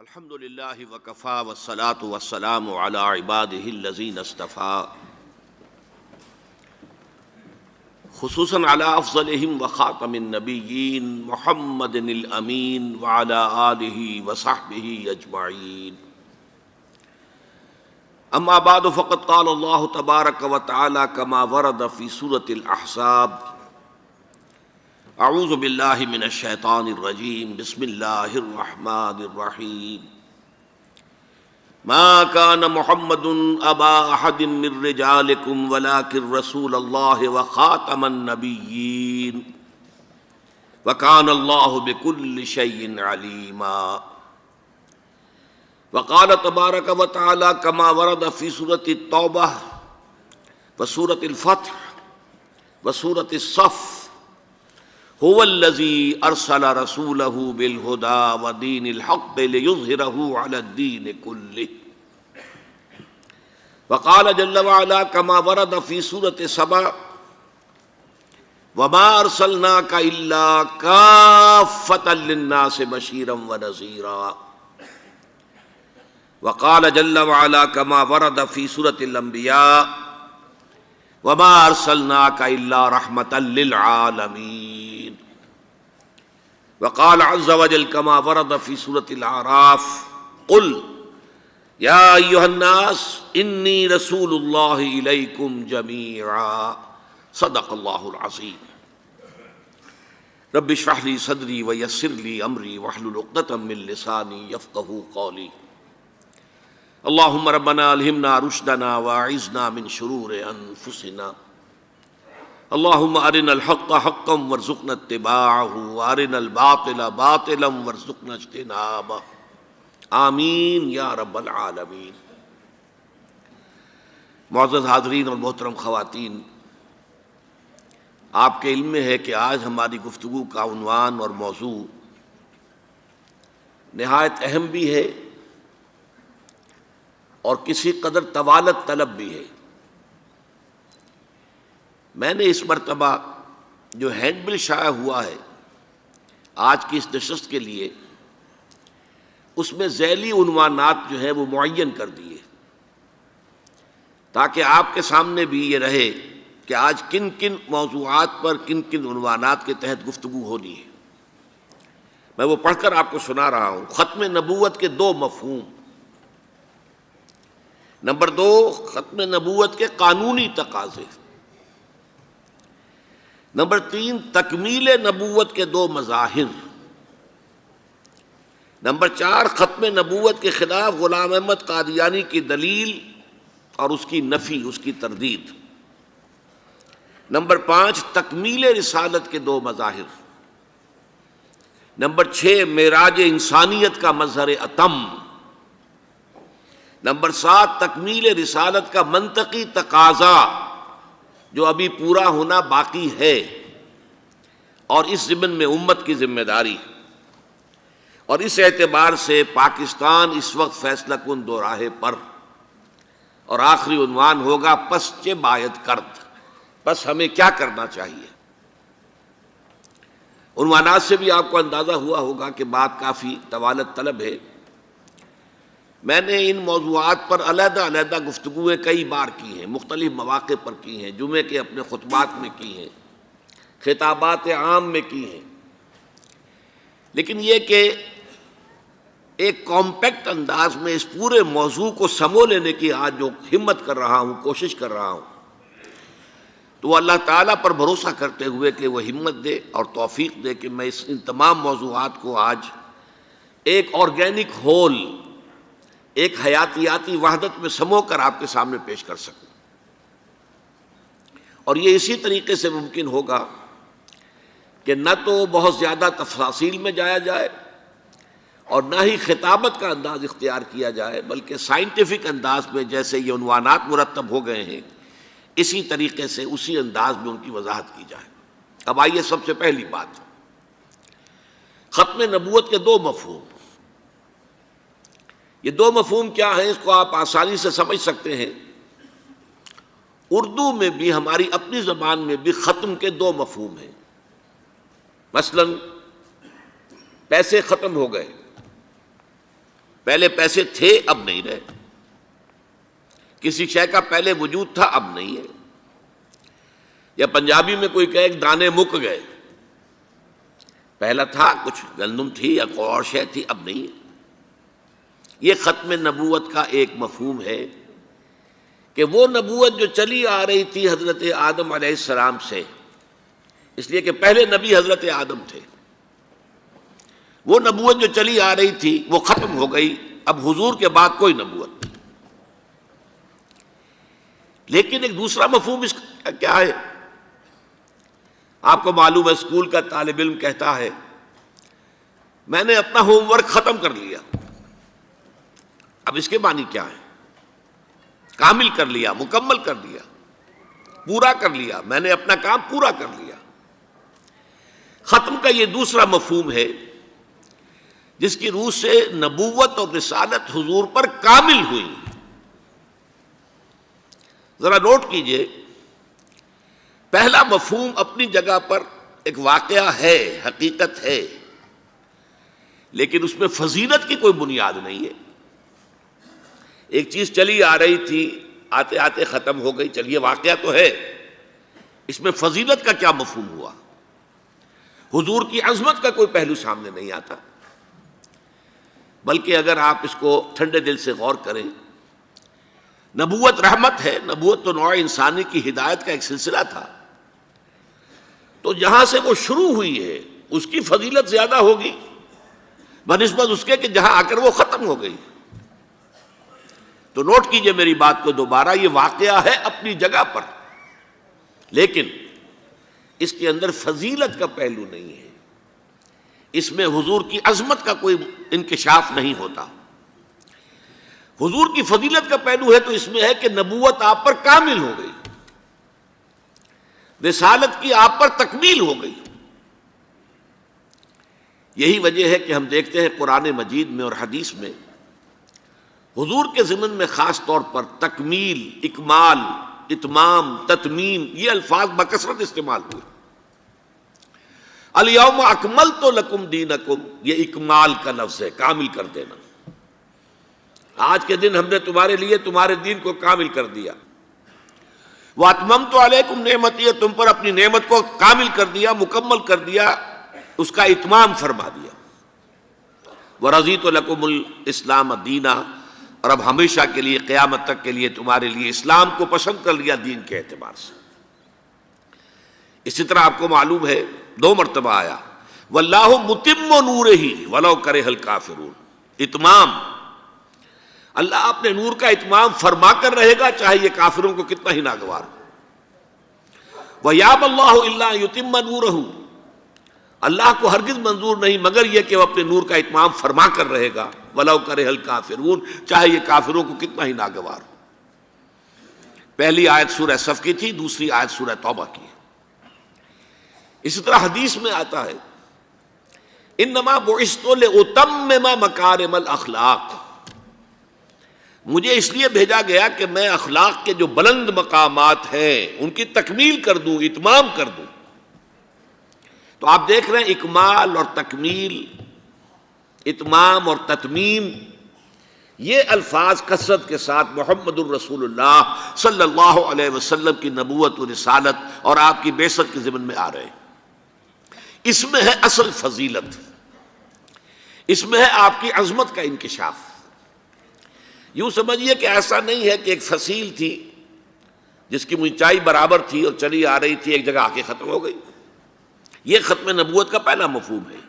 الحمد للہ وکفا والصلاة والسلام علی عباده الذین اصطفى خصوصاً علی افضلهم وخاتم النبیین محمد الامین وعلی آلہ وصحبہ اجمعین. اما بعد فقد قال اللہ تبارک وتعالی کما ورد فی سورة الاحزاب: اعوذ باللہ من الشیطان الرجیم بسم اللہ الرحمن الرحیم. ما كان محمد ابا احد من رجالکم ولکن رسول اللہ وخاتم النبیین وکان اللہ بکل شیء علیما. وقال تبارک وتعالی کما ورد فی سورة التوبہ وسورة الفتح وسورة الصف: هو الذي ارسل رسوله بالهدى ودين الحق ليظهره على الدين كله. وقال جل وعلا كما ورد في سورة سبا: وما ارسلناك الا كافة للناس بشيرا ونذيرا. وقال جل وعلا كما ورد في سورة الانبياء: وما ارسلناك الا رحمة للعالمين. وقال عز وجل كما ورد في سورة الأعراف: قل يا أيها الناس إني رسول الله إليكم جميعا. صدق الله العظيم. رب اشرح لي صدري ويسر لي أمري واحلل عقدة من لساني يفقهوا قولي. اللهم ربنا ألهمنا رشدنا وأعذنا من شرور أنفسنا. اللهم أرنا الحق حقا وارزقنا اتباعه وأرنا الباطل باطلا وارزقنا اجتنابه. آمین یا رب العالمین. معزز حاضرین اور محترم خواتین، آپ کے علم میں ہے کہ آج ہماری گفتگو کا عنوان اور موضوع نہایت اہم بھی ہے اور کسی قدر طوالت طلب بھی ہے. میں نے اس مرتبہ جو ہینڈ بل شائع ہوا ہے آج کی اس نشست کے لیے، اس میں ذیلی عنوانات جو ہیں وہ معین کر دیے تاکہ آپ کے سامنے بھی یہ رہے کہ آج کن کن موضوعات پر کن کن عنوانات کے تحت گفتگو ہونی ہے. میں وہ پڑھ کر آپ کو سنا رہا ہوں. ختم نبوت کے دو مفہوم. نمبر 2، ختم نبوت کے قانونی تقاضے. نمبر 3، تکمیل نبوت کے دو مظاہر. نمبر 4، ختم نبوت کے خلاف غلام احمد قادیانی کی دلیل اور اس کی نفی، اس کی تردید. نمبر 5، تکمیل رسالت کے دو مظاہر. نمبر 6، معراج انسانیت کا مظہر اتم. نمبر 7، تکمیل رسالت کا منطقی تقاضا جو ابھی پورا ہونا باقی ہے اور اس ضمن میں امت کی ذمہ داری. اور اس اعتبار سے پاکستان اس وقت فیصلہ کن دو راہ پر. اور آخری عنوان ہوگا: پس چہ باید کرد، پس ہمیں کیا کرنا چاہیے. عنوانات سے بھی آپ کو اندازہ ہوا ہوگا کہ بات کافی طوالت طلب ہے. میں نے ان موضوعات پر علیحدہ علیحدہ گفتگویں کئی بار کی ہیں، مختلف مواقع پر کی ہیں، جمعے کے اپنے خطبات میں کی ہیں، خطابات عام میں کی ہیں. لیکن یہ کہ ایک کمپیکٹ انداز میں اس پورے موضوع کو سمو لینے کی آج جو ہمت کر رہا ہوں، کوشش کر رہا ہوں، تو وہ اللہ تعالیٰ پر بھروسہ کرتے ہوئے کہ وہ ہمت دے اور توفیق دے کہ میں ان تمام موضوعات کو آج ایک آرگینک ہول، ایک حیاتیاتی وحدت میں سمو کر آپ کے سامنے پیش کر سکوں. اور یہ اسی طریقے سے ممکن ہوگا کہ نہ تو بہت زیادہ تفاصیل میں جایا جائے اور نہ ہی خطابت کا انداز اختیار کیا جائے، بلکہ سائنٹیفک انداز میں جیسے یہ عنوانات مرتب ہو گئے ہیں اسی طریقے سے اسی انداز میں ان کی وضاحت کی جائے. اب آئیے سب سے پہلی بات، ختم نبوت کے دو مفہوم. یہ دو مفہوم کیا ہیں اس کو آپ آسانی سے سمجھ سکتے ہیں. اردو میں بھی، ہماری اپنی زبان میں بھی ختم کے دو مفہوم ہیں. مثلا پیسے ختم ہو گئے، پہلے پیسے تھے اب نہیں رہے، کسی شے کا پہلے وجود تھا اب نہیں ہے، یا پنجابی میں کوئی کہے دانے مک گئے، پہلا تھا کچھ گندم تھی یا کوئی اور شے تھی اب نہیں ہے۔ یہ ختم نبوت کا ایک مفہوم ہے کہ وہ نبوت جو چلی آ رہی تھی حضرت آدم علیہ السلام سے، اس لیے کہ پہلے نبی حضرت آدم تھے، وہ نبوت جو چلی آ رہی تھی وہ ختم ہو گئی، اب حضور کے بعد کوئی نبوت نہیں۔ لیکن ایک دوسرا مفہوم اس کا کیا ہے؟ آپ کو معلوم ہے اسکول کا طالب علم کہتا ہے میں نے اپنا ہوم ورک ختم کر لیا، اب اس کے معنی کیا ہے؟ کامل کر لیا، مکمل کر لیا، پورا کر لیا، میں نے اپنا کام پورا کر لیا۔ ختم کا یہ دوسرا مفہوم ہے جس کی روح سے نبوت اور رسالت حضور پر کامل ہوئی۔ ذرا نوٹ کیجئے، پہلا مفہوم اپنی جگہ پر ایک واقعہ ہے، حقیقت ہے، لیکن اس میں فضیلت کی کوئی بنیاد نہیں ہے۔ ایک چیز چلی آ رہی تھی، آتے آتے ختم ہو گئی، چلیے واقعہ تو ہے، اس میں فضیلت کا کیا مفہوم ہوا؟ حضور کی عظمت کا کوئی پہلو سامنے نہیں آتا۔ بلکہ اگر آپ اس کو ٹھنڈے دل سے غور کریں، نبوت رحمت ہے، نبوت تو نوع انسانی کی ہدایت کا ایک سلسلہ تھا، تو جہاں سے وہ شروع ہوئی ہے اس کی فضیلت زیادہ ہوگی بنسبت اس کے کہ جہاں آ کر وہ ختم ہو گئی۔ تو نوٹ کیجئے میری بات کو دوبارہ، یہ واقعہ ہے اپنی جگہ پر، لیکن اس کے اندر فضیلت کا پہلو نہیں ہے، اس میں حضور کی عظمت کا کوئی انکشاف نہیں ہوتا۔ حضور کی فضیلت کا پہلو ہے تو اس میں ہے کہ نبوت آپ پر کامل ہو گئی، رسالت کی آپ پر تکمیل ہو گئی۔ یہی وجہ ہے کہ ہم دیکھتے ہیں قرآن مجید میں اور حدیث میں حضور کے ضمن میں خاص طور پر تکمیل، اکمال، اتمام، تتمیم یہ الفاظ بکثرت استعمال ہوئے۔ الیوم اکملت لکم دینکم، یہ اکمال کا لفظ ہے، کامل کر دینا۔ آج کے دن ہم نے تمہارے لیے تمہارے دین کو کامل کر دیا۔ واتممت علیکم نعمتی، تم پر اپنی نعمت کو کامل کر دیا، مکمل کر دیا، اس کا اتمام فرما دیا۔ ورضیت لکم الاسلام دینا، اور اب ہمیشہ کے لیے قیامت تک کے لیے تمہارے لیے اسلام کو پسند کر لیا دین کے اعتبار سے۔ اسی طرح آپ کو معلوم ہے 2 مرتبہ آیا واللہ متم نورہ ولو کرہ الکافرون، اتمام، اللہ اپنے نور کا اتمام فرما کر رہے گا چاہے یہ کافروں کو کتنا ہی ناگوار ہو۔ وَيَأْبَى اللَّهُ إِلَّا أَن يُتِمَّ نُورَهُ، اللہ کو ہرگز منظور نہیں مگر یہ کہ وہ اپنے نور کا اتمام فرما کر رہے گا، وَلَوْ كَرِهَ الْكَافِرُونَ، چاہے یہ کافروں کو کتنا ہی ناگوار ہو۔ پہلی آیت سورہ صف کی تھی، دوسری آیت سورہ توبہ کی ہے۔ اسی طرح حدیث میں آتا ہے انما بعثت لأتمم مکارم الاخلاق، مجھے اس لیے بھیجا گیا کہ میں اخلاق کے جو بلند مقامات ہیں ان کی تکمیل کر دوں، اتمام کر دوں۔ تو آپ دیکھ رہے ہیں اکمال اور تکمیل، اتمام اور تتمیم، یہ الفاظ کثرت کے ساتھ محمد الرسول اللہ صلی اللہ علیہ وسلم کی نبوت و رسالت اور آپ کی بعثت کے ضمن میں آ رہے ہیں۔ اس میں ہے اصل فضیلت، اس میں ہے آپ کی عظمت کا انکشاف۔ یوں سمجھیے کہ ایسا نہیں ہے کہ ایک فصیل تھی جس کی اونچائی برابر تھی اور چلی آ رہی تھی، ایک جگہ آ کے ختم ہو گئی۔ یہ ختم نبوت کا پہلا مفہوم ہے۔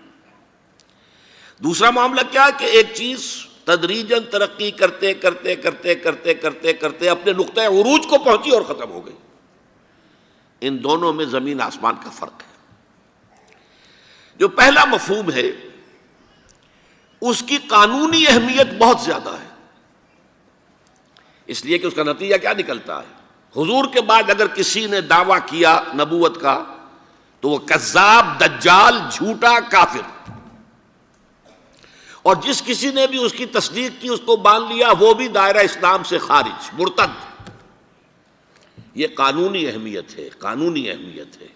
دوسرا معاملہ کیا کہ ایک چیز تدریجاً ترقی کرتے کرتے کرتے کرتے کرتے کرتے اپنے نقطۂ عروج کو پہنچی اور ختم ہو گئی۔ ان دونوں میں زمین آسمان کا فرق ہے۔ جو پہلا مفہوم ہے اس کی قانونی اہمیت بہت زیادہ ہے، اس لیے کہ اس کا نتیجہ کیا نکلتا ہے؟ حضور کے بعد اگر کسی نے دعویٰ کیا نبوت کا تو وہ کذاب، دجال، جھوٹا، کافر، اور جس کسی نے بھی اس کی تصدیق کی، اس کو مان لیا، وہ بھی دائرہ اسلام سے خارج، مرتد۔ یہ قانونی اہمیت ہے، قانونی اہمیت ہے۔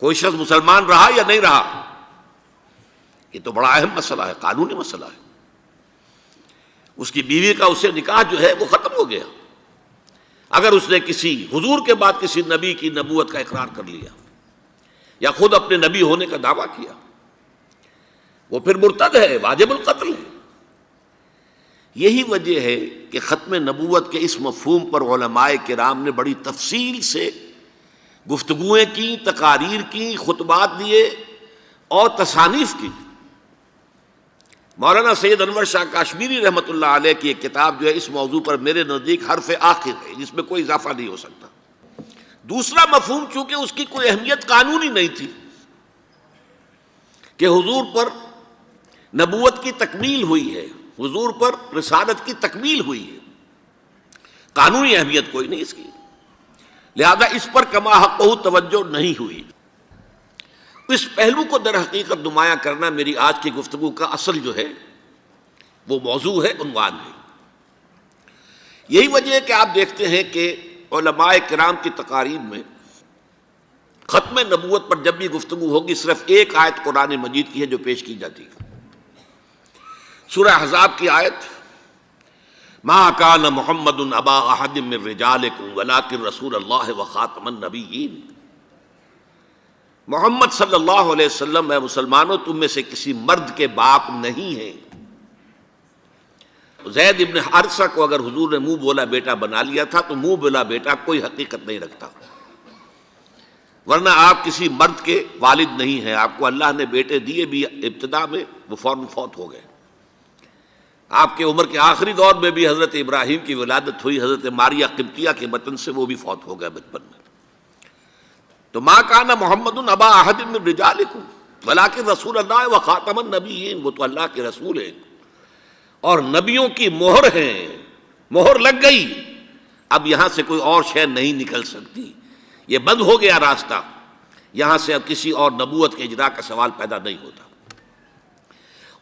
کوئی شخص مسلمان رہا یا نہیں رہا، یہ تو بڑا اہم مسئلہ ہے، قانونی مسئلہ ہے۔ اس کی بیوی کا اس سے نکاح جو ہے وہ ختم ہو گیا اگر اس نے کسی حضور کے بعد کسی نبی کی نبوت کا اقرار کر لیا یا خود اپنے نبی ہونے کا دعویٰ کیا، وہ پھر مرتد ہے، واجب القتل ہے۔ یہی وجہ ہے کہ ختم نبوت کے اس مفہوم پر علماء کرام نے بڑی تفصیل سے گفتگویں کی، تقاریر کی، خطبات دیے اور تصانیف کی۔ مولانا سید انور شاہ کاشمیری رحمۃ اللہ علیہ کی ایک کتاب جو ہے اس موضوع پر میرے نزدیک حرف آخر ہے، جس میں کوئی اضافہ نہیں ہو سکتا۔ دوسرا مفہوم چونکہ اس کی کوئی اہمیت قانونی نہیں تھی کہ حضور پر نبوت کی تکمیل ہوئی ہے، حضور پر رسالت کی تکمیل ہوئی ہے، قانونی اہمیت کوئی نہیں اس کی، لہذا اس پر کما حق توجہ نہیں ہوئی۔ اس پہلو کو در حقیقت نمایاں کرنا میری آج کی گفتگو کا اصل جو ہے وہ موضوع ہے، عنوان ہے۔ یہی وجہ ہے کہ آپ دیکھتے ہیں کہ علماء کرام کی تقاریر میں ختم نبوت پر جب بھی گفتگو ہوگی صرف ایک آیت قرآن مجید کی ہے جو پیش کی جاتی ہے، سورہ احزاب کی آیت ما کان محمد ابا احد من رجالکم ولکن رسول اللہ وخاتم النبیین۔ محمد صلی اللہ علیہ وسلم اے مسلمانوں تم میں سے کسی مرد کے باپ نہیں ہیں۔ زید ابن حارثہ کو اگر حضور نے منہ بولا بیٹا بنا لیا تھا تو منہ بولا بیٹا کوئی حقیقت نہیں رکھتا، ورنہ آپ کسی مرد کے والد نہیں ہیں۔ آپ کو اللہ نے بیٹے دیے بھی ابتدا میں، وہ فوراً فوت ہو گئے۔ آپ کے عمر کے آخری دور میں بھی حضرت ابراہیم کی ولادت ہوئی، حضرت ماریہ قبطیہ کے بطن سے، وہ بھی فوت ہو گئے بچپن میں۔ تو ما کان محمد ابا احد من رجالکم ولکن رسول اللہ وخاتم النبیین، وہ تو اللہ کے رسول ہیں اور نبیوں کی مہر ہیں، مہر لگ گئی، اب یہاں سے کوئی اور شے نہیں نکل سکتی، یہ بند ہو گیا راستہ، یہاں سے اب کسی اور نبوت کے اجرا کا سوال پیدا نہیں ہوتا۔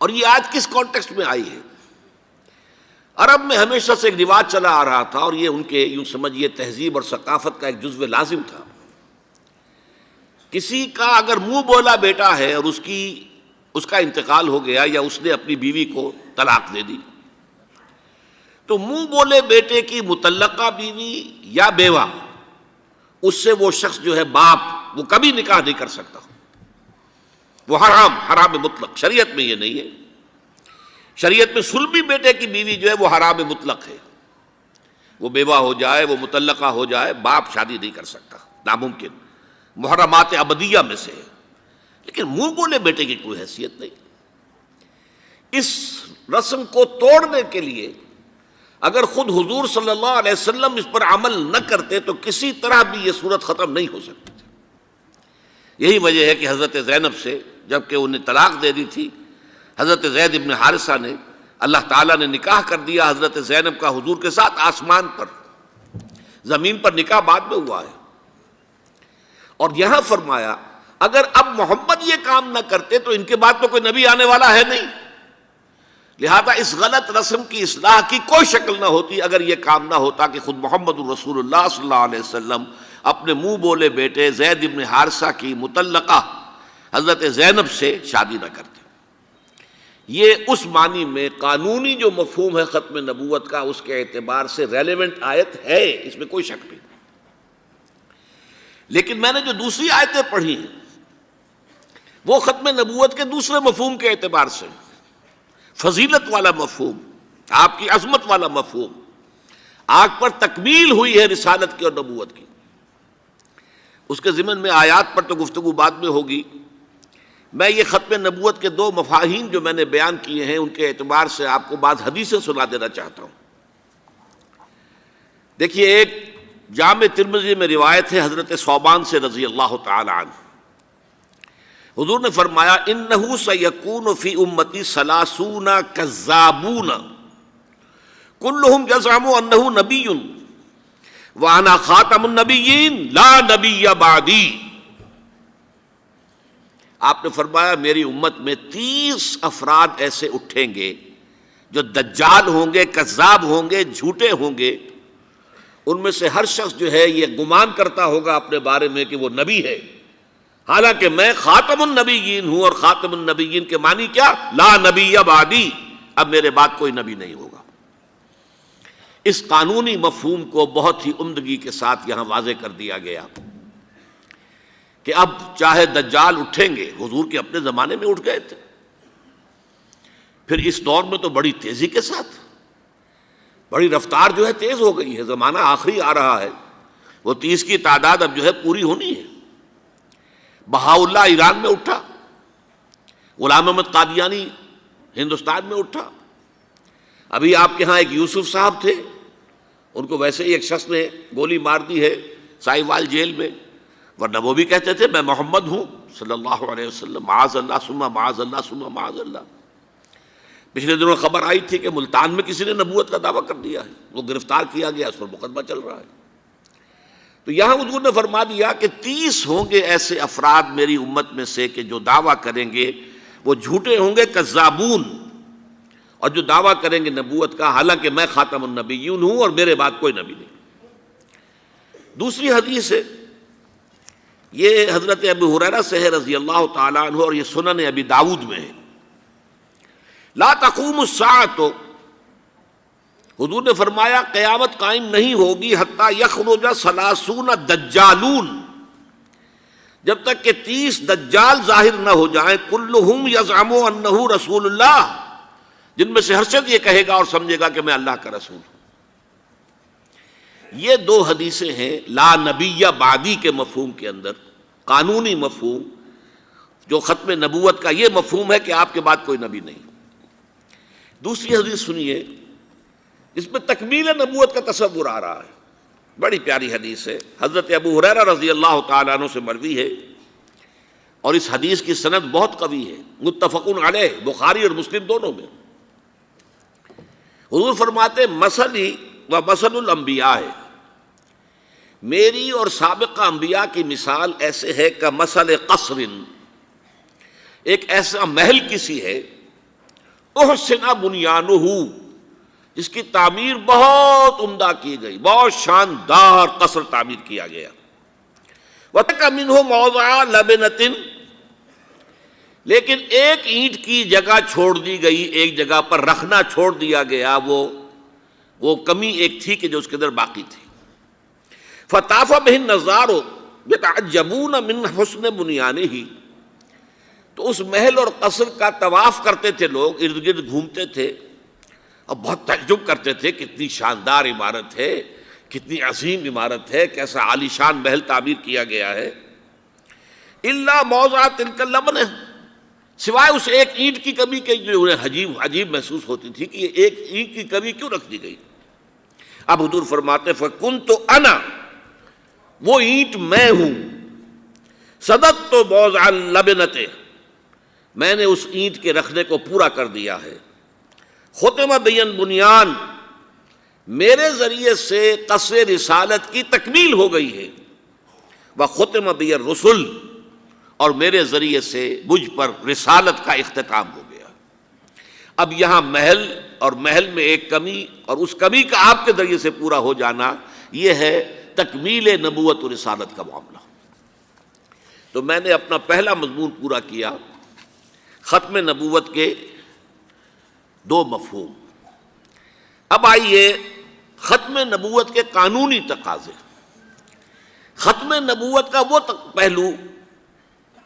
اور یہ آج کس کانٹیکسٹ میں آئی ہے؟ عرب میں ہمیشہ سے ایک رواج چلا آ رہا تھا، اور یہ ان کے یوں سمجھیے تہذیب اور ثقافت کا ایک جزو لازم تھا، کسی کا اگر منہ بولا بیٹا ہے اور اس کا انتقال ہو گیا یا اس نے اپنی بیوی کو طلاق دے دی، تو منہ بولے بیٹے کی مطلقہ بیوی یا بیوہ، اس سے وہ شخص جو ہے باپ، وہ کبھی نکاح نہیں کر سکتا، وہ حرام مطلق۔ شریعت میں یہ نہیں ہے، شریعت میں سلبی بیٹے کی بیوی جو ہے وہ حرام مطلق ہے، وہ بیوہ ہو جائے، وہ مطلقہ ہو جائے، باپ شادی نہیں کر سکتا، ناممکن، محرمات ابدیہ میں سے ہے۔ لیکن منہ بولے بیٹے کی کوئی حیثیت نہیں۔ اس رسم کو توڑنے کے لیے اگر خود حضور صلی اللہ علیہ وسلم اس پر عمل نہ کرتے تو کسی طرح بھی یہ صورت ختم نہیں ہو سکتی تھی۔ یہی وجہ ہے کہ حضرت زینب سے جب کہ انہیں طلاق دے دی تھی، حضرت زید ابن حارثہ نے، اللہ تعالیٰ نے نکاح کر دیا حضرت زینب کا حضور کے ساتھ آسمان پر، زمین پر نکاح بعد میں ہوا ہے۔ اور یہاں فرمایا اگر اب محمد یہ کام نہ کرتے تو ان کے بعد تو کوئی نبی آنے والا ہے نہیں، لہذا اس غلط رسم کی اصلاح کی کوئی شکل نہ ہوتی اگر یہ کام نہ ہوتا کہ خود محمد رسول اللہ صلی اللہ علیہ وسلم اپنے منہ بولے بیٹے زید ابن حارثہ کی مطلقہ حضرت زینب سے شادی نہ کرتے۔ یہ اس معنی میں قانونی جو مفہوم ہے ختم نبوت کا، اس کے اعتبار سے ریلیونٹ آیت ہے، اس میں کوئی شک نہیں۔ لیکن میں نے جو دوسری آیتیں پڑھی ہیں وہ ختم نبوت کے دوسرے مفہوم کے اعتبار سے، فضیلت والا مفہوم، آپ کی عظمت والا مفہوم، آپ پر تکمیل ہوئی ہے رسالت کی اور نبوت کی، اس کے ضمن میں آیات پر تو گفتگو بعد میں ہوگی۔ میں یہ ختم نبوت کے دو مفاہیم جو میں نے بیان کیے ہیں ان کے اعتبار سے آپ کو بعض حدیثیں سنا دینا چاہتا ہوں۔ دیکھیے، ایک جامع ترمذی میں روایت ہے حضرت ثوبان سے رضی اللہ تعالی عنہ، حضور نے فرمایا انہ سیکون فی امتی ثلاثون کذابون کلہم یزعم انہ نبی وانا خاتم النبیین لا نبی بعدی۔ آپ نے فرمایا میری امت میں 30 افراد ایسے اٹھیں گے جو دجال ہوں گے، کذاب ہوں گے، جھوٹے ہوں گے، ان میں سے ہر شخص جو ہے یہ گمان کرتا ہوگا اپنے بارے میں کہ وہ نبی ہے، حالانکہ میں خاتم النبیین ہوں، اور خاتم النبیین کے معنی کیا؟ لا نبی بعدی، اب میرے بعد کوئی نبی نہیں ہوگا۔ اس قانونی مفہوم کو بہت ہی عمدگی کے ساتھ یہاں واضح کر دیا گیا کہ اب چاہے دجال اٹھیں گے، حضور کے اپنے زمانے میں اٹھ گئے تھے، پھر اس دور میں تو بڑی تیزی کے ساتھ، بڑی رفتار جو ہے تیز ہو گئی ہے، زمانہ آخری آ رہا ہے، وہ 30 کی تعداد اب جو ہے پوری ہونی ہے۔ بہاء اللہ ایران میں اٹھا، غلام احمد قادیانی ہندوستان میں اٹھا، ابھی آپ کے ہاں ایک یوسف صاحب تھے، ان کو ویسے ہی ایک شخص نے گولی مار دی ہے سائی وال جیل میں، ورنہ وہ بھی کہتے تھے میں محمد ہوں صلی اللہ علیہ وسلم، معاذ اللہ ثم معاذ اللہ ثم معاذ اللہ۔ پچھلے دنوں خبر آئی تھی کہ ملتان میں کسی نے نبوت کا دعویٰ کر دیا ہے، وہ گرفتار کیا گیا، اس پر مقدمہ چل رہا ہے۔ تو یہاں حضور نے فرما دیا کہ 30 ہوں گے ایسے افراد میری امت میں سے کہ جو دعویٰ کریں گے وہ جھوٹے ہوں گے، کذابون، اور جو دعویٰ کریں گے نبوت کا، حالانکہ میں خاتم النبیین ہوں اور میرے بعد کوئی نبی نہیں۔ دوسری حدیث ہے، یہ حضرت ابو ہریرہ سے ہے رضی اللہ تعالیٰ عنہ، اور یہ سنن ابی داؤد میں ہے۔ لا تقوم الساعۃ، حضور نے فرمایا قیامت قائم نہیں ہوگی حتیٰ یخرج 30 دجالون، جب تک کہ 30 دجال ظاہر نہ ہو جائیں، کلہم یزعم انہ رسول اللہ، جن میں سے ہر شخص یہ کہے گا اور سمجھے گا کہ میں اللہ کا رسول ہوں۔ یہ دو حدیثیں ہیں لا نبی بعدی کے مفہوم کے اندر، قانونی مفہوم جو ختم نبوت کا یہ مفہوم ہے کہ آپ کے بعد کوئی نبی نہیں۔ دوسری حدیث سنیے، اس میں تکمیل نبوت کا تصور آ رہا ہے، بڑی پیاری حدیث ہے، حضرت ابو ہریرہ رضی اللہ تعالیٰ عنہ سے مروی ہے، اور اس حدیث کی سند بہت قوی ہے، متفقن علیہ، بخاری اور مسلم دونوں میں۔ حضور فرماتے مثلی و مثل الانبیاء، میری اور سابقہ انبیاء کی مثال ایسے ہے کہ مثل قصر، ایک ایسا محل کسی ہے، احسن بنیانہ، جس کی تعمیر بہت عمدہ کی گئی، بہت شاندار قصر تعمیر کیا گیا، وَتَرَكَ مِنْهُ مَوْضِعَ لَبْنَةٍ، لیکن ایک اینٹ کی جگہ چھوڑ دی گئی، ایک جگہ پر رکھنا چھوڑ دیا گیا، وہ کمی ایک تھی کہ جو اس کے اندر باقی تھی۔ فطاف بہ النظار یتعجبون من حسن بنیانہ، تو اس محل اور قصر کا طواف کرتے تھے لوگ، ارد گرد گھومتے تھے اور بہت تعجب کرتے تھے، کتنی شاندار عمارت ہے، کتنی عظیم عمارت ہے، کیسا عالی شان محل تعمیر کیا گیا ہے۔ الا موضع تلک اللبنہ، سوائے اس ایک اینٹ کی کمی کے جو انہیں عجیب محسوس ہوتی تھی کہ یہ ایک اینٹ کی کمی کیوں رکھ دی گئی۔ اب حضور فرماتے فکنت انا، وہ اینٹ میں ہوں، صدقت موضع اللبنۃ، میں نے اس اینٹ کے رکھنے کو پورا کر دیا ہے۔ ختم بی البنیان، میرے ذریعے سے قصر رسالت کی تکمیل ہو گئی ہے، وختم بی الرسل، اور میرے ذریعے سے مجھ پر رسالت کا اختتام ہو گیا۔ اب یہاں محل اور محل میں ایک کمی اور اس کمی کا آپ کے ذریعے سے پورا ہو جانا، یہ ہے تکمیل نبوت و رسالت کا معاملہ۔ تو میں نے اپنا پہلا مضمون پورا کیا، ختم نبوت کے دو مفہوم۔ اب آئیے ختم نبوت کے قانونی تقاضے۔ ختم نبوت کا وہ پہلو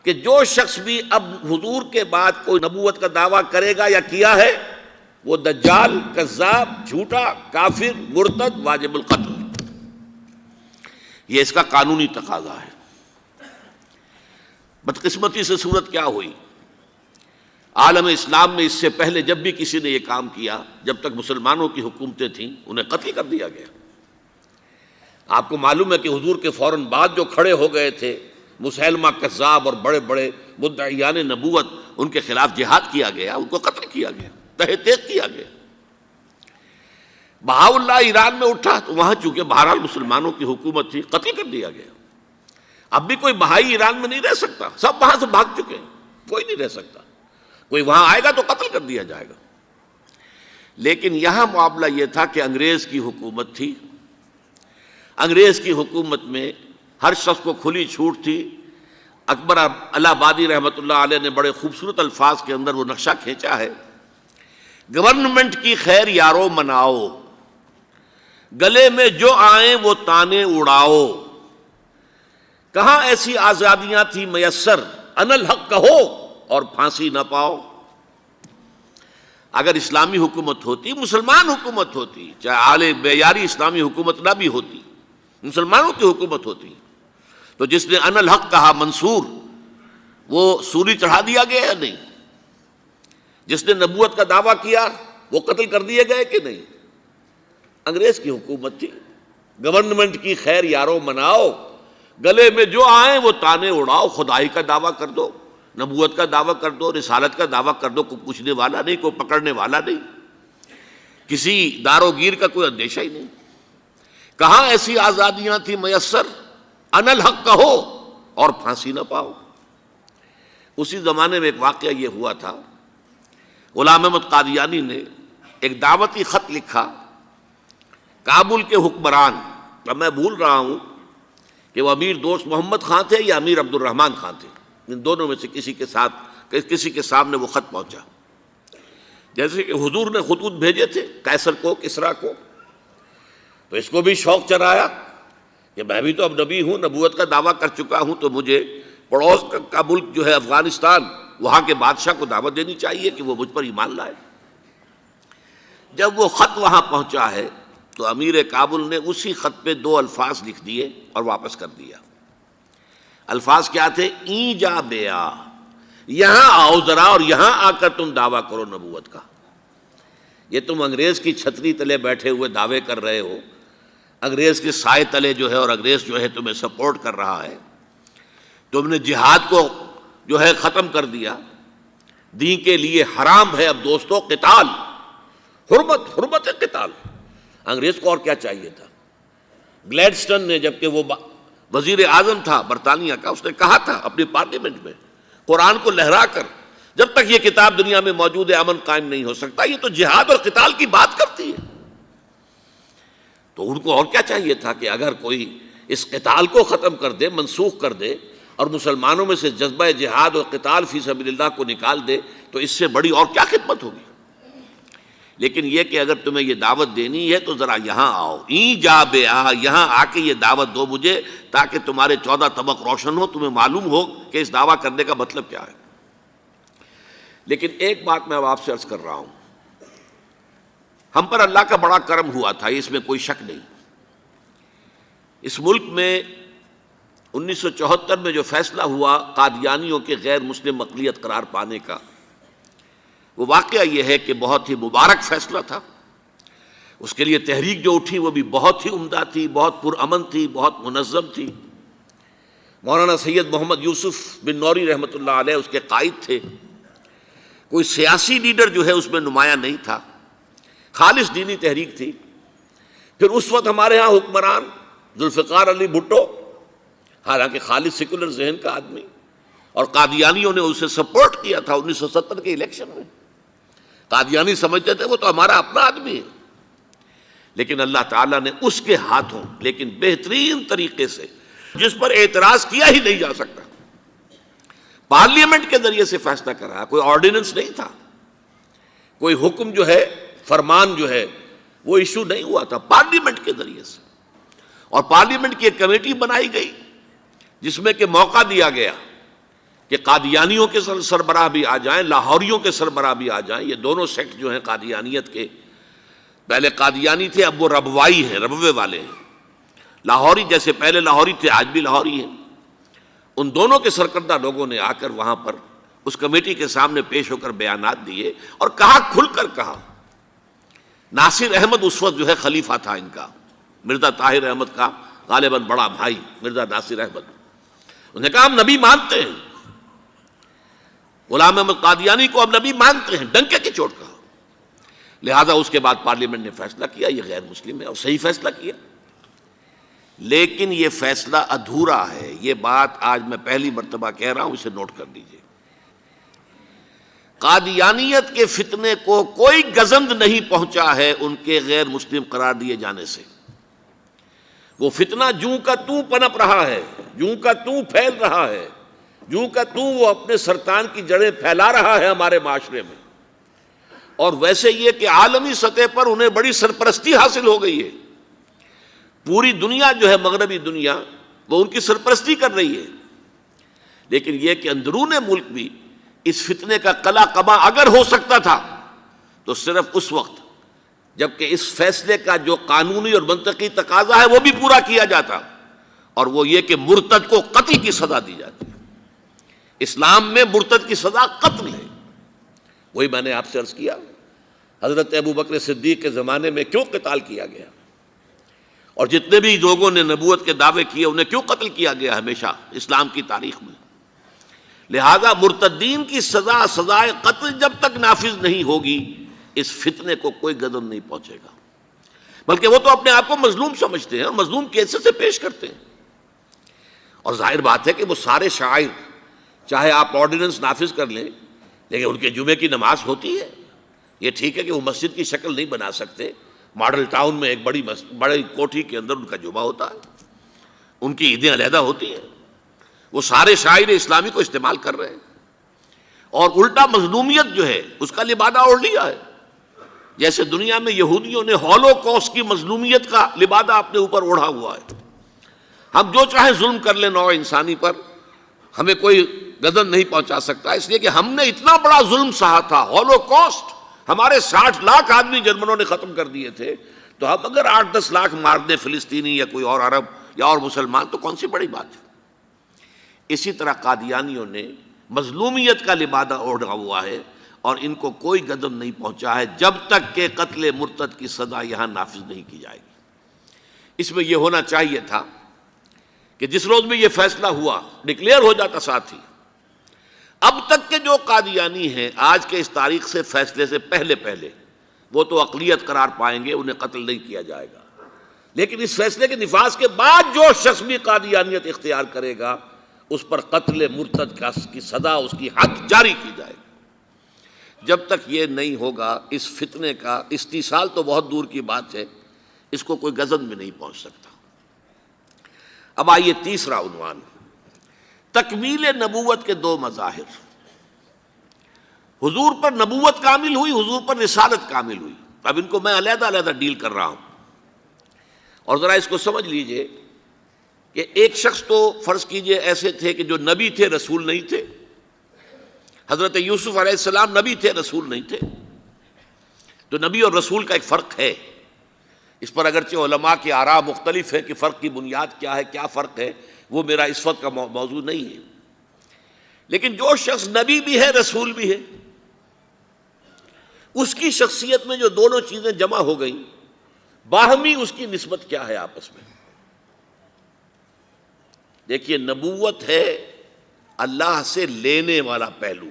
کہ جو شخص بھی اب حضور کے بعد کوئی نبوت کا دعویٰ کرے گا یا کیا ہے، وہ دجال، کذاب، جھوٹا، کافر، مرتد، واجب القتل، یہ اس کا قانونی تقاضا ہے۔ بدقسمتی سے صورت کیا ہوئی، عالم اسلام میں اس سے پہلے جب بھی کسی نے یہ کام کیا، جب تک مسلمانوں کی حکومتیں تھیں، انہیں قتل کر دیا گیا۔ آپ کو معلوم ہے کہ حضور کے فوراً بعد جو کھڑے ہو گئے تھے مسیلمہ کذاب اور بڑے بڑے مدعیان نبوت، ان کے خلاف جہاد کیا گیا، ان کو قتل کیا گیا، تہہ تیغ کیا گیا۔ بہاء اللہ ایران میں اٹھا تو وہاں چونکہ بہرحال مسلمانوں کی حکومت تھی، قتل کر دیا گیا۔ اب بھی کوئی بہائی ایران میں نہیں رہ سکتا، سب وہاں سے بھاگ چکے ہیں، کوئی نہیں رہ سکتا، کوئی وہاں آئے گا تو قتل کر دیا جائے گا۔ لیکن یہاں معاملہ یہ تھا کہ انگریز کی حکومت تھی، انگریز کی حکومت میں ہر شخص کو کھلی چھوٹ تھی۔ اکبر الہ آبادی رحمۃ اللہ علیہ نے بڑے خوبصورت الفاظ کے اندر وہ نقشہ کھینچا ہے، گورنمنٹ کی خیر یارو مناؤ، گلے میں جو آئیں وہ تانے اڑاؤ. کہاں ایسی آزادیاں تھی میسر، انا الحق کہو اور پھانسی نہ پاؤ. اگر اسلامی حکومت ہوتی، مسلمان حکومت ہوتی، چاہے اعلی معیاری اسلامی حکومت نہ بھی ہوتی، مسلمانوں کی حکومت ہوتی، تو جس نے انا الحق کہا منصور، وہ سولی چڑھا دیا گیا یا نہیں؟ جس نے نبوت کا دعویٰ کیا وہ قتل کر دیے گئے کہ نہیں؟ انگریز کی حکومت تھی. گورنمنٹ کی خیر یارو مناؤ، گلے میں جو آئیں وہ تانے اڑاؤ. خدائی کا دعویٰ کر دو، نبوت کا دعویٰ کر دو، رسالت کا دعویٰ کر دو، کوئی پوچھنے والا نہیں، کوئی پکڑنے والا نہیں، کسی دارو گیر کا کوئی اندیشہ ہی نہیں. کہاں ایسی آزادیاں تھیں میسر، انا الحق کہو اور پھانسی نہ پاؤ. اسی زمانے میں ایک واقعہ یہ ہوا تھا، غلام احمد قادیانی نے ایک دعوتی خط لکھا کابل کے حکمران، اب میں بھول رہا ہوں کہ وہ امیر دوست محمد خان تھے یا امیر عبد الرحمن خان تھے، ان دونوں میں سے کسی کے سامنے وہ خط پہنچا. جیسے کہ حضور نے خطوط بھیجے تھے قیصر کو، کسریٰ کو، تو اس کو بھی شوق چرایا کہ میں بھی تو اب نبی ہوں، نبوت کا دعویٰ کر چکا ہوں، تو مجھے پڑوس کا ملک جو ہے افغانستان، وہاں کے بادشاہ کو دعوت دینی چاہیے کہ وہ مجھ پر ایمان لائے. جب وہ خط وہاں پہنچا ہے تو امیر کابل نے اسی خط پہ 2 الفاظ لکھ دیے اور واپس کر دیا. الفاظ کیا تھے؟ این جا بیا، یہاں آؤ ذرا اور یہاں آ کر تم دعویٰ کرو نبوت کا. یہ تم انگریز کی چھتری تلے بیٹھے ہوئے دعوے کر رہے ہو، انگریز کے سائے تلے جو ہے، اور انگریز جو ہے تمہیں سپورٹ کر رہا ہے. تم نے جہاد کو جو ہے ختم کر دیا، دین کے لیے حرام ہے اب دوستو قتال، حرمت قتال. انگریز کو اور کیا چاہیے تھا؟ گلیڈسٹن نے، جبکہ وہ وزیر اعظم تھا برطانیہ کا، اس نے کہا تھا اپنی پارلیمنٹ میں قرآن کو لہرا کر، جب تک یہ کتاب دنیا میں موجود ہے امن قائم نہیں ہو سکتا. یہ تو جہاد اور قتال کی بات کرتی ہے. تو ان کو اور کیا چاہیے تھا کہ اگر کوئی اس قتال کو ختم کر دے، منسوخ کر دے، اور مسلمانوں میں سے جذبہ جہاد اور قتال فی سبیل اللہ کو نکال دے، تو اس سے بڑی اور کیا خدمت ہوگی؟ لیکن یہ کہ اگر تمہیں یہ دعوت دینی ہے تو ذرا یہاں آؤ، این جا بیا، یہاں آ کے یہ دعوت دو مجھے، تاکہ تمہارے 14 طبق روشن ہو، تمہیں معلوم ہو کہ اس دعویٰ کرنے کا مطلب کیا ہے. لیکن ایک بات میں اب آپ سے عرض کر رہا ہوں، ہم پر اللہ کا بڑا کرم ہوا تھا، اس میں کوئی شک نہیں. اس ملک میں 1974 میں جو فیصلہ ہوا قادیانیوں کے غیر مسلم اقلیت قرار پانے کا، وہ واقعہ یہ ہے کہ بہت ہی مبارک فیصلہ تھا. اس کے لیے تحریک جو اٹھی وہ بھی بہت ہی عمدہ تھی، بہت پرامن تھی، بہت منظم تھی. مولانا سید محمد یوسف بن نوری رحمۃ اللہ علیہ اس کے قائد تھے. کوئی سیاسی لیڈر جو ہے اس میں نمایاں نہیں تھا، خالص دینی تحریک تھی. پھر اس وقت ہمارے ہاں حکمران ذوالفقار علی بھٹو، حالانکہ خالص سیکولر ذہن کا آدمی، اور قادیانیوں نے اسے سپورٹ کیا تھا 1970 کے الیکشن میں. قادیانی سمجھتے تھے وہ تو ہمارا اپنا آدمی ہے. لیکن اللہ تعالیٰ نے اس کے ہاتھوں، لیکن بہترین طریقے سے، جس پر اعتراض کیا ہی نہیں جا سکتا، پارلیمنٹ کے ذریعے سے فیصلہ کرا. کوئی آرڈیننس نہیں تھا، کوئی حکم جو ہے، فرمان جو ہے وہ ایشو نہیں ہوا تھا، پارلیمنٹ کے ذریعے سے. اور پارلیمنٹ کی ایک کمیٹی بنائی گئی جس میں کہ موقع دیا گیا کہ قادیانیوں کے سربراہ بھی آ جائیں، لاہوریوں کے سربراہ بھی آ جائیں. یہ دونوں سیکٹ جو ہیں قادیانیت کے، پہلے قادیانی تھے، اب وہ ربوائی ہیں، ربوے والے ہیں. لاہوری جیسے پہلے لاہوری تھے، آج بھی لاہوری ہیں. ان دونوں کے سرکردہ لوگوں نے آ کر وہاں پر اس کمیٹی کے سامنے پیش ہو کر بیانات دیے اور کہا، کھل کر کہا. ناصر احمد اس وقت جو ہے خلیفہ تھا ان کا، مرزا طاہر احمد کا غالباً بڑا بھائی مرزا ناصر احمد. انہوں نے کہا ہم نبی مانتے ہیں، غلام احمد قادیانی کو ہم نبی مانتے ہیں، ڈنکے کی چوٹ کہا. لہذا اس کے بعد پارلیمنٹ نے فیصلہ کیا یہ غیر مسلم ہے، اور صحیح فیصلہ کیا. لیکن یہ فیصلہ ادھورا ہے. یہ بات آج میں پہلی مرتبہ کہہ رہا ہوں، اسے نوٹ کر لیجیے. قادیانیت کے فتنے کو کوئی گزند نہیں پہنچا ہے ان کے غیر مسلم قرار دیے جانے سے. وہ فتنہ جوں کا توں پنپ رہا ہے، جوں کا توں پھیل رہا ہے، جوں کا توں وہ اپنے سرطان کی جڑیں پھیلا رہا ہے ہمارے معاشرے میں. اور ویسے یہ کہ عالمی سطح پر انہیں بڑی سرپرستی حاصل ہو گئی ہے. پوری دنیا جو ہے مغربی دنیا وہ ان کی سرپرستی کر رہی ہے، لیکن یہ کہ اندرون ملک بھی اس فتنے کا قلع قبا اگر ہو سکتا تھا تو صرف اس وقت جبکہ اس فیصلے کا جو قانونی اور منطقی تقاضا ہے وہ بھی پورا کیا جاتا، اور وہ یہ کہ مرتد کو قتل کی سزا دی جاتی ہے۔ اسلام میں مرتد کی سزا قتل ہے۔ وہی میں نے آپ سے عرض کیا، حضرت ابوبکر صدیق کے زمانے میں کیوں قتال کیا گیا، اور جتنے بھی لوگوں نے نبوت کے دعوے کیے انہیں کیوں قتل کیا گیا ہمیشہ اسلام کی تاریخ میں۔ لہذا مرتدین کی سزا سزائے قتل جب تک نافذ نہیں ہوگی اس فتنے کو کوئی غضب نہیں پہنچے گا، بلکہ وہ تو اپنے آپ کو مظلوم سمجھتے ہیں، مظلوم کیسے سے پیش کرتے ہیں۔ اور ظاہر بات ہے کہ وہ سارے شاعر چاہے آپ آرڈیننس نافذ کر لیں لیکن ان کے جمعے کی نماز ہوتی ہے۔ یہ ٹھیک ہے کہ وہ مسجد کی شکل نہیں بنا سکتے، ماڈل ٹاؤن میں ایک بڑی کوٹھی کے اندر ان کا جمعہ ہوتا ہے، ان کی عیدیں علیحدہ ہوتی ہیں، وہ سارے شاعر اسلامی کو استعمال کر رہے ہیں، اور الٹا مظلومیت جو ہے اس کا لبادہ اوڑھ لیا ہے، جیسے دنیا میں یہودیوں نے ہولوکاسٹ کی مظلومیت کا لبادہ اپنے اوپر اوڑھا ہوا ہے۔ ہم جو چاہے ظلم کر لیں نوع انسانی پر، ہمیں کوئی غضب نہیں پہنچا سکتا، اس لیے کہ ہم نے اتنا بڑا ظلم سہا تھا، ہولوکاسٹ، ہمارے 60 لاکھ آدمی جرمنوں نے ختم کر دیے تھے، تو ہم اگر 8-10 لاکھ مار دیں فلسطینی یا کوئی اور عرب یا اور مسلمان تو کون سی بڑی بات ہے۔ اسی طرح قادیانیوں نے مظلومیت کا لبادہ اوڑھا ہوا ہے، اور ان کو کوئی غضب نہیں پہنچا ہے جب تک کہ قتل مرتد کی سزا یہاں نافذ نہیں کی جائے گی۔ اس میں یہ ہونا چاہیے تھا کہ جس روز میں یہ فیصلہ ہوا ڈکلیئر ہو جاتا ساتھ ہی، اب تک کے جو قادیانی ہیں آج کے اس تاریخ سے فیصلے سے پہلے وہ تو اقلیت قرار پائیں گے، انہیں قتل نہیں کیا جائے گا، لیکن اس فیصلے کے نفاذ کے بعد جو شخص بھی قادیانیت اختیار کرے گا اس پر قتل مرتد کی سزا، اس کی حد جاری کی جائے گی۔ جب تک یہ نہیں ہوگا اس فتنے کا استیصال تو بہت دور کی بات ہے، اس کو کوئی غضب میں نہیں پہنچ سکتا۔ اب آئیے تیسرا عنوان، تکمیل نبوت کے 2 مظاہر۔ حضور پر نبوت کامل ہوئی، حضور پر رسالت کامل ہوئی۔ اب ان کو میں علیحدہ ڈیل کر رہا ہوں، اور ذرا اس کو سمجھ لیجئے کہ ایک شخص تو فرض کیجئے ایسے تھے کہ جو نبی تھے رسول نہیں تھے۔ حضرت یوسف علیہ السلام نبی تھے رسول نہیں تھے، تو نبی اور رسول کا ایک فرق ہے۔ اس پر اگرچہ علماء کی آراء مختلف ہے کہ فرق کی بنیاد کیا ہے، کیا فرق ہے، وہ میرا اس وقت کا موضوع نہیں ہے، لیکن جو شخص نبی بھی ہے رسول بھی ہے، اس کی شخصیت میں جو دونوں چیزیں جمع ہو گئیں، باہمی اس کی نسبت کیا ہے آپس میں؟ دیکھیے، نبوت ہے اللہ سے لینے والا پہلو،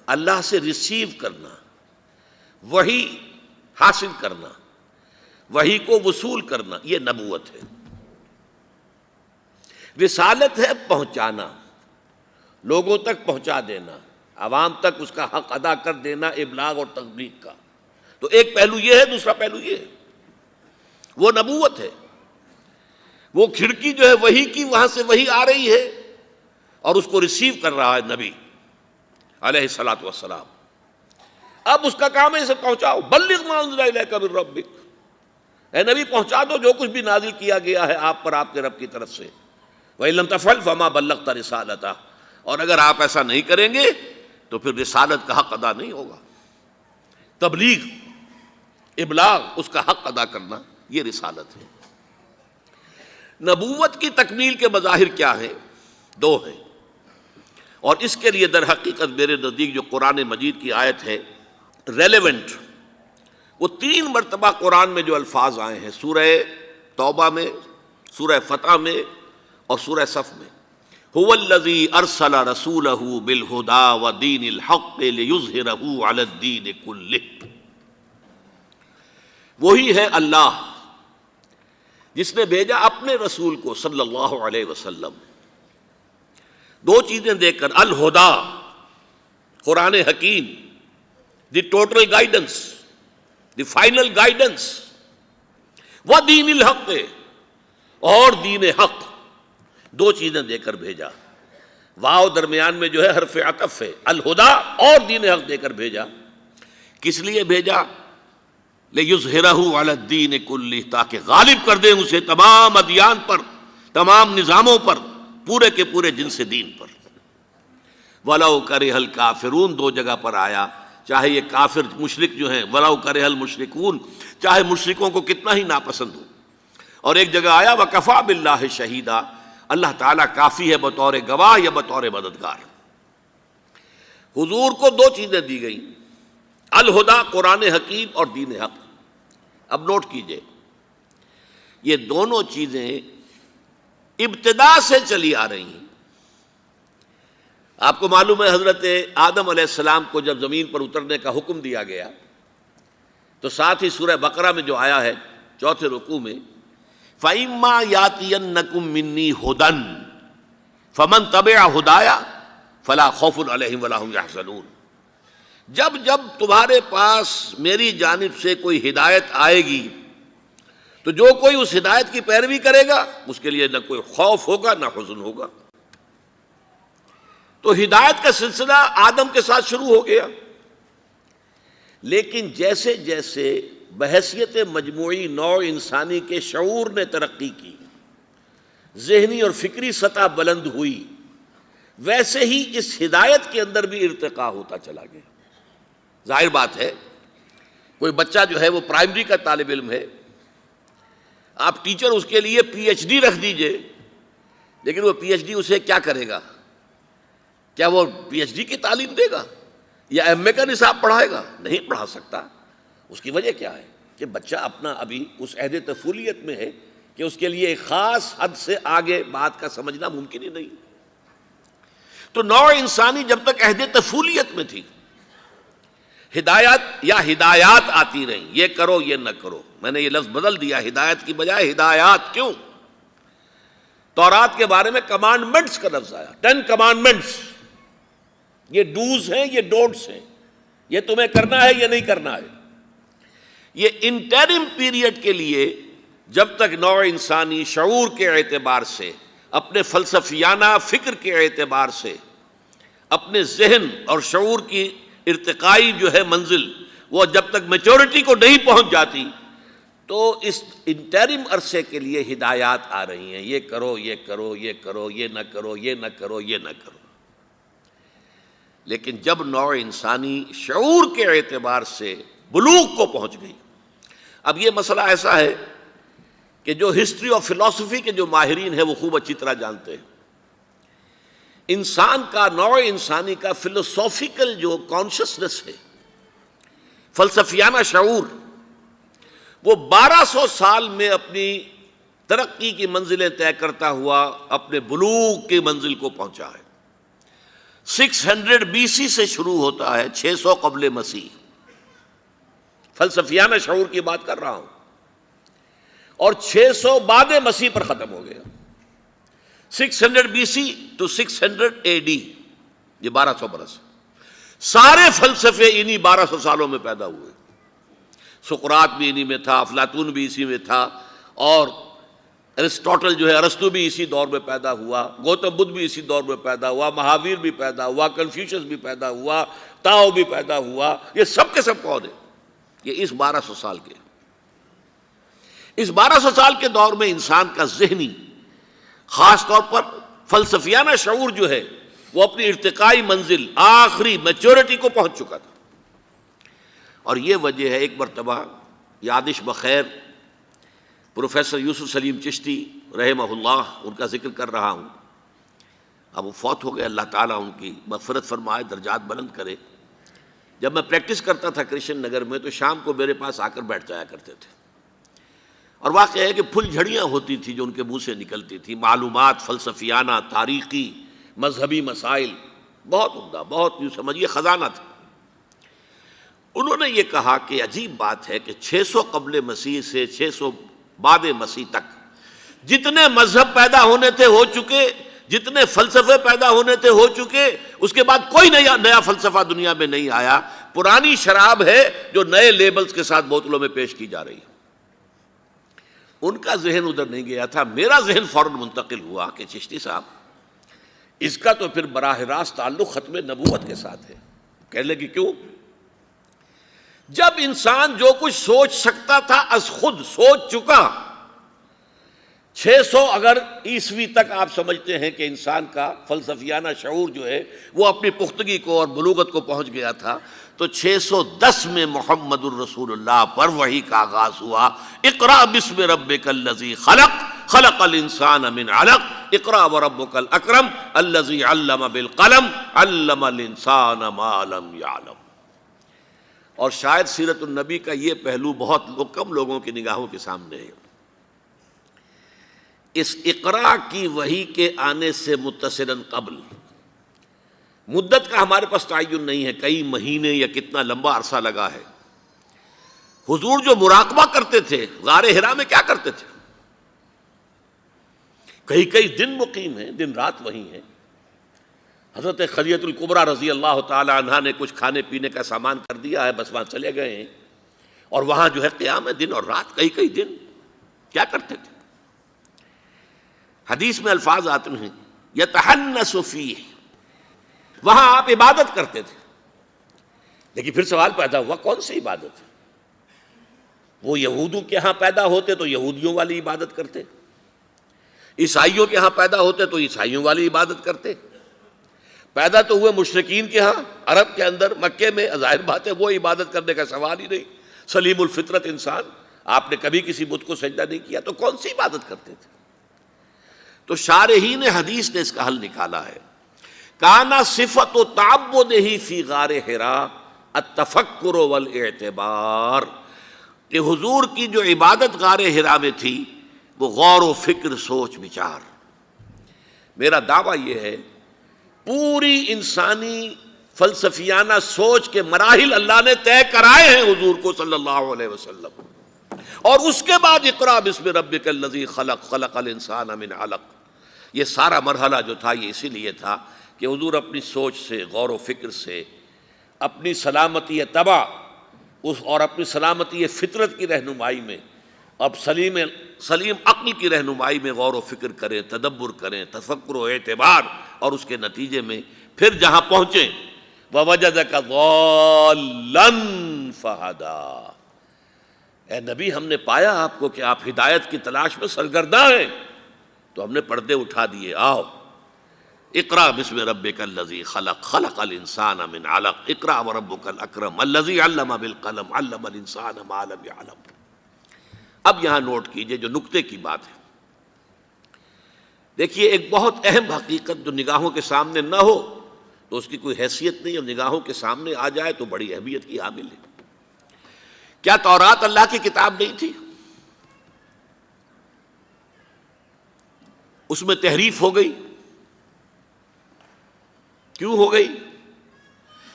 اللہ سے ریسیو کرنا، وحی حاصل کرنا، وحی کو وصول کرنا، یہ نبوت ہے۔ رسالت ہے پہنچانا، لوگوں تک پہنچا دینا، عوام تک اس کا حق ادا کر دینا، ابلاغ اور تبلیغ کا۔ تو ایک پہلو یہ ہے، دوسرا پہلو یہ ہے، وہ نبوت ہے۔ وہ کھڑکی جو ہے وحی کی، وہاں سے وحی آ رہی ہے اور اس کو ریسیو کر رہا ہے نبی علیہ الصلوۃ والسلام۔ اب اس کا کام ہے اسے پہنچاؤ، بلغ ما انزل الیک من ربک، اے نبی پہنچا دو جو کچھ بھی نازل کیا گیا ہے آپ پر آپ کے رب کی طرف سے۔ وَإِن لَمْ تَفْعَلْ فَمَا بَلَّغْتَ رِسَالَتَهُ، اور اگر آپ ایسا نہیں کریں گے تو پھر رسالت کا حق ادا نہیں ہوگا۔ تبلیغ، ابلاغ، اس کا حق ادا کرنا، یہ رسالت ہے۔ نبوت کی تکمیل کے مظاہر کیا ہیں؟ 2 ہیں، اور اس کے لیے در حقیقت میرے نزدیک جو قرآن مجید کی آیت ہے ریلیونٹ، وہ 3 مرتبہ قرآن میں جو الفاظ آئے ہیں، سورہ توبہ میں، سورہ فتح میں اور سورہ صف میں، هو الذی ارسل رسولہ بالہدی ودین الحق لیظہرہ علی الدین کلہ، وہی ہے اللہ جس نے بھیجا اپنے رسول کو صلی اللہ علیہ وسلم 2 چیزیں دے کر، الہدا، قرآن حکیم، the total guidance, the final guidance, و دین الحق، اور دین حق، 2 چیزیں دے کر بھیجا۔ واو درمیان میں جو ہے حرف عطف ہے، الہدا اور دین حق دے کر بھیجا۔ کس لیے بھیجا؟ لِيُظْهِرَهُ عَلَى الدِّينِ كُلِّهِ، تاکہ غالب کر دیں اسے تمام ادیان پر، تمام نظاموں پر، پورے کے پورے جنس دین پر۔ وَلَوْ كَرِهَ الْكَافِرُونَ دو جگہ پر آیا، چاہے یہ کافر مشرک جو ہیں وَلَوْ كَرِهَ الْمُشْرِكُونَ، چاہے مشرکوں کو کتنا ہی ناپسند ہو، اور ایک جگہ آیا وَكَفَى بِاللَّهِ شَهِيدًا، اللہ تعالیٰ کافی ہے بطور گواہ یا بطور مددگار۔ حضور کو دو چیزیں دی گئیں، الہدا قرآن حکیم اور دین حق۔ اب نوٹ کیجئے، یہ دونوں چیزیں ابتدا سے چلی آ رہی ہیں۔ آپ کو معلوم ہے حضرت آدم علیہ السلام کو جب زمین پر اترنے کا حکم دیا گیا تو ساتھ ہی سورہ بقرہ میں جو آیا ہے چوتھے رکوع میں، فَإِمَّا يَأْتِيَنَّكُم مِّنِّي هُدًى فَمَن تَبِعَ هُدَايَ فَلَا خَوْفٌ عَلَيْهِمْ وَلَا هُمْ يَحْزَنُونَ۔ جب تمہارے پاس میری جانب سے کوئی ہدایت آئے گی تو جو کوئی اس ہدایت کی پیروی کرے گا اس کے لیے نہ کوئی خوف ہوگا نہ حزن ہوگا۔ تو ہدایت کا سلسلہ آدم کے ساتھ شروع ہو گیا، لیکن جیسے جیسے بحیثیت مجموعی نوع انسانی کے شعور نے ترقی کی، ذہنی اور فکری سطح بلند ہوئی، ویسے ہی اس ہدایت کے اندر بھی ارتقاء ہوتا چلا گیا۔ ظاہر بات ہے، کوئی بچہ جو ہے وہ پرائمری کا طالب علم ہے، آپ ٹیچر اس کے لیے پی ایچ ڈی رکھ دیجئے، لیکن وہ پی ایچ ڈی اسے کیا کرے گا؟ کیا وہ پی ایچ ڈی کی تعلیم دے گا یا ایم اے کا نصاب پڑھائے گا؟ نہیں پڑھا سکتا۔ اس کی وجہ کیا ہے کہ بچہ اپنا ابھی اس عہد طفولیت میں ہے کہ اس کے لیے ایک خاص حد سے آگے بات کا سمجھنا ممکن ہی نہیں۔ تو نوع انسانی جب تک عہد طفولیت میں تھی، ہدایات آتی رہیں، یہ کرو یہ نہ کرو۔ میں نے یہ لفظ بدل دیا، ہدایت کی بجائے ہدایات۔ کیوں؟ تورات کے بارے میں کمانڈمنٹس کا لفظ آیا، 10 کمانڈمنٹس، یہ ڈوز ہیں یہ ڈونٹس ہیں، یہ تمہیں کرنا ہے یہ نہیں کرنا ہے۔ یہ انٹرم پیریڈ کے لیے جب تک نوع انسانی شعور کے اعتبار سے، اپنے فلسفیانہ فکر کے اعتبار سے، اپنے ذہن اور شعور کی ارتقائی جو ہے منزل، وہ جب تک میچورٹی کو نہیں پہنچ جاتی، تو اس انٹرم عرصے کے لیے ہدایات آ رہی ہیں، یہ کرو یہ کرو یہ کرو، یہ نہ کرو یہ نہ کرو یہ نہ کرو۔ لیکن جب نوع انسانی شعور کے اعتبار سے بلوغ کو پہنچ گئی، اب یہ مسئلہ ایسا ہے کہ جو ہسٹری اور فلسفی کے جو ماہرین ہیں وہ خوب اچھی طرح جانتے ہیں، انسان کا، نوع انسانی کا فلسافیکل جو کانشسنس ہے، فلسفیانہ شعور، وہ 1200 سال میں اپنی ترقی کی منزلیں طے کرتا ہوا اپنے بلوغ کی منزل کو پہنچا ہے۔ 600 BC سے شروع ہوتا ہے، 600 قبل مسیح، فلسفیانہ شعور کی بات کر رہا ہوں، اور 600 بعد مسیح پر ختم ہو گیا۔ 600 BC to 600 AD، یہ 1200 برس۔ سارے فلسفے انہی 1200 سالوں میں پیدا ہوئے۔ سقراط بھی انہی میں تھا، افلاطون بھی اسی میں تھا، اور ارسطوٹل جو ہے ارسطو بھی اسی دور میں پیدا ہوا، گوتم بدھ بھی اسی دور میں پیدا ہوا، مہاویر بھی پیدا ہوا، کنفیوشس بھی پیدا ہوا، تاؤ بھی پیدا ہوا۔ یہ سب کے سب کون ہیں؟ یہ اس 1200 سال کے۔ اس 1200 سال کے دور میں انسان کا ذہنی، خاص طور پر فلسفیانہ شعور جو ہے وہ اپنی ارتقائی منزل، آخری میچورٹی کو پہنچ چکا تھا۔ اور یہ وجہ ہے، ایک مرتبہ یادش بخیر پروفیسر یوسف سلیم چشتی رحمہ اللہ، ان کا ذکر کر رہا ہوں، اب وہ فوت ہو گئے، اللہ تعالیٰ ان کی مغفرت فرمائے، درجات بلند کرے۔ جب میں پریکٹس کرتا تھا کرشن نگر میں تو شام کو میرے پاس آ کر بیٹھ جایا کرتے تھے، اور واقعہ ہے کہ پھل جھڑیاں ہوتی تھی جو ان کے منہ سے نکلتی تھی، معلومات فلسفیانہ، تاریخی، مذہبی مسائل، بہت عمدہ، بہت یوں سمجھیے خزانہ تھا۔ انہوں نے یہ کہا کہ عجیب بات ہے کہ 600 قبل مسیح سے 600 بعد مسیح تک جتنے مذہب پیدا ہونے تھے ہو چکے، جتنے فلسفے پیدا ہونے تھے ہو چکے، اس کے بعد کوئی نیا فلسفہ دنیا میں نہیں آیا۔ پرانی شراب ہے جو نئے لیبلز کے ساتھ بوتلوں میں پیش کی جا رہی ہے۔ ان کا ذہن ادھر نہیں گیا تھا، میرا ذہن فوراً منتقل ہوا کہ چشتی صاحب اس کا تو پھر براہ راست تعلق ختم نبوت کے ساتھ ہے۔ کہنے لگے کیوں؟ جب انسان جو کچھ سوچ سکتا تھا از خود سوچ چکا، 600 اگر عیسوی تک آپ سمجھتے ہیں کہ انسان کا فلسفیانہ شعور جو ہے وہ اپنی پختگی کو اور بلوغت کو پہنچ گیا تھا، تو 610 میں محمد الرسول اللہ پر وحی کا آغاز ہوا۔ اقرأ بسم ربک الذی خلق خلق الانسان من علق اقرأ وربک الاکرم الذی علم بالقلم علم الانسان ما لم یعلم۔ اور شاید سیرت النبی کا یہ پہلو بہت کم لوگوں کی نگاہوں کے سامنے ہے۔ اس اقرا کی وحی کے آنے سے متصلاً قبل مدت کا ہمارے پاس تعین نہیں ہے، کئی مہینے یا کتنا لمبا عرصہ لگا ہے۔ حضور جو مراقبہ کرتے تھے غار حرا میں کیا کرتے تھے؟ کئی دن مقیم ہیں، دن رات وہیں ہیں۔ حضرت خدیجہ الکبریٰ رضی اللہ تعالی عنہا نے کچھ کھانے پینے کا سامان کر دیا ہے، بس وہاں چلے گئے ہیں، اور وہاں جو ہے قیام ہے دن اور رات، کئی دن کیا کرتے تھے؟ حدیث میں الفاظ آتے ہیں یتحنس فیہ، وہاں آپ عبادت کرتے تھے۔ لیکن پھر سوال پیدا ہوا کون سی عبادت؟ وہ یہودوں کے ہاں پیدا ہوتے تو یہودیوں والی عبادت کرتے، عیسائیوں کے ہاں پیدا ہوتے تو عیسائیوں والی عبادت کرتے، پیدا تو ہوئے مشرکین کے ہاں عرب کے اندر مکے میں، ظاہر بات ہے وہ عبادت کرنے کا سوال ہی نہیں، سلیم الفطرت انسان، آپ نے کبھی کسی بت کو سجدہ نہیں کیا، تو کون سی عبادت کرتے تھے؟ تو شارحین حدیث نے اس کا حل نکالا ہے، کانا صفت و تعبدہ فی غار حرا التفکر والاعتبار، کہ حضور کی جو عبادت غار حرا میں تھی وہ غور و فکر، سوچ بچار۔ میرا دعویٰ یہ ہے پوری انسانی فلسفیانہ سوچ کے مراحل اللہ نے طے کرائے ہیں حضور کو صلی اللہ علیہ وسلم، اور اس کے بعد اقرأ بسم ربک الذی خلق خلق الانسان من علق۔ یہ سارا مرحلہ جو تھا یہ اسی لیے تھا کہ حضور اپنی سوچ سے، غور و فکر سے، اپنی سلامتی طبع اور اپنی سلامتی فطرت کی رہنمائی میں، اب سلیم عقل کی رہنمائی میں غور و فکر کریں، تدبر کریں، تفکر و اعتبار، اور اس کے نتیجے میں پھر جہاں پہنچیں وَوَجَدَكَ ضَالًّا فَهَدَىٰ، اے نبی ہم نے پایا آپ کو کہ آپ ہدایت کی تلاش میں سرگرداں ہیں، تو ہم نے پردے اٹھا دیے، آؤ اقرأ بسم ربک الذی خلق خلق الانسان من علق اقرأ وربک الاکرم الذی علم بالقلم علم الانسان ما لم یعلم۔ اب یہاں نوٹ کیجئے جو نکتے کی بات ہے، دیکھیے ایک بہت اہم حقیقت جو نگاہوں کے سامنے نہ ہو تو اس کی کوئی حیثیت نہیں، اور نگاہوں کے سامنے آ جائے تو بڑی اہمیت کی حامل ہے۔ کیا تورات اللہ کی کتاب نہیں تھی؟ اس میں تحریف ہو گئی، کیوں ہو گئی؟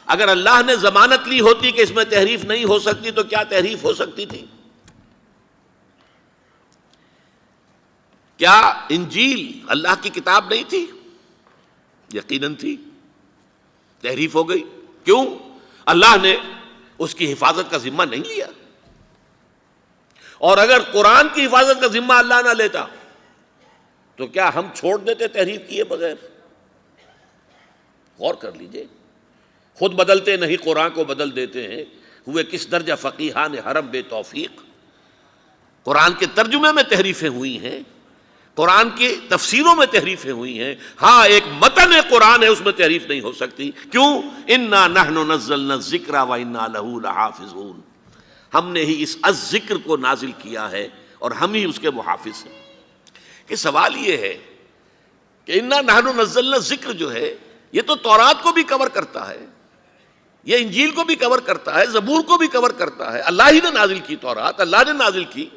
اگر اللہ نے ضمانت لی ہوتی کہ اس میں تحریف نہیں ہو سکتی تو کیا تحریف ہو سکتی تھی؟ کیا انجیل اللہ کی کتاب نہیں تھی؟ یقیناً تھی، تحریف ہو گئی، کیوں؟ اللہ نے اس کی حفاظت کا ذمہ نہیں لیا، اور اگر قرآن کی حفاظت کا ذمہ اللہ نہ لیتا تو کیا ہم چھوڑ دیتے تحریف کیے بغیر؟ غور کر لیجئے، خود بدلتے نہیں قرآن کو بدل دیتے ہیں، ہوئے کس درجہ فقیہان حرم بے توفیق۔ قرآن کے ترجمے میں تحریفیں ہوئی ہیں، قرآن کی تفسیروں میں تحریفیں ہوئی ہیں، ہاں ایک متن قرآن ہے اس میں تحریف نہیں ہو سکتی، کیوں؟ انا نحن نزلنا الذکر وانا لہ لحافظون، ہم نے ہی اس الذکر کو نازل کیا ہے اور ہم ہی اس کے محافظ ہیں۔ کہ سوال یہ ہے کہ انا نحن نزلنا الذکر جو ہے یہ تو تورات کو بھی کور کرتا ہے، یہ انجیل کو بھی کور کرتا ہے، زبور کو بھی کور کرتا ہے، اللہ ہی نے نازل کی تورات، اللہ نے نازل کی،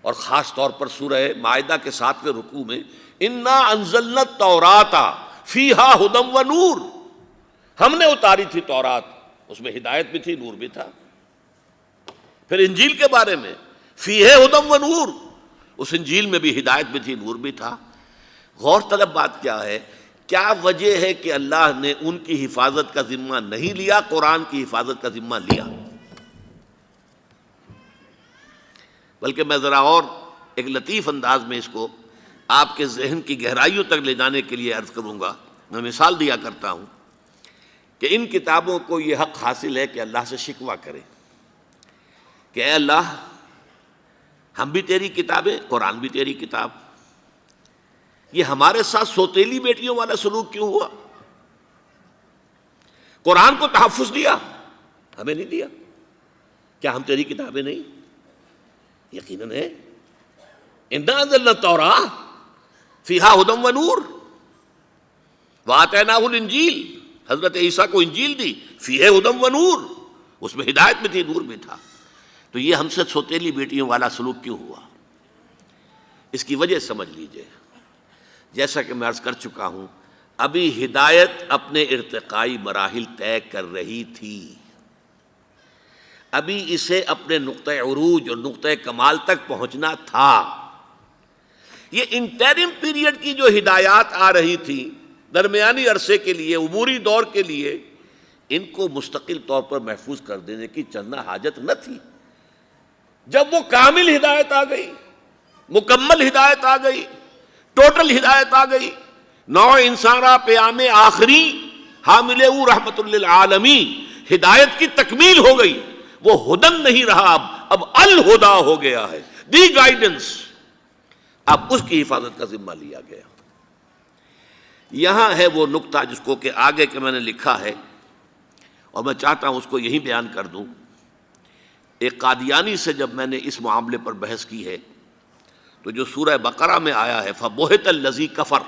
اور خاص طور پر سورہ مائدہ کے 7ویں رکوع میں انا انزلنا التوراۃ فیہا ھدی و نور، ہم نے اتاری تھی تورات، اس میں ہدایت بھی تھی، نور بھی تھا۔ پھر انجیل کے بارے میں فیہا ھدی و نور، اس انجیل میں بھی ہدایت بھی تھی، نور بھی تھا۔ غور طلب بات کیا ہے؟ کیا وجہ ہے کہ اللہ نے ان کی حفاظت کا ذمہ نہیں لیا، قرآن کی حفاظت کا ذمہ لیا؟ بلکہ میں ذرا اور ایک لطیف انداز میں اس کو آپ کے ذہن کی گہرائیوں تک لے جانے کے لیے عرض کروں گا۔ میں مثال دیا کرتا ہوں کہ ان کتابوں کو یہ حق حاصل ہے کہ اللہ سے شکوہ کریں، کہ اے اللہ ہم بھی تیری کتابیں، قرآن بھی تیری کتاب، یہ ہمارے ساتھ سوتیلی بیٹیوں والا سلوک کیوں ہوا؟ قرآن کو تحفظ دیا، ہمیں نہیں دیا، کیا ہم تیری کتابیں نہیں؟ یقیناً ہے۔ انا انزلنا التوراۃ فیہا ھدی ونور وآتیناہ الانجیل، حضرت عیسیٰ کو انجیل دی، فیہا ھدی ونور، اس میں ہدایت بھی تھی، نور بھی تھا۔ تو یہ ہم سے سوتیلی بیٹیوں والا سلوک کیوں ہوا؟ اس کی وجہ سمجھ لیجئے، جیسا کہ میں عرض کر چکا ہوں، ابھی ہدایت اپنے ارتقائی مراحل طے کر رہی تھی، ابھی اسے اپنے نقطۂ عروج اور نقطۂ کمال تک پہنچنا تھا۔ یہ انٹرم پیریڈ کی جو ہدایات آ رہی تھی درمیانی عرصے کے لیے، عبوری دور کے لیے، ان کو مستقل طور پر محفوظ کر دینے کی چندہ حاجت نہ تھی۔ جب وہ کامل ہدایت آ گئی، مکمل ہدایت آ گئی، ٹوٹل ہدایت آ گئی، نوع انسانہ پیام آخری حامل او رحمت للعالمین، ہدایت کی تکمیل ہو گئی، وہ ہدن نہیں رہا، اب الہدا ہو گیا ہے، دی گائیڈنس، اب اس کی حفاظت کا ذمہ لیا گیا۔ یہاں ہے وہ نقطہ جس کو کہ آگے کہ میں نے لکھا ہے، اور میں چاہتا ہوں اس کو یہی بیان کر دوں۔ ایک قادیانی سے جب میں نے اس معاملے پر بحث کی ہے تو جو سورہ بقرہ میں آیا ہے فَبُہِتَ الَّذِي كَفَرَ،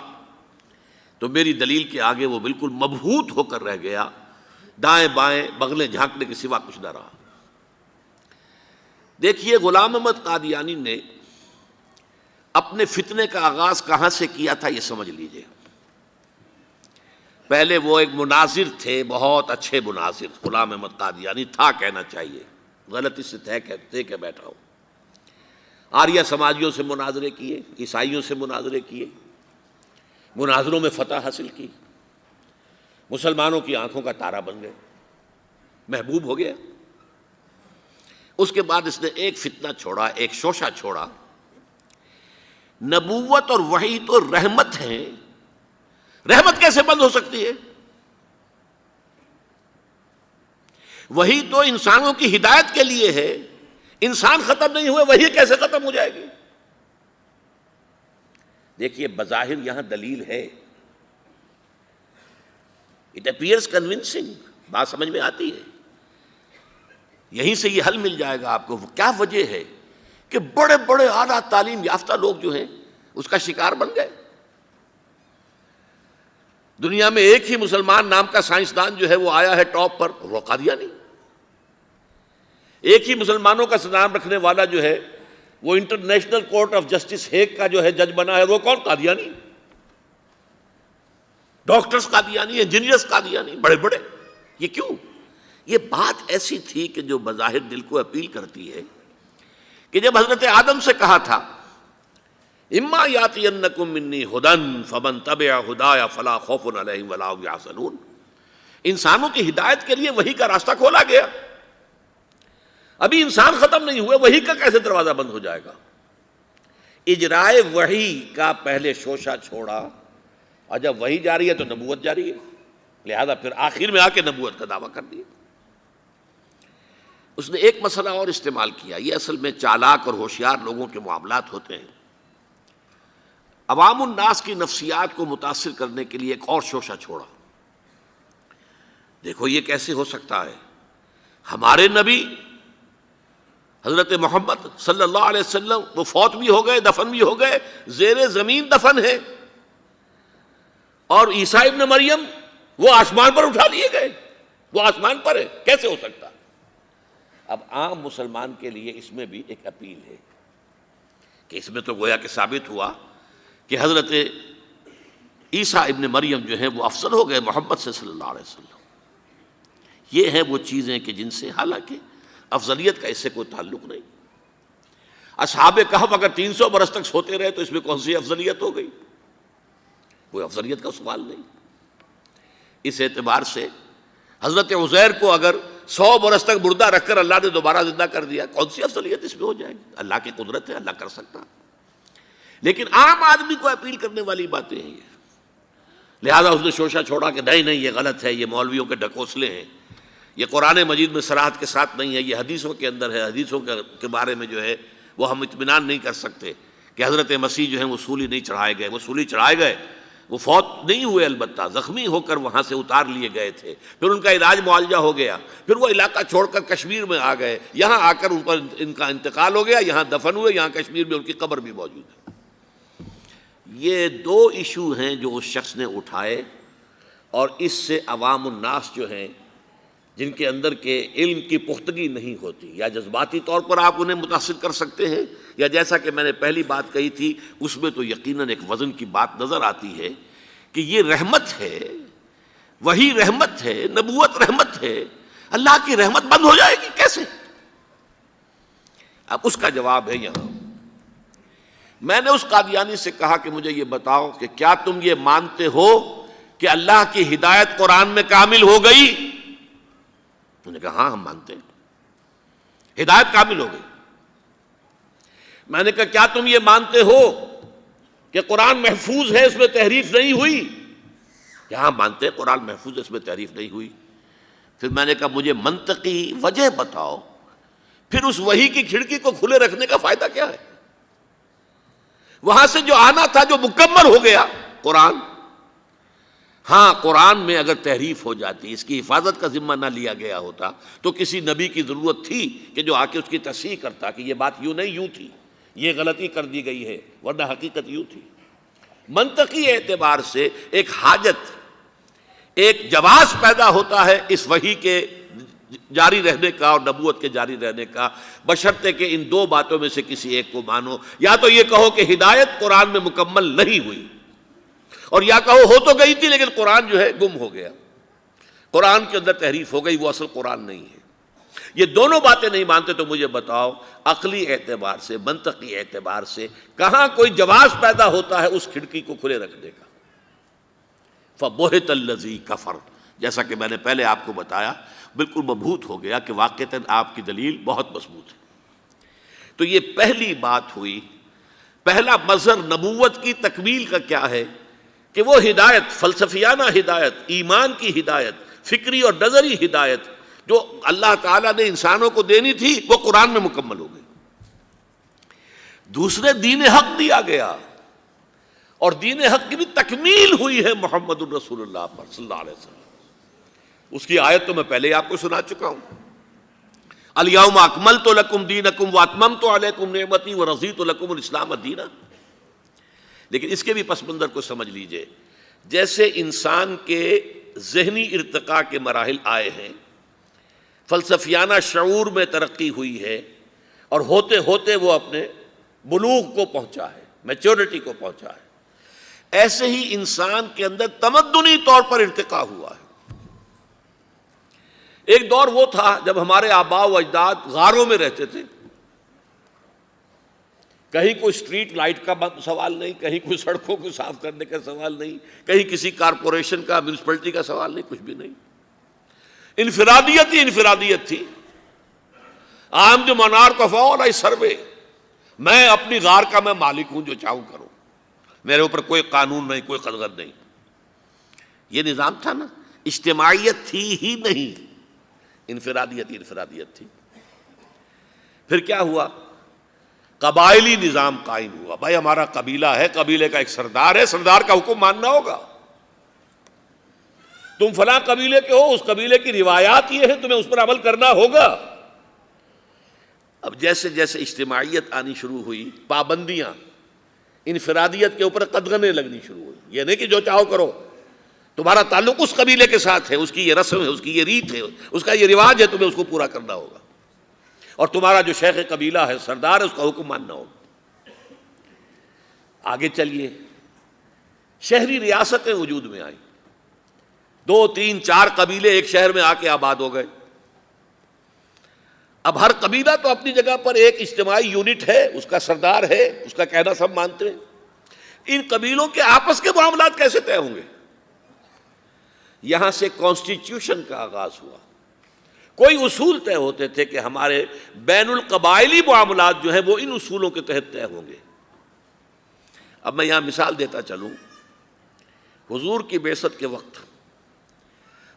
تو میری دلیل کے آگے وہ بالکل مبہوت ہو کر رہ گیا، دائیں بائیں بغلیں جھانکنے کے سوا کچھ نہ رہا۔ دیکھیے غلام احمد قادیانی نے اپنے فتنے کا آغاز کہاں سے کیا تھا، یہ سمجھ لیجئے۔ پہلے وہ ایک مناظر تھے، بہت اچھے مناظر، غلام احمد قادیانی تھا کہنا چاہیے، غلطی سے طے کے بیٹھا ہوں۔ آریہ سماجیوں سے مناظرے کیے، عیسائیوں سے مناظرے کیے، مناظروں میں فتح حاصل کی، مسلمانوں کی آنکھوں کا تارا بن گئے، محبوب ہو گیا۔ اس کے بعد اس نے ایک فتنہ چھوڑا، ایک شوشہ چھوڑا، نبوت اور وحی تو رحمت ہیں، رحمت کیسے بند ہو سکتی ہے؟ وحی تو انسانوں کی ہدایت کے لیے ہے، انسان ختم نہیں ہوئے، وحی کیسے ختم ہو جائے گی؟ دیکھیے بظاہر یہاں دلیل ہے، اٹ اپیئرس کنونسنگ، بات سمجھ میں آتی ہے، یہیں سے یہ حل مل جائے گا آپ کو۔ کیا وجہ ہے کہ بڑے بڑے اعلیٰ تعلیم یافتہ لوگ جو ہیں اس کا شکار بن گئے؟ دنیا میں ایک ہی مسلمان نام کا سائنسدان جو ہے وہ آیا ہے ٹاپ پر، وہ قادیانی۔ ایک ہی مسلمانوں کا نام رکھنے والا جو ہے وہ international court of justice Hague کا جو ہے جج بنا ہے، وہ کون؟ قادیانی۔ ڈاکٹرز قادیانی، انجینئرز قادیانی، بڑے بڑے۔ یہ کیوں؟ یہ بات ایسی تھی کہ جو بظاہر دل کو اپیل کرتی ہے کہ جب حضرت آدم سے کہا تھا اما یاتینکم منی ھدی فمن تبع ھدایا فلا خوف علیہم ولا هم یحزنون، انسانوں کی ہدایت کے لیے وحی کا راستہ کھولا گیا، ابھی انسان ختم نہیں ہوئے، وحی کا کیسے دروازہ بند ہو جائے گا؟ اجرائے وحی کا پہلے شوشہ چھوڑا، اور جب وحی جاری ہے تو نبوت جاری ہے، لہذا پھر آخر میں آ کے نبوت کا دعویٰ کر دیا۔ اس نے ایک مسئلہ اور استعمال کیا، یہ اصل میں چالاک اور ہوشیار لوگوں کے معاملات ہوتے ہیں۔ عوام الناس کی نفسیات کو متاثر کرنے کے لیے ایک اور شوشہ چھوڑا۔ دیکھو یہ کیسے ہو سکتا ہے، ہمارے نبی حضرت محمد صلی اللہ علیہ وسلم وہ فوت بھی ہو گئے، دفن بھی ہو گئے، زیر زمین دفن ہے، اور عیسیٰ ابن مریم وہ آسمان پر اٹھا لیے گئے، وہ آسمان پر ہے، کیسے ہو سکتا؟ اب عام مسلمان کے لیے اس میں بھی ایک اپیل ہے کہ اس میں تو گویا کہ ثابت ہوا کہ حضرت عیسیٰ ابن مریم جو ہیں وہ افضل ہو گئے محمد سے صلی اللہ علیہ وسلم۔ یہ ہیں وہ چیزیں کہ جن سے حالانکہ افضلیت کا اس سے کوئی تعلق نہیں۔ اصحاب کہف اگر 300 برس تک سوتے رہے تو اس میں کون سی افضلیت ہو گئی؟ کوئی افضلیت کا سوال نہیں۔ اس اعتبار سے حضرت عزیر کو اگر 100 برس تک مردہ رکھ کر اللہ نے دوبارہ زندہ کر دیا، کون سی افضلیت اس میں ہو جائے گی؟ اللہ کی قدرت ہے، اللہ کر سکتا۔ لیکن عام آدمی کو اپیل کرنے والی باتیں ہیں یہ، لہذا اس نے شوشہ چھوڑا کہ نہیں یہ غلط ہے، یہ مولویوں کے ڈھکوسلے ہیں، یہ قرآن مجید میں صراحت کے ساتھ نہیں ہے، یہ حدیثوں کے اندر ہے۔ حدیثوں کے بارے میں جو ہے وہ ہم اطمینان نہیں کر سکتے کہ حضرت مسیح جو ہیں وہ سولی نہیں چڑھائے گئے۔ وہ سولی چڑھائے گئے، وہ فوت نہیں ہوئے، البتہ زخمی ہو کر وہاں سے اتار لیے گئے تھے، پھر ان کا علاج معالجہ ہو گیا، پھر وہ علاقہ چھوڑ کر کشمیر میں آ گئے، یہاں آ کر ان پر ان کا انتقال ہو گیا، یہاں دفن ہوئے، یہاں کشمیر میں ان کی قبر بھی موجود ہے۔ یہ دو ایشو ہیں جو اس شخص نے اٹھائے، اور اس سے عوام الناس جو ہیں جن کے اندر کے علم کی پختگی نہیں ہوتی، یا جذباتی طور پر آپ انہیں متاثر کر سکتے ہیں، یا جیسا کہ میں نے پہلی بات کہی تھی اس میں تو یقیناً ایک وزن کی بات نظر آتی ہے کہ یہ رحمت ہے، وہی رحمت ہے، نبوت رحمت ہے، اللہ کی رحمت بند ہو جائے گی کیسے؟ اب اس کا جواب ہے یہاں۔ میں نے اس قادیانی سے کہا کہ مجھے یہ بتاؤ کہ کیا تم یہ مانتے ہو کہ اللہ کی ہدایت قرآن میں کامل ہو گئی؟ انہوں نے کہا ہاں ہم مانتے ہیں، ہدایت کامل ہو گئی۔ میں نے کہا کیا تم یہ مانتے ہو کہ قرآن محفوظ ہے، اس میں تحریف نہیں ہوئی؟ یہاں مانتے ہیں قرآن محفوظ ہے، اس میں تحریف نہیں ہوئی۔ پھر میں نے کہا مجھے منطقی وجہ بتاؤ، پھر اس وحی کی کھڑکی کو کھلے رکھنے کا فائدہ کیا ہے؟ وہاں سے جو آنا تھا جو مکمل ہو گیا قرآن۔ ہاں قرآن میں اگر تحریف ہو جاتی، اس کی حفاظت کا ذمہ نہ لیا گیا ہوتا تو کسی نبی کی ضرورت تھی کہ جو آ کے اس کی تصحیح کرتا کہ یہ بات یوں نہیں یوں تھی، یہ غلطی کر دی گئی ہے، ورنہ حقیقت یوں تھی۔ منطقی اعتبار سے ایک حاجت، ایک جواز پیدا ہوتا ہے اس وحی کے جاری رہنے کا اور نبوت کے جاری رہنے کا، بشرطے کہ ان دو باتوں میں سے کسی ایک کو مانو۔ یا تو یہ کہو کہ ہدایت قرآن میں مکمل نہیں ہوئی، اور یا کہو ہو تو گئی تھی لیکن قرآن جو ہے گم ہو گیا، قرآن کے اندر تحریف ہو گئی، وہ اصل قرآن نہیں ہے۔ یہ دونوں باتیں نہیں مانتے تو مجھے بتاؤ عقلی اعتبار سے، منطقی اعتبار سے کہاں کوئی جواز پیدا ہوتا ہے اس کھڑکی کو کھلے رکھنے کا؟ فَبُہِتَ الَّذِي كَفَرَ، جیسا کہ میں نے پہلے آپ کو بتایا، بالکل مبہوت ہو گیا کہ واقعتاً آپ کی دلیل بہت مضبوط ہے۔ تو یہ پہلی بات ہوئی۔ پہلا مظہر نبوت کی تکمیل کا کیا ہے کہ وہ ہدایت، فلسفیانہ ہدایت، ایمان کی ہدایت، فکری اور نظری ہدایت جو اللہ تعالیٰ نے انسانوں کو دینی تھی وہ قرآن میں مکمل ہو گئی۔ دوسرے دین حق دیا گیا، اور دین حق کی بھی تکمیل ہوئی ہے محمد الرسول اللہ پر صلی اللہ علیہ وسلم۔ اس کی آیت تو میں پہلے ہی آپ کو سنا چکا ہوں، الیوم اکملت لکم دینکم واتممت علیکم نعمتی ورضیت لکم الاسلام دینا۔ لیکن اس کے بھی پس منظر کو سمجھ لیجئے، جیسے انسان کے ذہنی ارتقاء کے مراحل آئے ہیں، فلسفیانہ شعور میں ترقی ہوئی ہے، اور ہوتے ہوتے وہ اپنے بلوغ کو پہنچا ہے، میچورٹی کو پہنچا ہے، ایسے ہی انسان کے اندر تمدنی طور پر ارتقاء ہوا ہے۔ ایک دور وہ تھا جب ہمارے آباء و اجداد غاروں میں رہتے تھے، کہیں کوئی اسٹریٹ لائٹ کا سوال نہیں، کہیں کوئی سڑکوں کو صاف کرنے کا سوال نہیں، کہیں کسی کارپوریشن کا، میونسپلٹی کا سوال نہیں، کچھ بھی نہیں۔ انفرادیت ہی انفرادیت تھی۔ عام جو منار کو فول سروے، میں اپنی غار کا میں مالک ہوں، جو چاہوں کروں، میرے اوپر کوئی قانون نہیں، کوئی قدغن نہیں۔ یہ نظام تھا نا، اجتماعیت تھی ہی نہیں، انفرادیت ہی انفرادیت تھی۔ پھر کیا ہوا؟ قبائلی نظام قائم ہوا۔ بھائی ہمارا قبیلہ ہے، قبیلے کا ایک سردار ہے، سردار کا حکم ماننا ہوگا۔ تم فلاں قبیلے کے ہو، اس قبیلے کی روایات یہ ہے، تمہیں اس پر عمل کرنا ہوگا۔ اب جیسے جیسے اجتماعیت آنی شروع ہوئی، پابندیاں، انفرادیت کے اوپر قدغنیں لگنی شروع ہوئی۔ یہ نہیں کہ جو چاہو کرو، تمہارا تعلق اس قبیلے کے ساتھ ہے، اس کی یہ رسم ہے، اس کی یہ ریت ہے، اس کا یہ رواج ہے، تمہیں اس کو پورا کرنا ہوگا، اور تمہارا جو شیخ قبیلہ ہے، سردار ہے، اس کا حکم ماننا ہوگا۔ آگے چلیے، شہری ریاستیں وجود میں آئیں، 2 3 4 قبیلے ایک شہر میں آ کے آباد ہو گئے۔ اب ہر قبیلہ تو اپنی جگہ پر ایک اجتماعی یونٹ ہے، اس کا سردار ہے، اس کا کہنا سب مانتے ہیں۔ ان قبیلوں کے آپس کے معاملات کیسے طے ہوں گے؟ یہاں سے کانسٹیٹیوشن کا آغاز ہوا۔ کوئی اصول طے ہوتے تھے کہ ہمارے بین القبائلی معاملات جو ہیں وہ ان اصولوں کے تحت طے ہوں گے۔ اب میں یہاں مثال دیتا چلوں، حضور کی بعثت کے وقت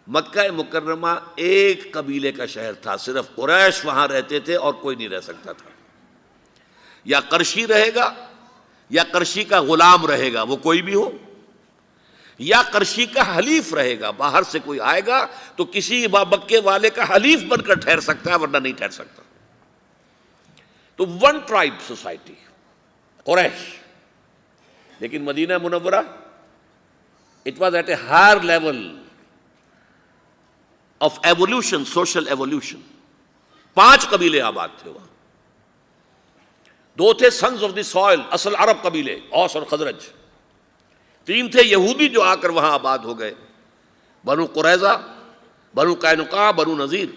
مکہ مکرمہ ایک قبیلے کا شہر تھا، صرف قریش وہاں رہتے تھے اور کوئی نہیں رہ سکتا تھا. یا قرشی رہے گا یا قرشی کا غلام رہے گا، وہ کوئی بھی ہو، یا قرشی کا حلیف رہے گا. باہر سے کوئی آئے گا تو کسی مکے والے کا حلیف بن کر ٹھہر سکتا ہے، ورنہ نہیں ٹھہر سکتا. تو ون ٹرائب سوسائٹی قریش. لیکن Medina Munawwara it was at a higher level of evolution, social evolution. 5 قبیلے آباد تھے وہاں. 2 تھے سنز آف دی سوئل، اصل عرب قبیلے، اوس اور خزرج. 3 تھے یہودی جو آ کر وہاں آباد ہو گئے، بنو قریظہ، بنو قینقاع، بنو نذیر.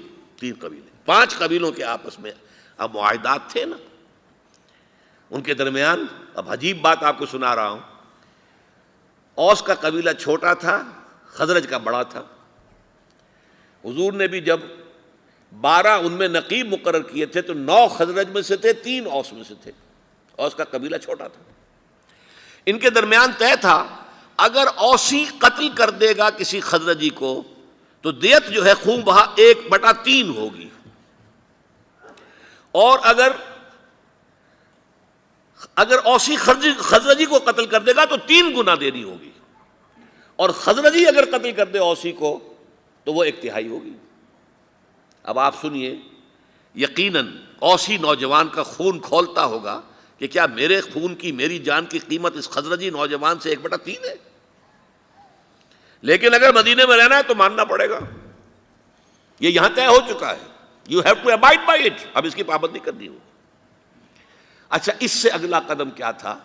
3 قبیلے. 5 قبیلوں کے آپس میں اب معاہدات تھے نا ان کے درمیان. اب عجیب بات آپ کو سنا رہا ہوں. اوس کا قبیلہ چھوٹا تھا، خزرج کا بڑا تھا. حضور نے بھی جب 12 ان میں نقیب مقرر کیے تھے تو 9 خزرج میں سے تھے، 3 اوس میں سے تھے. اوس کا قبیلہ چھوٹا تھا. ان کے درمیان طے تھا اگر اوسی قتل کر دے گا کسی خزرجی کو تو دیت جو ہے خون بہا 1/3 ہوگی، اور اگر اوسی خزرجی کو قتل کر دے گا تو 3 گنا دینی ہوگی، اور خزرجی اگر قتل کر دے اوسی کو تو وہ 1/3 ہوگی. اب آپ سنیے، یقیناً اوسی نوجوان کا خون کھولتا ہوگا کہ کیا میرے خون کی، میری جان کی قیمت اس خزرجی نوجوان سے 1/3 ہے؟ لیکن اگر مدینے میں رہنا ہے تو ماننا پڑے گا، یہ یہاں طے ہو چکا ہے. You have to abide by it. اب اس کی پابندی کرنی ہوگی. اچھا، اس سے اگلا قدم کیا تھا؟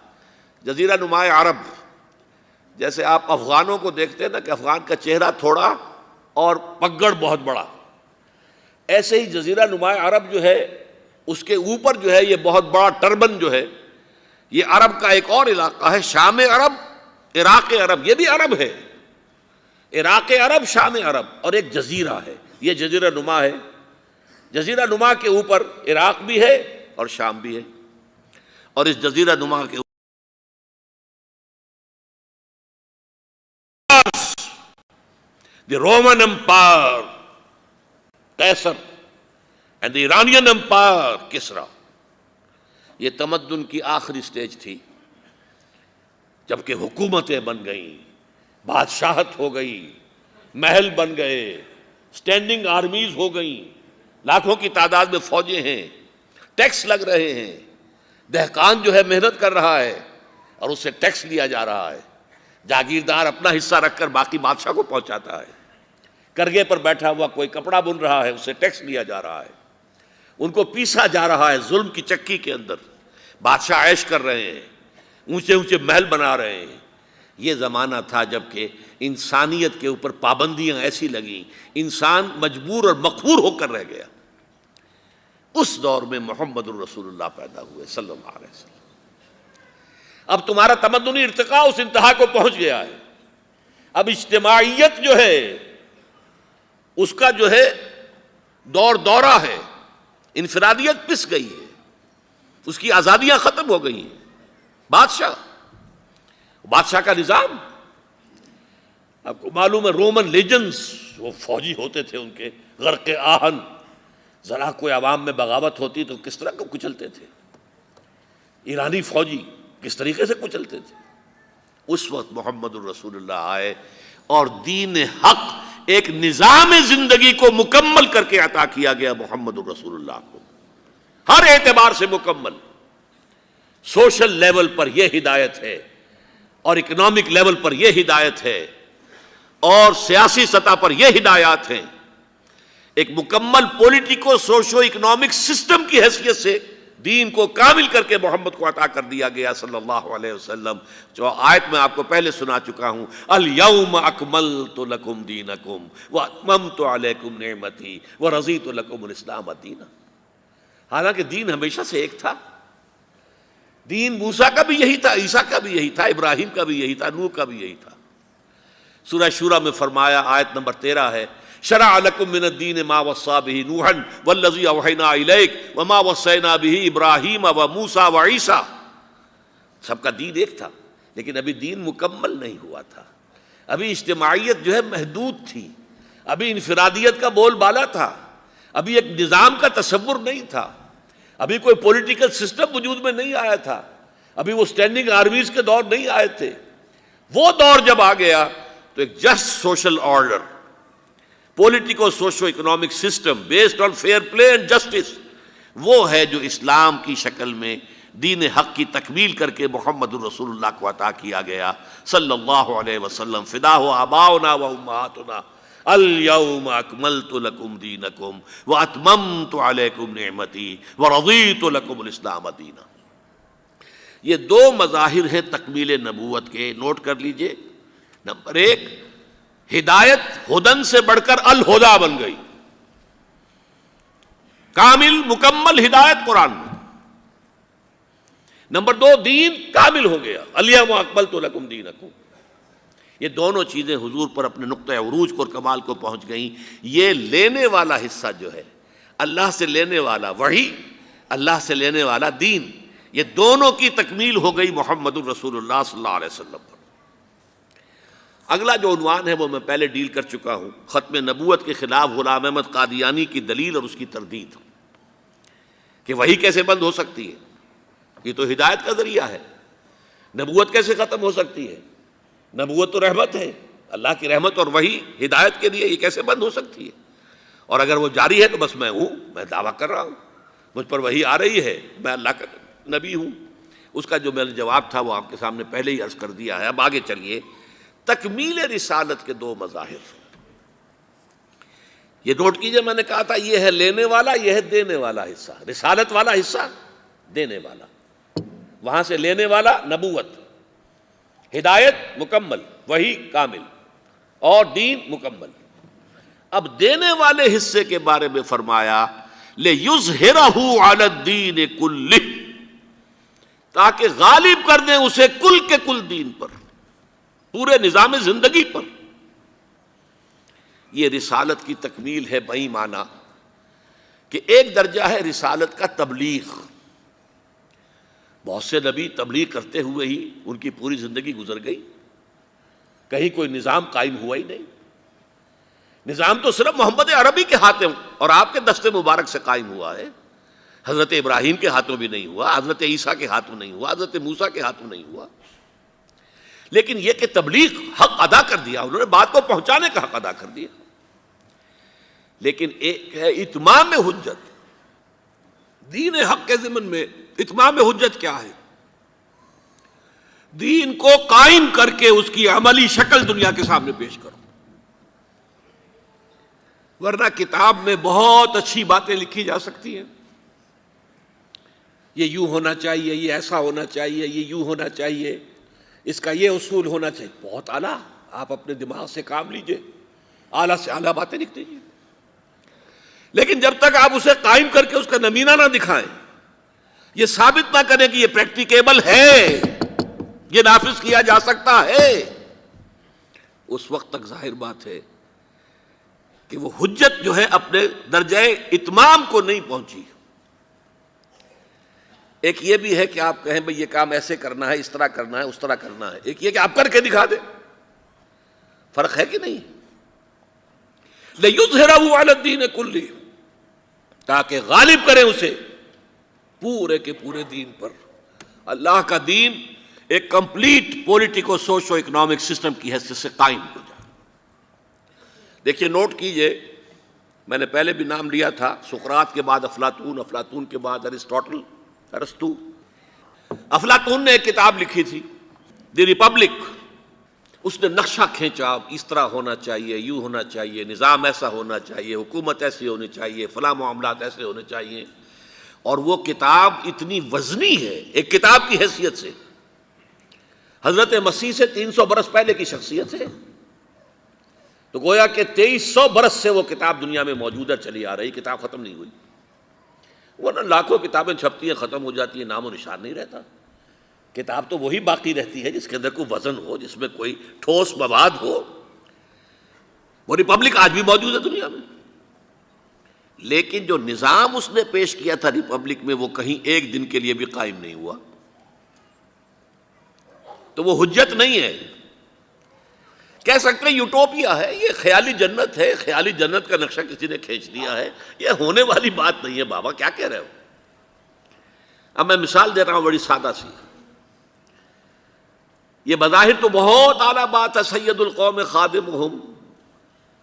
جزیرہ نماء عرب، جیسے آپ افغانوں کو دیکھتے ہیں نا کہ افغان کا چہرہ تھوڑا اور پگڑ بہت بڑا، ایسے ہی جزیرہ نماء عرب جو ہے اس کے اوپر جو ہے یہ بہت بڑا ٹربن جو ہے، یہ عرب کا ایک اور علاقہ ہے. شام عرب، عراق عرب، یہ بھی عرب ہے. عراق عرب، شام عرب، اور ایک جزیرہ ہے، یہ جزیرہ نما ہے. جزیرہ نما کے اوپر عراق بھی ہے اور شام بھی ہے. اور اس جزیرہ نما کے دی رومن امپائر قیصر اینڈ دی ایرانین امپائر کسرا، یہ تمدن کی آخری سٹیج تھی. جبکہ حکومتیں بن گئیں، بادشاہت ہو گئی، محل بن گئے، سٹینڈنگ آرمیز ہو گئیں، لاکھوں کی تعداد میں فوجیں ہیں، ٹیکس لگ رہے ہیں. دہقان جو ہے محنت کر رہا ہے اور اس سے ٹیکس لیا جا رہا ہے. جاگیردار اپنا حصہ رکھ کر باقی بادشاہ کو پہنچاتا ہے. کرگے پر بیٹھا ہوا کوئی کپڑا بن رہا ہے، اس سے ٹیکس لیا جا رہا ہے. ان کو پیسا جا رہا ہے ظلم کی چکی کے اندر. بادشاہ عیش کر رہے ہیں، اونچے اونچے محل بنا رہے ہیں. یہ زمانہ تھا جب کہ انسانیت کے اوپر پابندیاں ایسی لگیں، انسان مجبور اور مقہور ہو کر رہ گیا. اس دور میں محمد الرسول اللہ پیدا ہوئے صلی اللہ علیہ وسلم. اب تمہارا تمدنی ارتقاء اس انتہا کو پہنچ گیا ہے. اب اجتماعیت جو ہے اس کا جو ہے دورہ ہے، انفرادیت پس گئی ہے، اس کی آزادیاں ختم ہو گئی ہیں. بادشاہ کا نظام، آپ کو معلوم ہے رومن لیجنز، وہ فوجی ہوتے تھے، ان کے غرق آہن، ذرا کوئی عوام میں بغاوت ہوتی تو کس طرح کو کچلتے تھے. ایرانی فوجی کس طریقے سے کچلتے تھے. اس وقت محمد الرسول اللہ آئے اور دین حق، ایک نظام زندگی کو مکمل کر کے عطا کیا گیا محمد الرسول اللہ کو، ہر اعتبار سے مکمل. سوشل لیول پر یہ ہدایت ہے، اور اکنامک لیول پر یہ ہدایت ہے، اور سیاسی سطح پر یہ ہدایات ہیں. ایک مکمل پولیٹیکو سوشو اکنامک سسٹم کی حیثیت سے دین کو کامل کر کے محمد کو عطا کر دیا گیا صلی اللہ علیہ وسلم. جو آیت میں آپ کو پہلے سنا چکا ہوں، الیوم اکملت لکم دینکم واتممت علیکم نعمتی ورضیت لکم الاسلام دینا. حالانکہ دین ہمیشہ سے ایک تھا. دین موسیٰ کا بھی یہی تھا، عیسیٰ کا بھی یہی تھا، ابراہیم کا بھی یہی تھا، نوح کا بھی یہی تھا. سورہ شورى میں فرمایا، آیت نمبر 13 ہے، شرع لکم من الدین ما وصى به نوحا والذی اوحینا الیک وما وصینا به ابراہیم وموسیٰ وعیسیٰ. سب کا دین ایک تھا، لیکن ابھی دین مکمل نہیں ہوا تھا. ابھی اجتماعیت جو ہے محدود تھی. ابھی انفرادیت کا بول بالا تھا، ابھی ایک نظام کا تصور نہیں تھا، ابھی کوئی پولیٹیکل سسٹم وجود میں نہیں آیا تھا، ابھی وہ اسٹینڈنگ آرمیز کے دور نہیں آئے تھے۔ وہ دور جب آ گیا تو ایک just social order, politico socio economic system based on fair play and justice, وہ ہے جو اسلام کی شکل میں دین حق کی تکمیل کر کے محمد الرسول اللہ کو عطا کیا گیا صلی اللہ علیہ وسلم۔ فداہ آباؤنا و امہاتنا الیوم اکملت لکم دینکم واتممت علیکم نعمتی ورضیت لکم الاسلام دینا۔ یہ دو مظاہر ہیں تکمیل نبوت کے، نوٹ کر لیجئے۔ نمبر ایک، ہدایت ہدن سے بڑھ کر الہدا بن گئی، کامل مکمل ہدایت قرآن میں۔ نمبر دو، دین کامل ہو گیا، الیوم اکملت لکم دینکم۔ یہ دونوں چیزیں حضور پر اپنے نقطۂ عروج کو اور کمال کو پہنچ گئیں۔ یہ لینے والا حصہ جو ہے، اللہ سے لینے والا وحی، اللہ سے لینے والا دین، یہ دونوں کی تکمیل ہو گئی محمد الرسول اللہ صلی اللہ علیہ وسلم پر۔ اگلا جو عنوان ہے وہ میں پہلے ڈیل کر چکا ہوں، ختم نبوت کے خلاف غلام احمد قادیانی کی دلیل اور اس کی تردید، کہ وحی کیسے بند ہو سکتی ہے، یہ تو ہدایت کا ذریعہ ہے، نبوت کیسے ختم ہو سکتی ہے، نبوت تو رحمت ہے، اللہ کی رحمت اور وحی ہدایت کے لیے، یہ کیسے بند ہو سکتی ہے؟ اور اگر وہ جاری ہے تو بس میں ہوں، میں دعویٰ کر رہا ہوں، مجھ پر وحی آ رہی ہے، میں اللہ کا نبی ہوں۔ اس کا جو میرا جواب تھا وہ آپ کے سامنے پہلے ہی عرض کر دیا ہے۔ اب آگے چلیے، تکمیل رسالت کے دو مظاہر، یہ نوٹ کیجئے، میں نے کہا تھا یہ ہے لینے والا، یہ ہے دینے والا حصہ۔ رسالت والا حصہ دینے والا، وہاں سے لینے والا نبوت، ہدایت مکمل، وحی کامل اور دین مکمل۔ اب دینے والے حصے کے بارے میں فرمایا لِيُظْهِرَهُ عَلَى الدِّينِ كُلِّهِ، تاکہ غالب کر دیں اسے کل کے کل دین پر، پورے نظام زندگی پر۔ یہ رسالت کی تکمیل ہے بئی معنی کہ ایک درجہ ہے رسالت کا تبلیغ، بہت سے نبی تبلیغ کرتے ہوئے ہی ان کی پوری زندگی گزر گئی، کہیں کوئی نظام قائم ہوا ہی نہیں۔ نظام تو صرف محمد عربی کے ہاتھوں اور آپ کے دست مبارک سے قائم ہوا ہے، حضرت ابراہیم کے ہاتھوں بھی نہیں ہوا، حضرت عیسیٰ کے ہاتھوں نہیں ہوا، حضرت موسیٰ کے ہاتھوں نہیں ہوا۔ لیکن یہ کہ تبلیغ حق ادا کر دیا، انہوں نے بات کو پہنچانے کا حق ادا کر دیا۔ لیکن ایک ہے اتمام حجت، دین حق کے ضمن میں اتمام حجت کیا ہے؟ دین کو قائم کر کے اس کی عملی شکل دنیا کے سامنے پیش کرو۔ ورنہ کتاب میں بہت اچھی باتیں لکھی جا سکتی ہیں، یہ یوں ہونا چاہیے، یہ ایسا ہونا چاہیے، یہ یوں ہونا چاہیے، اس کا یہ اصول ہونا چاہیے، بہت اعلیٰ، آپ اپنے دماغ سے کام لیجئے، اعلیٰ سے اعلیٰ باتیں لکھ دیجئے۔ لیکن جب تک آپ اسے قائم کر کے اس کا نمونہ نہ دکھائیں، یہ ثابت نہ کریں کہ یہ پریکٹیکیبل ہے، یہ نافذ کیا جا سکتا ہے، اس وقت تک ظاہر بات ہے کہ وہ حجت جو ہے اپنے درجہ اتمام کو نہیں پہنچی۔ ایک یہ بھی ہے کہ آپ کہیں بھئی یہ کام ایسے کرنا ہے، اس طرح کرنا ہے، اس طرح کرنا ہے، ایک یہ کہ آپ کر کے دکھا دیں، فرق ہے کہ نہیں؟ لِيُظْهِرَهُ عَلَى الدِّينِ كُلِّهِ، تاکہ غالب کریں اسے پورے کے پورے دین پر۔ اللہ کا دین ایک complete politico socio economic system کی حیثیت سے قائم ہو جائے۔ دیکھیے نوٹ کیجئے، میں نے پہلے بھی نام لیا تھا، سقراط کے بعد افلاطون، افلاطون کے بعد ارسطوٹل، ارسطو۔ افلاطون نے ایک کتاب لکھی تھی دی ریپبلک، اس نے نقشہ کھینچا، اس طرح ہونا چاہیے، یوں ہونا چاہیے، نظام ایسا ہونا چاہیے، حکومت ایسی ہونی چاہیے، فلاں معاملات ایسے ہونے چاہیے۔ اور وہ کتاب اتنی وزنی ہے ایک کتاب کی حیثیت سے، حضرت مسیح سے 300 برس پہلے کی شخصیت ہے، تو گویا کہ 2300 برس سے وہ کتاب دنیا میں موجود ہے، چلی آ رہی، کتاب ختم نہیں ہوئی۔ ورنہ لاکھوں کتابیں چھپتی ہیں، ختم ہو جاتی ہیں، نام و نشان نہیں رہتا۔ کتاب تو وہی باقی رہتی ہے جس کے اندر کوئی وزن ہو، جس میں کوئی ٹھوس مواد ہو۔ وہ ریپبلک آج بھی موجود ہے دنیا میں، لیکن جو نظام اس نے پیش کیا تھا ریپبلک میں، وہ کہیں ایک دن کے لیے بھی قائم نہیں ہوا، تو وہ حجت نہیں ہے۔ کہہ سکتے ہیں یوٹوپیا ہے، یہ خیالی جنت ہے، خیالی جنت کا نقشہ کسی نے کھینچ دیا ہے، یہ ہونے والی بات نہیں ہے۔ بابا کیا کہہ رہے ہو؟ اب میں مثال دے رہا ہوں بڑی سادہ سی۔ یہ بظاہر تو بہت اعلیٰ بات ہے، سید القوم خادمہم،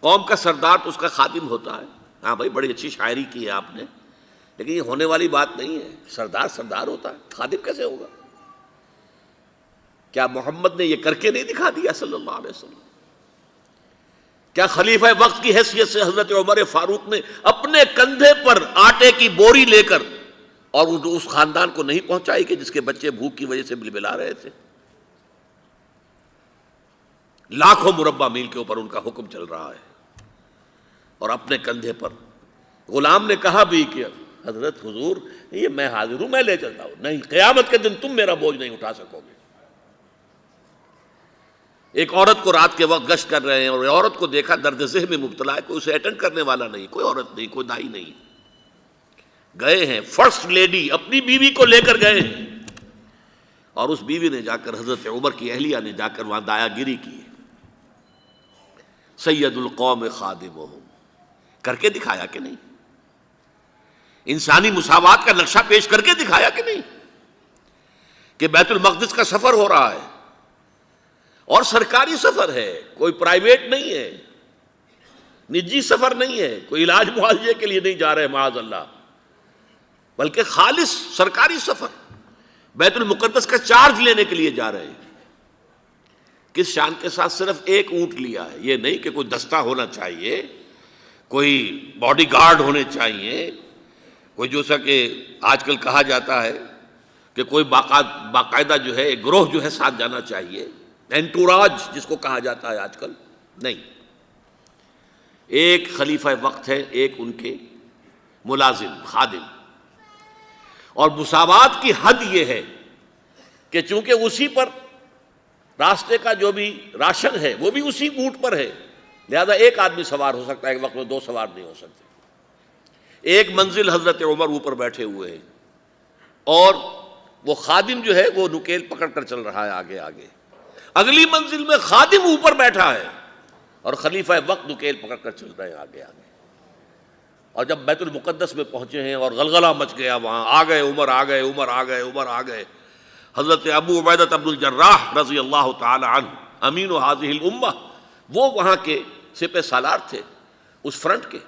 قوم کا سردار تو اس کا خادم ہوتا ہے۔ ہاں بھائی بڑی اچھی شاعری کی ہے آپ نے، لیکن یہ ہونے والی بات نہیں ہے۔ سردار سردار ہوتا ہے، خادم کیسے ہوگا؟ کیا محمد نے یہ کر کے نہیں دکھا دیا صلی اللہ علیہ وسلم؟ کیا خلیفہ وقت کی حیثیت سے حضرت عمر فاروق نے اپنے کندھے پر آٹے کی بوری لے کر اور اس خاندان کو نہیں پہنچائی کہ جس کے بچے بھوک کی وجہ سے بلبلا رہے تھے؟ لاکھوں مربع میل کے اوپر ان کا حکم چل رہا ہے، اور اپنے کندھے پر۔ غلام نے کہا بھی کہ حضرت حضور یہ میں حاضر ہوں، میں لے چلتا ہوں۔ نہیں، قیامت کے دن تم میرا بوجھ نہیں اٹھا سکو گے۔ ایک عورت کو رات کے وقت گشت کر رہے ہیں، اور عورت کو دیکھا درد ذہن میں مبتلا ہے، کوئی اسے اٹینڈ کرنے والا نہیں، کوئی عورت نہیں، کوئی دائی نہیں۔ گئے ہیں فرسٹ لیڈی اپنی بیوی کو لے کر گئے ہیں، اور اس بیوی نے جا کر حضرت عمر کی اہلیہ نے جا کر وہاں دایا گیری کی۔ سید القوم خادمہم کر کے دکھایا کہ نہیں؟ انسانی مساوات کا نقشہ پیش کر کے دکھایا کہ نہیں؟ کہ بیت المقدس کا سفر ہو رہا ہے، اور سرکاری سفر ہے، کوئی پرائیویٹ نہیں ہے، نجی سفر نہیں ہے، کوئی علاج معالجے کے لیے نہیں جا رہے معاذ اللہ، بلکہ خالص سرکاری سفر، بیت المقدس کا چارج لینے کے لیے جا رہے ہیں۔ کس شان کے ساتھ؟ صرف ایک اونٹ لیا ہے، یہ نہیں کہ کوئی دستہ ہونا چاہیے، کوئی باڈی گارڈ ہونے چاہیے، کوئی جیسا کہ آج کل کہا جاتا ہے کہ کوئی باقاعدہ جو ہے ایک گروہ جو ہے ساتھ جانا چاہیے، انٹوراج جس کو کہا جاتا ہے آج کل، نہیں۔ ایک خلیفہ وقت ہے، ایک ان کے ملازم خادم، اور مساوات کی حد یہ ہے کہ چونکہ اسی پر راستے کا جو بھی راشن ہے وہ بھی اسی اونٹ پر ہے، لہذا ایک آدمی سوار ہو سکتا ہے، ایک وقت میں دو سوار نہیں ہو سکتے۔ ایک منزل حضرت عمر اوپر بیٹھے ہوئے ہیں، اور وہ خادم جو ہے وہ نکیل پکڑ کر چل رہا ہے آگے آگے۔ اگلی منزل میں خادم اوپر بیٹھا ہے، اور خلیفہ وقت نکیل پکڑ کر چل رہے ہیں آگے آگے۔ اور جب بیت المقدس میں پہنچے ہیں اور غلغلہ مچ گیا، وہاں آ گئے عمر، آ گئے عمر، آ گئے عمر، آ گئے۔ حضرت ابو عبیدہ بن الجراح رضی اللہ تعالی عنہ، امین ہذہ الامہ، وہ وہاں کے سپہ سالار تھے اس فرنٹ کے۔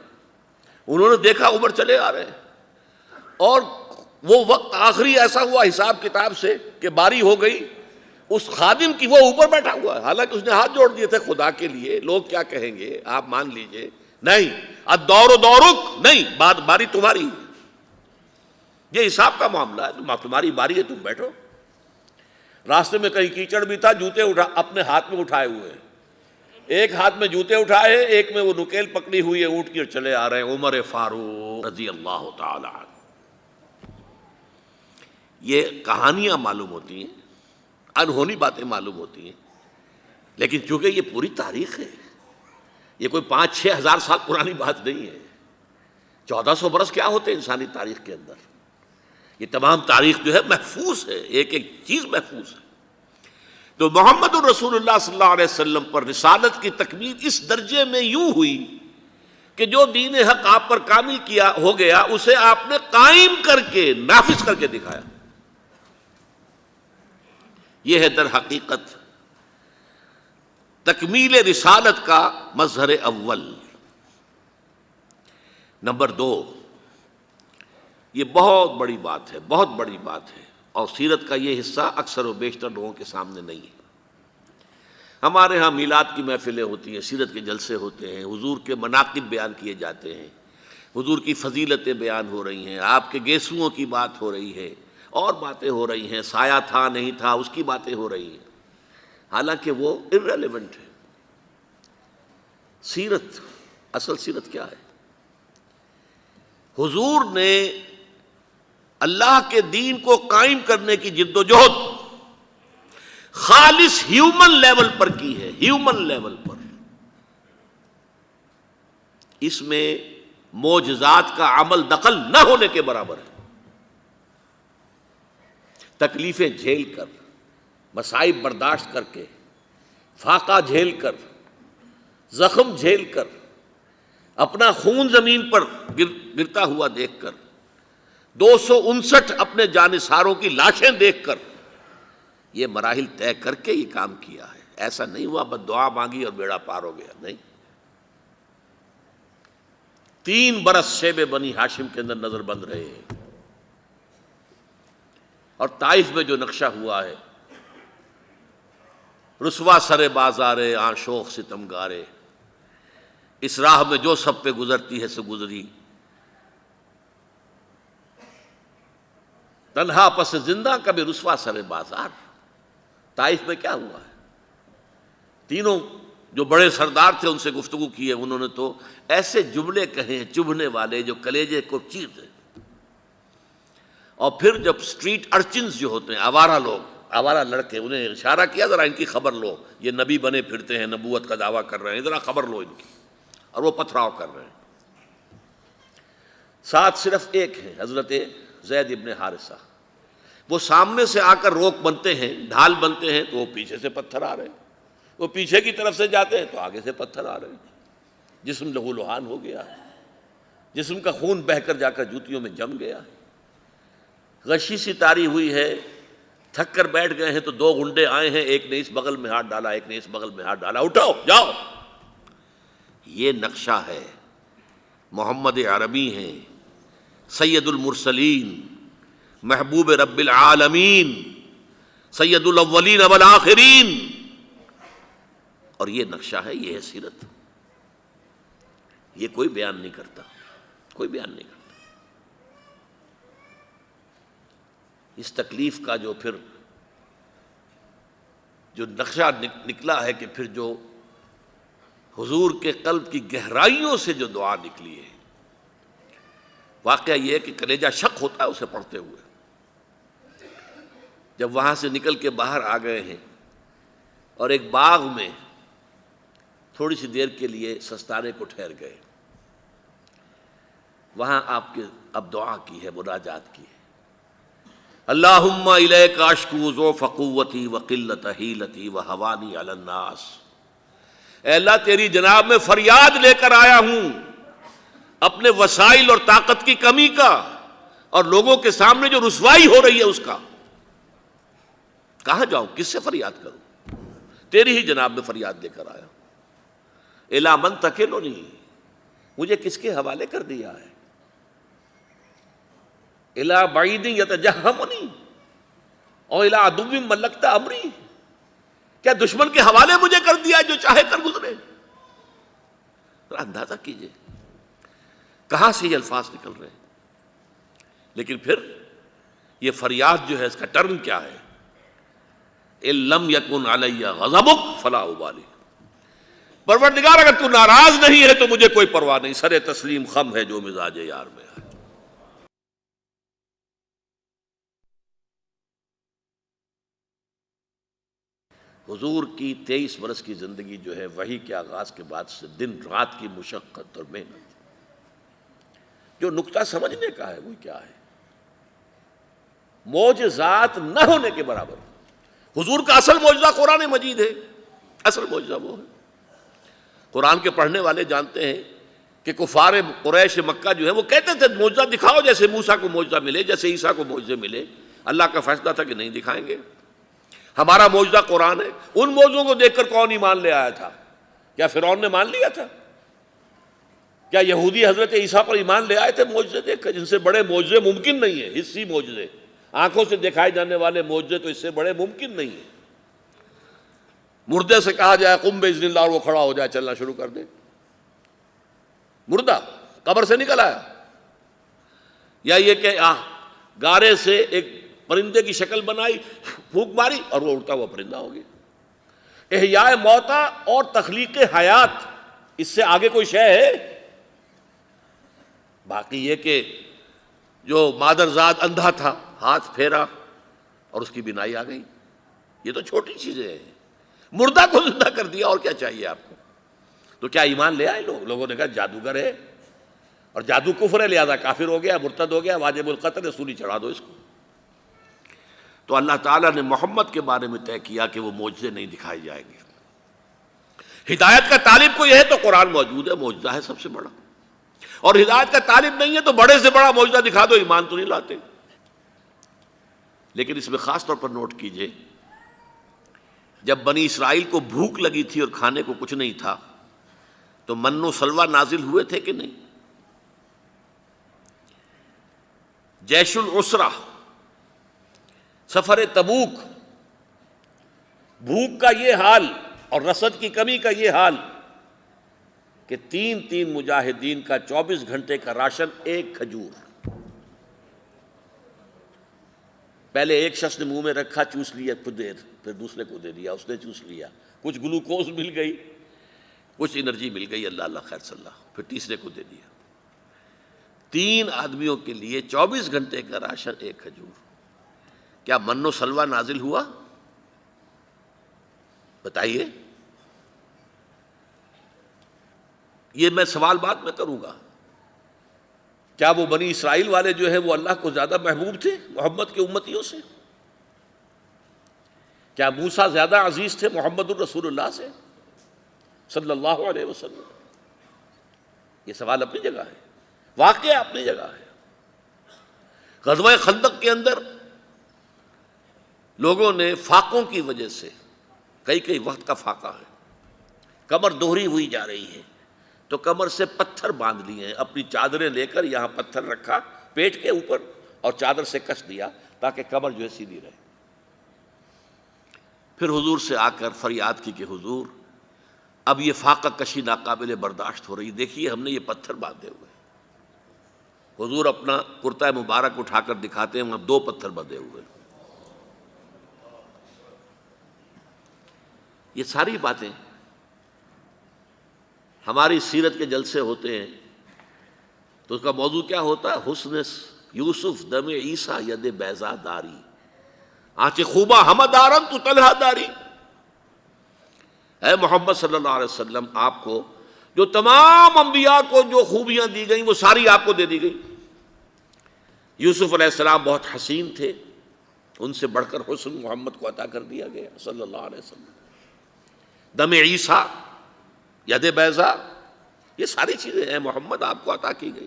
انہوں نے دیکھا عمر چلے آ رہے ہیں، اور وہ وقت آخری ایسا ہوا حساب کتاب سے کہ باری ہو گئی اس خادم کی، وہ اوپر بیٹھا ہوا ہے، حالانکہ اس نے ہاتھ جوڑ دیے تھے خدا کے لیے، لوگ کیا کہیں گے آپ مان لیجئے، نہیں، الدور دورک، نہیں، باری تمہاری، یہ حساب کا معاملہ ہے، تمہاری باری ہے، تم بیٹھو۔ راستے میں کہیں کیچڑ بھی تھا، جوتے اپنے ہاتھ میں اٹھائے ہوئے ہیں، ایک ہاتھ میں جوتے اٹھائے، ایک میں وہ نکیل پکڑی ہوئی ہے اونٹ کی، اور چلے آ رہے ہیں عمر فاروق رضی اللہ تعالی عنہ۔ یہ کہانیاں معلوم ہوتی ہیں، انہونی باتیں معلوم ہوتی ہیں، لیکن چونکہ یہ پوری تاریخ ہے، یہ کوئی 5-6 ہزار سال پرانی بات نہیں ہے۔ 1400 برس کیا ہوتے ہیں انسانی تاریخ کے اندر؟ یہ تمام تاریخ جو ہے محفوظ ہے، ایک ایک چیز محفوظ ہے۔ تو محمد الرسول اللہ صلی اللہ علیہ وسلم پر رسالت کی تکمیل اس درجے میں یوں ہوئی کہ جو دین حق آپ پر کامل کیا ہو گیا، اسے آپ نے قائم کر کے نافذ کر کے دکھایا۔ یہ ہے در حقیقت تکمیل رسالت کا مظہر اول۔ نمبر 2، یہ بہت بڑی بات ہے، بہت بڑی بات ہے، اور سیرت کا یہ حصہ اکثر و بیشتر لوگوں کے سامنے نہیں ہے۔ ہمارے ہاں میلاد کی محفلیں ہوتی ہیں، سیرت کے جلسے ہوتے ہیں، حضور کے مناقب بیان کیے جاتے ہیں، حضور کی فضیلتیں بیان ہو رہی ہیں، آپ کے گیسوؤں کی بات ہو رہی ہے، اور باتیں ہو رہی ہیں، سایہ تھا نہیں تھا اس کی باتیں ہو رہی ہیں، حالانکہ وہ irrelevant ہے۔ سیرت، اصل سیرت کیا ہے؟ حضور نے اللہ کے دین کو قائم کرنے کی جد و جہد خالص ہیومن لیول پر کی ہے، ہیومن لیول پر۔ اس میں معجزات کا عمل دخل نہ ہونے کے برابر ہے۔ تکلیفیں جھیل کر، مصائب برداشت کر کے، فاقہ جھیل کر، زخم جھیل کر، اپنا خون زمین پر گرتا ہوا دیکھ کر، 259 اپنے جانثاروں کی لاشیں دیکھ کر، یہ مراحل طے کر کے یہ کام کیا ہے. ایسا نہیں ہوا بس دعا مانگی اور بیڑا پار ہو گیا، نہیں. 3 برس شیب بنی ہاشم کے اندر نظر بند رہے ہیں. اور طائف میں جو نقشہ ہوا ہے، رسوا سر بازارے آشوق ستمگارے، اس راہ میں جو سب پہ گزرتی ہے سو گزری، تنہا پس زندہ کبھی رسوا سر بازار. طائف میں کیا ہوا ہے؟ تینوں جو بڑے سردار تھے ان سے گفتگو کی ہے، انہوں نے تو ایسے جملے کہے ہیں چبھنے والے جو کلیجے کو چیر دیں. اور پھر جب اسٹریٹ ارچنز جو ہوتے ہیں، آوارہ لوگ، آوارہ لڑکے، انہیں اشارہ کیا ذرا ان کی خبر لو، یہ نبی بنے پھرتے ہیں، نبوت کا دعویٰ کر رہے ہیں، ذرا خبر لو ان کی. اور وہ پتھراؤ کر رہے ہیں. ساتھ صرف ایک ہے، حضرت زید ابن حارثہ. وہ سامنے سے آ کر روک بنتے ہیں، ڈھال بنتے ہیں، تو وہ پیچھے سے پتھر آ رہے ہیں. وہ پیچھے کی طرف سے جاتے ہیں تو آگے سے پتھر آ رہے ہیں. جسم لہو لہان ہو گیا، جسم کا خون بہہ کر جا کر جوتیوں میں جم گیا. غشی سی تاری ہوئی ہے، تھک کر بیٹھ گئے ہیں تو 2 گنڈے آئے ہیں، ایک نے اس بغل میں ہاتھ ڈالا، ایک نے اس بغل میں ہاتھ ڈالا، اٹھو جاؤ. یہ نقشہ ہے. محمد عربی ہیں، سید المرسلین، محبوب رب العالمین، سید الاولین والآخرین. اور یہ نقشہ ہے، یہ ہے سیرت. یہ کوئی بیان نہیں کرتا، کوئی بیان نہیں کرتا. اس تکلیف کا جو پھر جو نقشہ نکلا ہے کہ پھر جو حضور کے قلب کی گہرائیوں سے جو دعا نکلی ہے، واقعہ یہ ہے کہ کلیجہ شق ہوتا ہے اسے پڑھتے ہوئے. جب وہاں سے نکل کے باہر آ گئے ہیں اور ایک باغ میں تھوڑی سی دیر کے لیے سستانے کو ٹھہر گئے، وہاں آپ کے اب دعا کی ہے، مناجات کی ہے. اللہم الیک اشکو ضعف قوتی وقلت حیلتی وہوانی علی الناس. اے اللہ تیری جناب میں فریاد لے کر آیا ہوں اپنے وسائل اور طاقت کی کمی کا، اور لوگوں کے سامنے جو رسوائی ہو رہی ہے اس کا. کہاں جاؤں، کس سے فریاد کروں؟ تیری ہی جناب میں فریاد لے کر آیا. الی من تکلنی، مجھے کس کے حوالے کر دیا ہے؟ الی بعید یتجہمنی اور الی عدو ملکت امری، کیا دشمن کے حوالے مجھے کر دیا جو چاہے کر گزرے؟ اندازہ کیجئے کہاں سے یہ الفاظ نکل رہے ہیں. لیکن پھر یہ فریاد جو ہے اس کا ٹرن کیا ہے؟ ان لم یکن علی غضبک فلا ابالی. پروردگار اگر تو ناراض نہیں ہے تو مجھے کوئی پرواہ نہیں، سر تسلیم خم ہے جو مزاج یار میں ہے. حضور کی 23 برس کی زندگی جو ہے وحی کے آغاز کے بعد سے دن رات کی مشقت اور محنت. جو نقطہ سمجھنے کا ہے وہ کیا ہے؟ معجزات نہ ہونے کے برابر. حضور کا اصل معجزہ قرآن مجید ہے، اصل معجزہ وہ ہے. قرآن کے پڑھنے والے جانتے ہیں کہ کفار قریش مکہ جو ہے وہ کہتے تھے معجزہ دکھاؤ، جیسے موسیٰ کو معجزہ ملے، جیسے عیسیٰ کو معجزے ملے. اللہ کا فیصلہ تھا کہ نہیں دکھائیں گے، ہمارا معجزہ قرآن ہے. ان معجزوں کو دیکھ کر کون ایمان لے آیا تھا؟ کیا فرعون نے مان لیا تھا؟ کیا یہودی حضرت عیسیٰ پر ایمان لے آئے تھے معجزے دیکھ کر؟ جن سے بڑے معجزے ممکن نہیں ہیں، حسی معجزے، آنکھوں سے دکھائے جانے والے معجزے تو اس سے بڑے ممکن نہیں ہیں. مردے سے کہا جائے قم باذن اللہ اور وہ کھڑا ہو جائے، چلنا شروع کر دے. مردہ قبر سے نکل آیا. یا یہ کہ گارے سے ایک پرندے کی شکل بنائی، پھونک ماری اور وہ اڑتا ہوا پرندہ ہو گیا. احیاء موتا اور تخلیق حیات، اس سے آگے کوئی شے ہے؟ باقی یہ کہ جو مادرزاد اندھا تھا، ہاتھ پھیرا اور اس کی بینائی آ گئی، یہ تو چھوٹی چیزیں ہیں. مردہ کو زندہ کر دیا، اور کیا چاہیے آپ کو؟ تو کیا ایمان لے آئے لوگ؟ لوگوں نے کہا جادوگر ہے اور جادو کفر ہے، لہذا کافر ہو گیا، مرتد ہو گیا، واجب القتل، سولی چڑھا دو اس کو. تو اللہ تعالیٰ نے محمد کے بارے میں طے کیا کہ وہ معجزے نہیں دکھائے جائیں گے. ہدایت کا طالب کوئی ہے تو قرآن موجود ہے، معجزہ ہے سب سے بڑا، اور ہدایت کا طالب نہیں ہے تو بڑے سے بڑا معجزہ دکھا دو، ایمان تو نہیں لاتے۔ لیکن اس میں خاص طور پر نوٹ کیجئے، جب بنی اسرائیل کو بھوک لگی تھی اور کھانے کو کچھ نہیں تھا تو من و سلوہ نازل ہوئے تھے کہ نہیں؟ جیش العسرہ، سفر تبوک، بھوک کا یہ حال اور رسد کی کمی کا یہ حال کہ تین مجاہدین کا 24 گھنٹے کا راشن ایک کھجور۔ پہلے ایک شخص نے منہ میں رکھا، چوس لیا، پھر دوسرے کو دے دیا، اس نے چوس لیا، کچھ گلوکوز مل گئی، کچھ انرجی مل گئی، اللہ اللہ خیر صلی اللہ، پھر تیسرے کو دے دیا۔ 3 آدمیوں کے لیے 24 گھنٹے کا راشن ایک کھجور۔ کیا من و سلوہ نازل ہوا؟ بتائیے۔ یہ میں سوال بعد میں کروں گا، کیا وہ بنی اسرائیل والے جو ہیں وہ اللہ کو زیادہ محبوب تھے محمد کے امتیوں سے؟ کیا موسیٰ زیادہ عزیز تھے محمد الرسول اللہ سے صلی اللہ علیہ وسلم؟ یہ سوال اپنی جگہ ہے، واقعہ اپنی جگہ ہے۔ غزوہ خندق کے اندر لوگوں نے فاقوں کی وجہ سے، کئی وقت کا فاقہ ہے، کمر دوہری ہوئی جا رہی ہے، تو کمر سے پتھر باندھ لیے ہیں، اپنی چادریں لے کر یہاں پتھر رکھا پیٹ کے اوپر اور چادر سے کس دیا تاکہ کمر جو ہے سیدھی رہے۔ پھر حضور سے آ کر فریاد کی کہ حضور اب یہ فاقہ کشی ناقابل برداشت ہو رہی، دیکھیے ہم نے یہ پتھر باندھے ہوئے۔ حضور اپنا کرتا مبارک اٹھا کر دکھاتے ہیں، وہاں 2 پتھر بندھے ہوئے۔ یہ ساری باتیں ہماری سیرت کے جلسے ہوتے ہیں تو اس کا موضوع کیا ہوتا ہے؟ حسن یوسف دم عیسیٰ ید بیضا داری، آنچ خوبہ ہم دارم تو طلحہ داری۔ اے محمد صلی اللہ علیہ وسلم، آپ کو جو تمام انبیاء کو جو خوبیاں دی گئیں وہ ساری آپ کو دے دی گئی۔ یوسف علیہ السلام بہت حسین تھے، ان سے بڑھ کر حسن محمد کو عطا کر دیا گیا صلی اللہ علیہ وسلم۔ دم عیسیٰ ید بیضا، یہ ساری چیزیں ہیں محمد آپ کو عطا کی گئی۔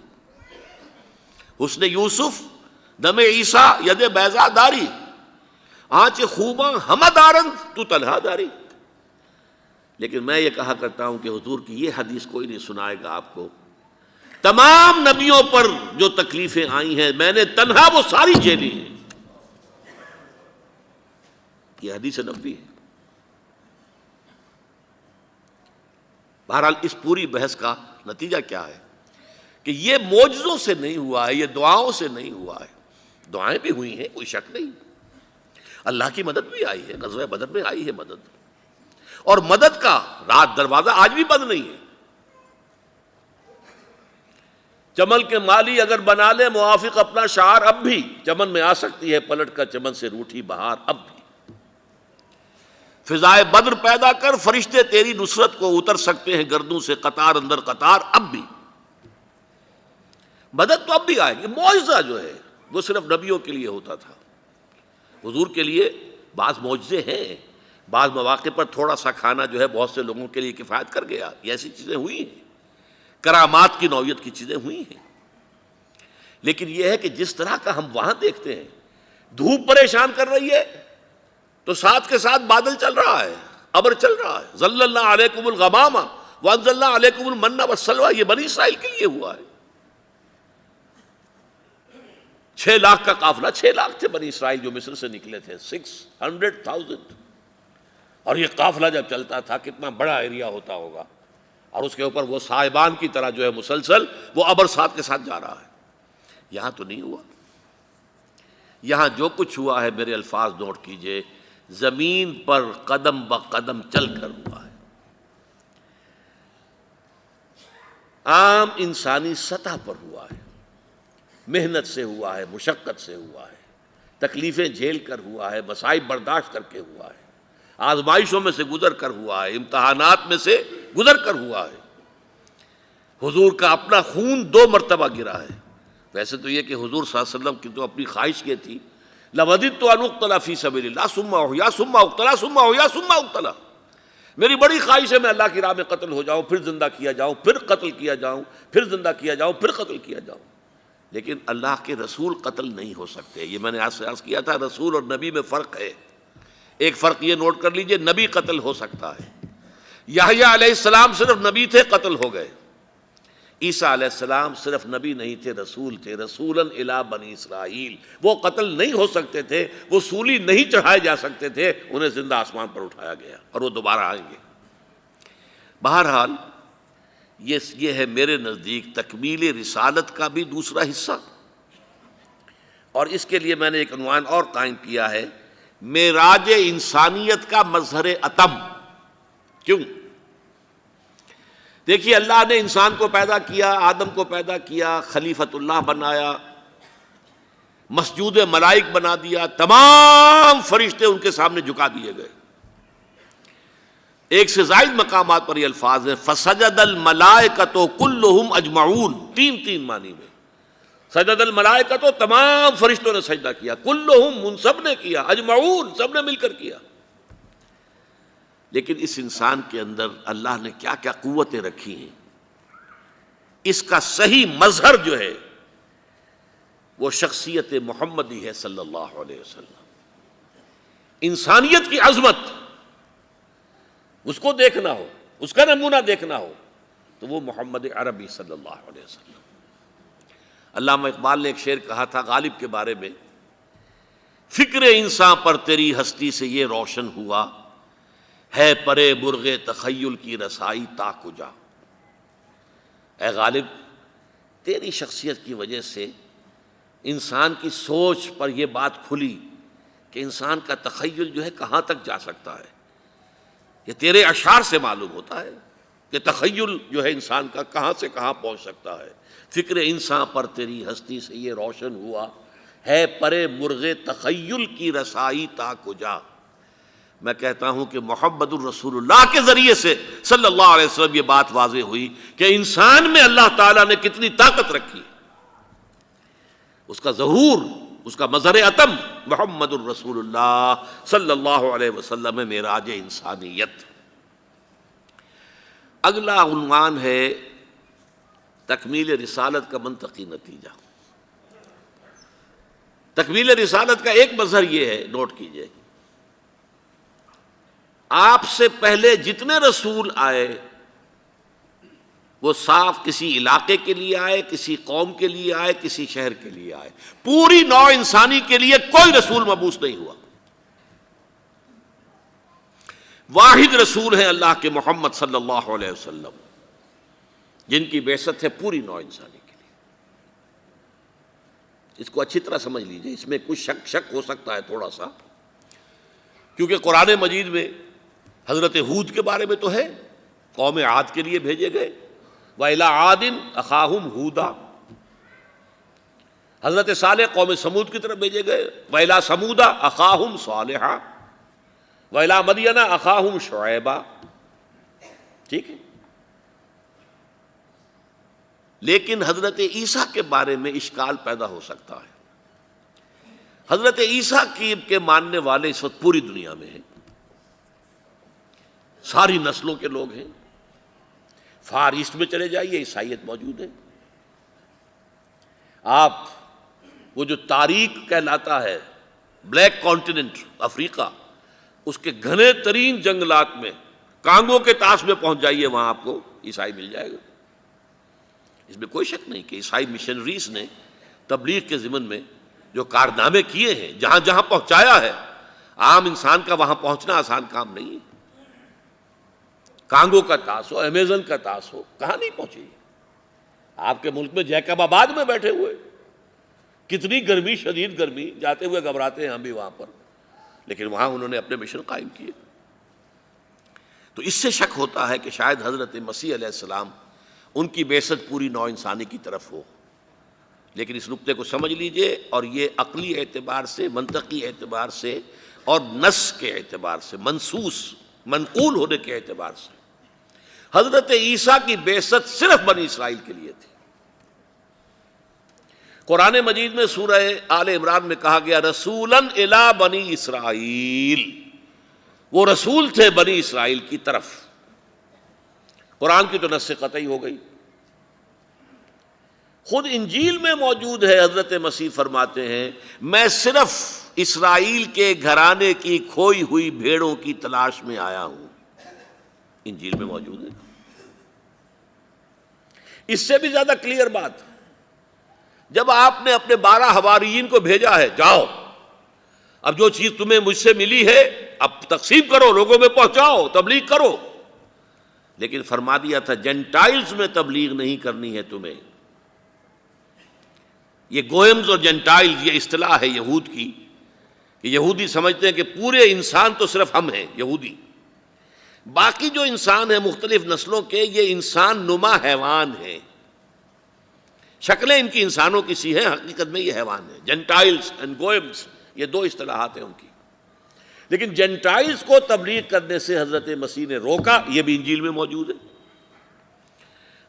حسن یوسف دم عیسیٰ ید بیضا داری، آنچ خوباں ہم دارند تو طلحہ داری۔ لیکن میں یہ کہا کرتا ہوں کہ حضور کی یہ حدیث کوئی نہیں سنائے گا آپ کو، تمام نبیوں پر جو تکلیفیں آئی ہیں میں نے تنہا وہ ساری جھیلی ہیں۔ یہ حدیث نبوی ہے۔ بہرحال اس پوری بحث کا نتیجہ کیا ہے کہ یہ معجزوں سے نہیں ہوا ہے، یہ دعاؤں سے نہیں ہوا ہے۔ دعائیں بھی ہوئی ہیں، کوئی شک نہیں، اللہ کی مدد بھی آئی ہے، غزوہ بدر میں آئی ہے مدد، اور مدد کا رات دروازہ آج بھی بند نہیں ہے۔ چمن کے مالی اگر بنا لے موافق اپنا شعار، اب بھی چمن میں آ سکتی ہے پلٹ کر چمن سے روٹھی بہار، اب بھی فضائے بدر پیدا کر فرشتے تیری نصرت کو اتر سکتے ہیں گردوں سے قطار اندر قطار، اب بھی مدد تو اب بھی آئے گی۔ معجزہ جو ہے وہ صرف نبیوں کے لیے ہوتا تھا، حضور کے لیے بعض معجزے ہیں، بعض مواقع پر تھوڑا سا کھانا جو ہے بہت سے لوگوں کے لیے کفایت کر گیا، یہ ایسی چیزیں ہوئی ہیں، کرامات کی نوعیت کی چیزیں ہوئی ہیں۔ لیکن یہ ہے کہ جس طرح کا ہم وہاں دیکھتے ہیں، دھوپ پریشان کر رہی ہے تو ساتھ کے ساتھ بادل چل رہا ہے، ابر چل رہا ہے، ظللنا علیکم الغمام وانزلنا علیکم المن والسلویٰ، یہ بنی اسرائیل کے لیے ہوا ہے۔ 6 لاکھ کا قافلہ، 6 لاکھ تھے بنی اسرائیل جو مصر سے نکلے تھے، 600,000، اور یہ قافلہ جب چلتا تھا کتنا بڑا ایریا ہوتا ہوگا، اور اس کے اوپر وہ صاحبان کی طرح جو ہے مسلسل وہ ابر ساتھ کے ساتھ جا رہا ہے۔ یہاں تو نہیں ہوا، یہاں جو کچھ ہوا ہے میرے الفاظ نوٹ کیجئے، زمین پر قدم بقدم چل کر ہوا ہے، عام انسانی سطح پر ہوا ہے، محنت سے ہوا ہے، مشقت سے ہوا ہے، تکلیفیں جھیل کر ہوا ہے، مصائب برداشت کر کے ہوا ہے، آزمائشوں میں سے گزر کر ہوا ہے، امتحانات میں سے گزر کر ہوا ہے۔ حضور کا اپنا خون 2 مرتبہ گرا ہے۔ ویسے تو یہ کہ حضور صلی اللہ علیہ وسلم کی تو اپنی خواہش یہ تھی، لَوَدِدْتُ أَنْ أُقْتَلَ فِي سَبِيلِ اللَّهِ ثُمَّ أُحْيَا ثُمَّ أُقْتَلَ ثُمَّ أُحْيَا ثُمَّ أُقْتَلَ، میری بڑی خواہش ہے میں اللہ کی راہ میں قتل ہو جاؤں، پھر زندہ کیا جاؤں، پھر قتل کیا جاؤں، پھر زندہ کیا جاؤں، پھر قتل کیا جاؤں۔ لیکن اللہ کے رسول قتل نہیں ہو سکتے۔ یہ میں نے آج سے عرض کیا تھا، رسول اور نبی میں فرق ہے۔ ایک فرق یہ نوٹ کر لیجئے، نبی قتل ہو سکتا ہے۔ یحییٰ علیہ السلام صرف نبی تھے، قتل ہو گئے۔ عیسیٰ علیہ السلام صرف نبی نہیں تھے، رسول تھے، رسولاً الی بنی اسرائیل۔ وہ قتل نہیں ہو سکتے تھے، وہ سولی نہیں چڑھائے جا سکتے تھے، انہیں زندہ آسمان پر اٹھایا گیا اور وہ دوبارہ آئیں گے۔ بہرحال یہ ہے میرے نزدیک تکمیل رسالت کا بھی دوسرا حصہ، اور اس کے لیے میں نے ایک عنوان اور قائم کیا ہے، معراج انسانیت کا مظہر اتم۔ کیوں؟ دیکھیے، اللہ نے انسان کو پیدا کیا، آدم کو پیدا کیا، خلیفۃ اللہ بنایا، مسجود ملائک بنا دیا، تمام فرشتے ان کے سامنے جھکا دیے گئے۔ ایک سے زائد مقامات پر یہ الفاظ ہیں، فسجد الملائکۃ کلہم اجمعون، تین معنی میں۔ سجد الملائکۃ، تمام فرشتوں نے سجدہ کیا، کلہم، ان سب نے کیا، اجمعون، سب نے مل کر کیا۔ لیکن اس انسان کے اندر اللہ نے کیا کیا قوتیں رکھی ہیں، اس کا صحیح مظہر جو ہے وہ شخصیت محمدی ہے صلی اللہ علیہ وسلم۔ انسانیت کی عظمت اس کو دیکھنا ہو، اس کا نمونہ دیکھنا ہو تو وہ محمد عربی صلی اللہ علیہ وسلم۔ علامہ اقبال نے ایک شعر کہا تھا غالب کے بارے میں، فکر انسان پر تیری ہستی سے یہ روشن ہوا، ہے پرے مرغ تخیل کی رسائی تا کجا۔ اے غالب، تیری شخصیت کی وجہ سے انسان کی سوچ پر یہ بات کھلی کہ انسان کا تخیل جو ہے کہاں تک جا سکتا ہے۔ یہ تیرے اشعار سے معلوم ہوتا ہے کہ تخیل جو ہے انسان کا کہاں سے کہاں پہنچ سکتا ہے۔ فکر انسان پر تیری ہستی سے یہ روشن ہوا، ہے پرے مرغ تخیل کی رسائی تا کجا۔ میں کہتا ہوں کہ محمد الرسول اللہ کے ذریعے سے صلی اللہ علیہ وسلم یہ بات واضح ہوئی کہ انسان میں اللہ تعالیٰ نے کتنی طاقت رکھی، اس کا ظہور، اس کا مظہر اتم محمد الرسول اللہ صلی اللہ علیہ وسلم میں معراج انسانیت۔ اگلا عنوان ہے تکمیل رسالت کا منطقی نتیجہ۔ تکمیل رسالت کا ایک مظہر یہ ہے، نوٹ کیجئے، آپ سے پہلے جتنے رسول آئے وہ صاف کسی علاقے کے لیے آئے، کسی قوم کے لیے آئے، کسی شہر کے لیے آئے، پوری نوع انسانی کے لیے کوئی رسول مبعوث نہیں ہوا۔ واحد رسول ہیں اللہ کے محمد صلی اللہ علیہ وسلم، جن کی بعثت ہے پوری نوع انسانی کے لیے۔ اس کو اچھی طرح سمجھ لیجئے، اس میں کچھ شک ہو سکتا ہے تھوڑا سا، کیونکہ قرآن مجید میں حضرت ہود کے بارے میں تو ہے، قوم عاد کے لیے بھیجے گئے، وَإِلَىٰ عَادٍ أَخَاهُمْ هُودًا۔ حضرت صالح قوم سمود کی طرف بھیجے گئے، وَإِلَىٰ ثَمُودَ أَخَاهُمْ صَالِحًا وَإِلَىٰ مَدْيَنَ أَخَاهُمْ شُعَيْبًا۔ ٹھیک ہے، لیکن حضرت عیسیٰ کے بارے میں اشکال پیدا ہو سکتا ہے۔ حضرت عیسیٰ کے ماننے والے اس وقت پوری دنیا میں ہیں، ساری نسلوں کے لوگ ہیں۔ فار ایسٹ میں چلے جائیے، عیسائیت موجود ہے۔ آپ وہ جو تاریک کہلاتا ہے بلیک کانٹیننٹ افریقہ، اس کے گھنے ترین جنگلات میں کانگو کے طاس میں پہنچ جائیے، وہاں آپ کو عیسائی مل جائے گا۔ اس میں کوئی شک نہیں کہ عیسائی مشنریز نے تبلیغ کے ضمن میں جو کارنامے کیے ہیں، جہاں جہاں پہنچایا ہے، عام انسان کا وہاں پہنچنا آسان کام نہیں ہے۔ کانگو کا طاس ہو، امیزن کا طاس ہو، کہاں نہیں پہنچی۔ آپ کے ملک میں جیکب آباد میں بیٹھے ہوئے، کتنی گرمی، شدید گرمی، جاتے ہوئے گھبراتے ہیں ہم بھی وہاں پر، لیکن وہاں انہوں نے اپنے مشن قائم کیے۔ تو اس سے شک ہوتا ہے کہ شاید حضرت مسیح علیہ السلام ان کی بعثت پوری نوع انسانی کی طرف ہو۔ لیکن اس نقطے کو سمجھ لیجئے، اور یہ عقلی اعتبار سے، منطقی اعتبار سے، اور نص کے اعتبار سے، منصوص منقول ہونے کے اعتبار سے، حضرت عیسیٰ کی بعثت صرف بنی اسرائیل کے لیے تھی۔ قرآن مجید میں سورہ آل عمران میں کہا گیا رسولاً الی بنی اسرائیل، وہ رسول تھے بنی اسرائیل کی طرف۔ قرآن کی تو نص قطعی ہو گئی۔ خود انجیل میں موجود ہے، حضرت مسیح فرماتے ہیں میں صرف اسرائیل کے گھرانے کی کھوئی ہوئی بھیڑوں کی تلاش میں آیا ہوں، انجیل میں موجود ہے۔ اس سے بھی زیادہ کلیئر بات، جب آپ نے اپنے 12 حواریین کو بھیجا ہے، جاؤ اب جو چیز تمہیں مجھ سے ملی ہے اب تقسیم کرو، لوگوں میں پہنچاؤ، تبلیغ کرو، لیکن فرما دیا تھا جینٹائلز میں تبلیغ نہیں کرنی ہے تمہیں۔ یہ گوئمز اور جینٹائلز یہ اصطلاح ہے یہود کی، کہ یہودی سمجھتے ہیں کہ پورے انسان تو صرف ہم ہیں یہودی، باقی جو انسان ہیں مختلف نسلوں کے یہ انسان نما حیوان ہیں، شکلیں ان کی انسانوں کی سی ہیں، حقیقت میں یہ حیوان ہیں۔ جینٹائلز اینڈ گوئمز یہ دو اصطلاحات ہیں ان کی، لیکن جینٹائلز کو تبلیغ کرنے سے حضرت مسیح نے روکا، یہ بھی انجیل میں موجود ہے۔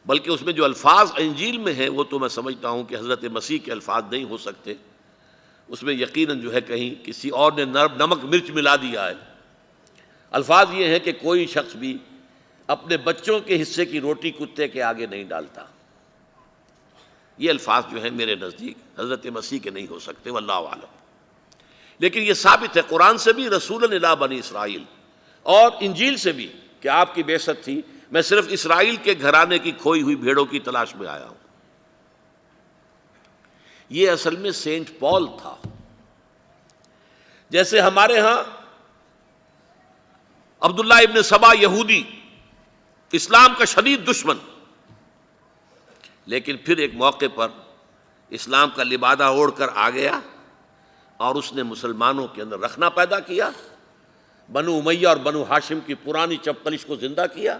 بلکہ اس میں جو الفاظ انجیل میں ہیں وہ تو میں سمجھتا ہوں کہ حضرت مسیح کے الفاظ نہیں ہو سکتے، اس میں یقیناً جو ہے کہیں کسی اور نے نمک مرچ ملا دیا ہے۔ الفاظ یہ ہیں کہ کوئی شخص بھی اپنے بچوں کے حصے کی روٹی کتے کے آگے نہیں ڈالتا۔ یہ الفاظ جو ہیں میرے نزدیک حضرت مسیح کے نہیں ہو سکتے، واللہ اعلم۔ لیکن یہ ثابت ہے قرآن سے بھی، رسولا الی بنی اسرائیل، اور انجیل سے بھی کہ آپ کی بعثت تھی میں صرف اسرائیل کے گھرانے کی کھوئی ہوئی بھیڑوں کی تلاش میں آیا ہوں۔ یہ اصل میں سینٹ پال تھا۔ جیسے ہمارے ہاں عبداللہ ابن سبا یہودی، اسلام کا شدید دشمن، لیکن پھر ایک موقع پر اسلام کا لبادہ اوڑھ کر آ گیا اور اس نے مسلمانوں کے اندر رخنہ پیدا کیا، بنو امیہ اور بنو ہاشم کی پرانی چپقلش کو زندہ کیا،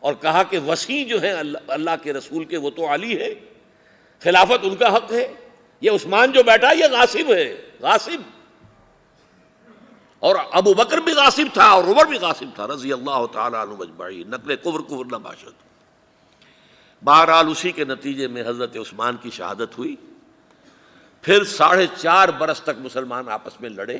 اور کہا کہ وسیع جو ہے اللہ کے رسول کے وہ تو علی ہے، خلافت ان کا حق ہے، یہ عثمان جو بیٹھا یہ غاصب ہے، غاصب، اور ابو بکر بھی غاصب تھا اور عمر بھی غاصب تھا رضی اللہ تعالیٰ عنہ اجمعین، نقل کفر نہ باشد۔ بہرحال اسی کے نتیجے میں حضرت عثمان کی شہادت ہوئی، پھر 4.5 برس تک مسلمان آپس میں لڑے،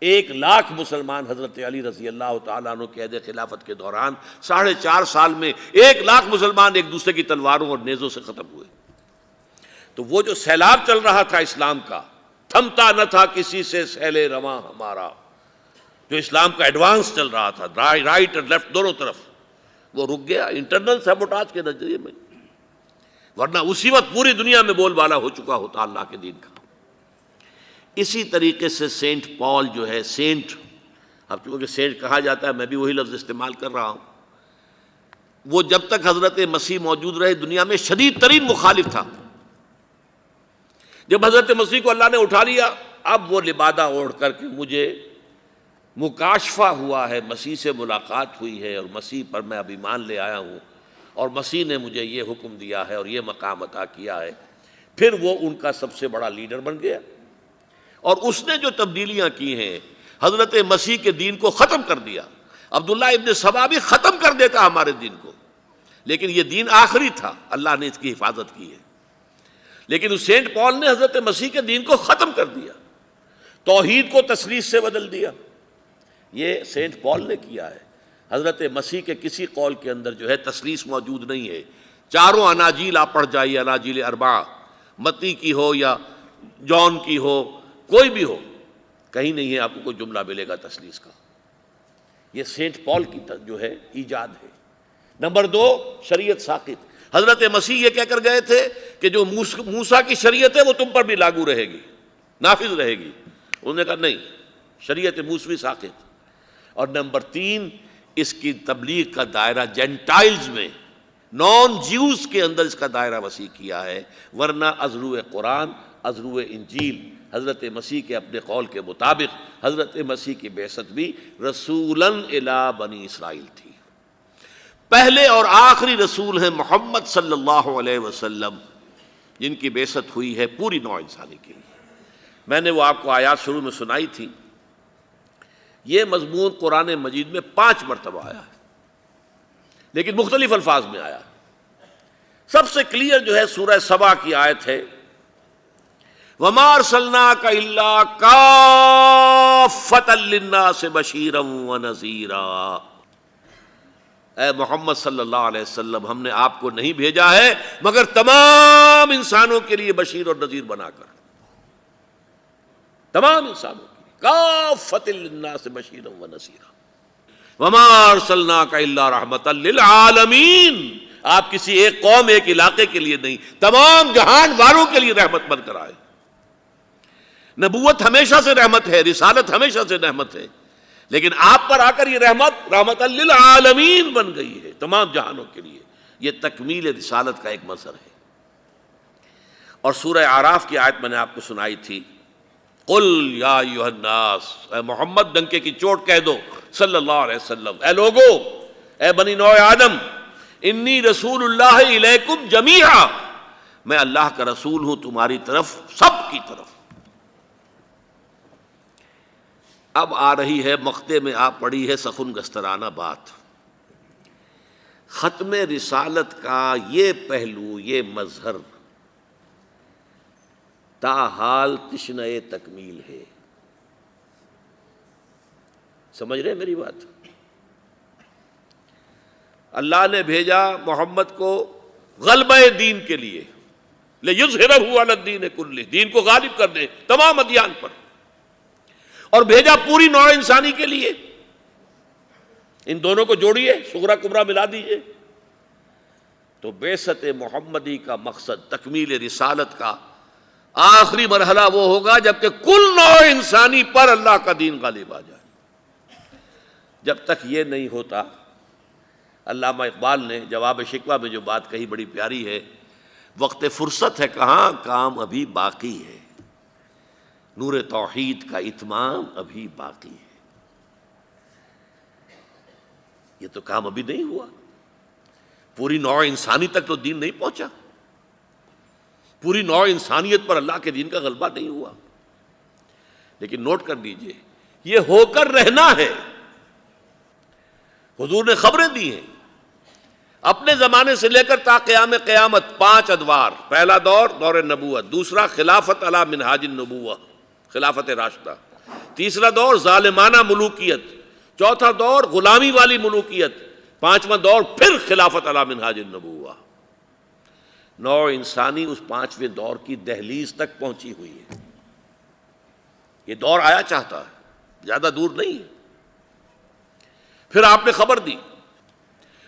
1,00,000 مسلمان حضرت علی رضی اللہ تعالیٰ عنہ کے عہد خلافت کے دوران 4.5 سال میں 1,00,000 مسلمان ایک دوسرے کی تلواروں اور نیزوں سے ختم ہوئے۔ تو وہ جو سیلاب چل رہا تھا اسلام کا، تھمتا نہ تھا کسی سے سیل رواں ہمارا، جو اسلام کا ایڈوانس چل رہا تھا رائٹ اور لیفٹ دونوں طرف، وہ رک گیا انٹرنل سیبوٹاج کے نظریے میں، ورنہ اسی وقت پوری دنیا میں بول بالا ہو چکا ہوتا اللہ کے دین کا۔ اسی طریقے سے سینٹ پال جو ہے، سینٹ، اب چونکہ سینٹ کہا جاتا ہے میں بھی وہی لفظ استعمال کر رہا ہوں، وہ جب تک حضرت مسیح موجود رہے دنیا میں شدید ترین مخالف تھا۔ جب حضرت مسیح کو اللہ نے اٹھا لیا، اب وہ لبادہ اوڑھ کر کے مجھے مکاشفہ ہوا ہے، مسیح سے ملاقات ہوئی ہے اور مسیح پر میں اب ایمان لے آیا ہوں، اور مسیح نے مجھے یہ حکم دیا ہے اور یہ مقام عطا کیا ہے، پھر وہ ان کا سب سے بڑا لیڈر بن گیا، اور اس نے جو تبدیلیاں کی ہیں حضرت مسیح کے دین کو ختم کر دیا۔ عبداللہ ابن سبا بھی ختم کر دیتا ہمارے دین کو، لیکن یہ دین آخری تھا، اللہ نے اس کی حفاظت کی ہے، لیکن اس سینٹ پال نے حضرت مسیح کے دین کو ختم کر دیا، توحید کو تثلیث سے بدل دیا۔ یہ سینٹ پال نے کیا ہے۔ حضرت مسیح کے کسی قول کے اندر جو ہے تثلیث موجود نہیں ہے۔ چاروں اناجیل آپ پڑھ جائیے، اناجیل اربعہ، متی کی ہو یا جون کی ہو، کوئی بھی ہو، کہیں نہیں ہے آپ کو کوئی جملہ ملے گا تثلیث کا۔ یہ سینٹ پال کی جو ہے ایجاد ہے۔ نمبر 2، شریعت ساقط۔ حضرت مسیح یہ کہہ کر گئے تھے کہ جو موسیٰ کی شریعت ہے وہ تم پر بھی لاگو رہے گی، نافذ رہے گی۔ انہوں نے کہا نہیں، شریعت موسوی ساقط۔ اور نمبر 3، اس کی تبلیغ کا دائرہ جینٹائلز میں، نان جیوز کے اندر اس کا دائرہ وسیع کیا ہے، ورنہ ازرو قرآن، ازرو انجیل، حضرت مسیح کے اپنے قول کے مطابق حضرت مسیح کی بعثت بھی رسولاً الی بنی اسرائیل تھی۔ پہلے اور آخری رسول ہیں محمد صلی اللہ علیہ وسلم، جن کی بعثت ہوئی ہے پوری نوع انسانی کے لیے۔ میں نے وہ آپ کو آیات شروع میں سنائی تھی۔ یہ مضمون قرآن مجید میں 5 مرتبہ آیا ہے، لیکن مختلف الفاظ میں آیا۔ سب سے کلیئر جو ہے سورہ سبا کی آیت ہے، وما ارسلناک الا کافۃ للناس بشیرا ونذیرا، اے محمد صلی اللہ علیہ وسلم، ہم نے آپ کو نہیں بھیجا ہے مگر تمام انسانوں کے لیے بشیر اور نذیر بنا کر، تمام انسانوں کے لیے، کافۃ للناس بشیرا ونذیرا، وما ارسلناک الا رحمۃ للعالمین، آپ کسی ایک قوم ایک علاقے کے لیے نہیں، تمام جہان والوں کے لیے رحمت بن کر آئے۔ نبوت ہمیشہ سے رحمت ہے، رسالت ہمیشہ سے رحمت ہے، لیکن آپ پر آ کر یہ رحمت للعالمین بن گئی ہے، تمام جہانوں کے لیے۔ یہ تکمیل رسالت کا ایک مظہر ہے۔ اور سورہ اعراف کی آیت میں نے آپ کو سنائی تھی، قل یا ایھا الناس، اے محمد ڈنکے کی چوٹ کہہ دو صلی اللہ علیہ وسلم، اے لوگو، اے بنی نوع آدم، انی رسول اللہ الیکم جمیعا، میں اللہ کا رسول ہوں تمہاری طرف، سب کی طرف۔ اب آ رہی ہے مقطع میں آپ پڑھی ہے سخن گسترانہ بات، ختم رسالت کا یہ پہلو، یہ مظہر تاحال تشنہ تکمیل ہے۔ سمجھ رہے میری بات؟ اللہ نے بھیجا محمد کو غلبہ دین کے لیے، لِیُظْہِرَهُ عَلَى الدِّینِ کُلِّهِ، دین کو غالب کر دے تمام ادیان پر، اور بھیجا پوری نوع انسانی کے لیے۔ ان دونوں کو جوڑیے، صغرا کبرا ملا دیجئے، تو بعثت محمدی کا مقصد، تکمیل رسالت کا آخری مرحلہ وہ ہوگا جبکہ کل نوع انسانی پر اللہ کا دین غالب آ جائے۔ جب تک یہ نہیں ہوتا، علامہ اقبال نے جواب شکوہ میں جو بات کہی بڑی پیاری ہے، وقت فرصت ہے کہاں، کام ابھی باقی ہے، نور توحید کا اتمام ابھی باقی ہے۔ یہ تو کام ابھی نہیں ہوا، پوری نوع انسانی تک تو دین نہیں پہنچا، پوری نوع انسانیت پر اللہ کے دین کا غلبہ نہیں ہوا۔ لیکن نوٹ کر لیجئے، یہ ہو کر رہنا ہے۔ حضور نے خبریں دی ہیں اپنے زمانے سے لے کر تا قیام قیامت، 5 ادوار۔ پہلا دور، دور نبوت، دوسرا خلافت علی منہاج النبوہ، خلافت راشدہ، تیسرا دور ظالمانہ ملوکیت، چوتھا دور غلامی والی ملوکیت، پانچواں دور پھر خلافت علی منہاج النبوہ۔ نوع انسانی اس 5ویں دور کی دہلیز تک پہنچی ہوئی ہے۔ یہ دور آیا چاہتا ہے، زیادہ دور نہیں ہے۔ پھر آپ نے خبر دی،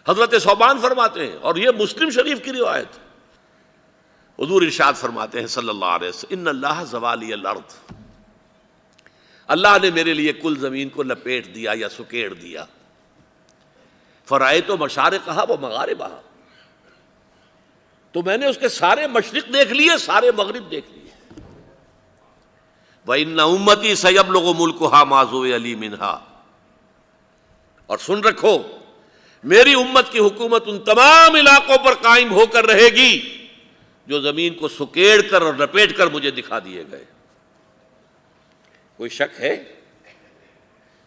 حضرت ثوبان فرماتے ہیں، اور یہ مسلم شریف کی روایت، حضور ارشاد فرماتے ہیں صلی اللہ علیہ وسلم، ان اللہ زوالی الارض، اللہ نے میرے لیے کل زمین کو لپیٹ دیا یا سکیڑ دیا، فرائے تو مشارقہا و مغاربہا، تو میں نے اس کے سارے مشرق دیکھ لیے، سارے مغرب دیکھ لیے۔ وَإِنَّ أُمَّتِي سَيَبْلُغُ مُلْكُهَا مَا زُوِّيَ لِي مِنْهَا، اور سن رکھو، میری امت کی حکومت ان تمام علاقوں پر قائم ہو کر رہے گی جو زمین کو سکیڑ کر اور لپیٹ کر مجھے دکھا دیے گئے۔ کوئی شک ہے؟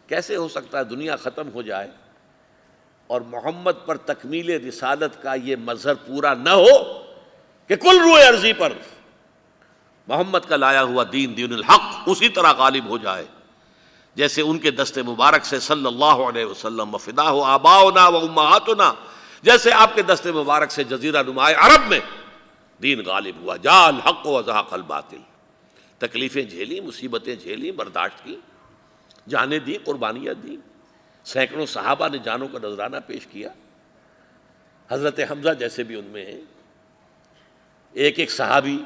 کیسے ہو سکتا ہے دنیا ختم ہو جائے اور محمد پر تکمیل رسالت کا یہ مظہر پورا نہ ہو کہ کل روئے ارضی پر محمد کا لایا ہوا دین، دین الحق، اسی طرح غالب ہو جائے جیسے ان کے دست مبارک سے صلی اللہ علیہ وسلم، وفداہ آباؤنا و امہاتنا، جیسے آپ کے دست مبارک سے جزیرہ نما عرب میں دین غالب ہوا۔ جاء الحق وزهق الباطل، تکلیفیں جھیلی، مصیبتیں جھیلی، برداشت کی، جانیں دی، قربانیاں دی، سینکڑوں صحابہ نے جانوں کا نذرانہ پیش کیا، حضرت حمزہ جیسے بھی ان میں ہیں، ایک ایک صحابی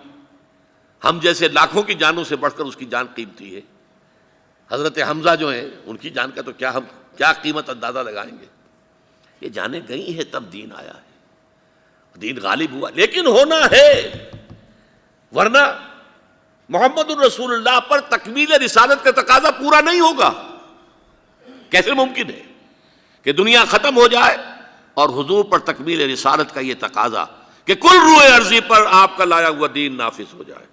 ہم جیسے لاکھوں کی جانوں سے بڑھ کر اس کی جان قیمتی ہے۔ حضرت حمزہ جو ہیں ان کی جان کا تو ہم کیا قیمت اندازہ لگائیں گے۔ یہ جانیں گئی ہیں تب دین آیا ہے، دین غالب ہوا، لیکن ہونا ہے، ورنہ محمد الرسول اللہ پر تکمیل رسالت کا تقاضا پورا نہیں ہوگا۔ کیسے ممکن ہے کہ دنیا ختم ہو جائے اور حضور پر تکمیل رسالت کا یہ تقاضا کہ کل روئے ارضی پر آپ کا لایا ہوا دین نافذ ہو جائے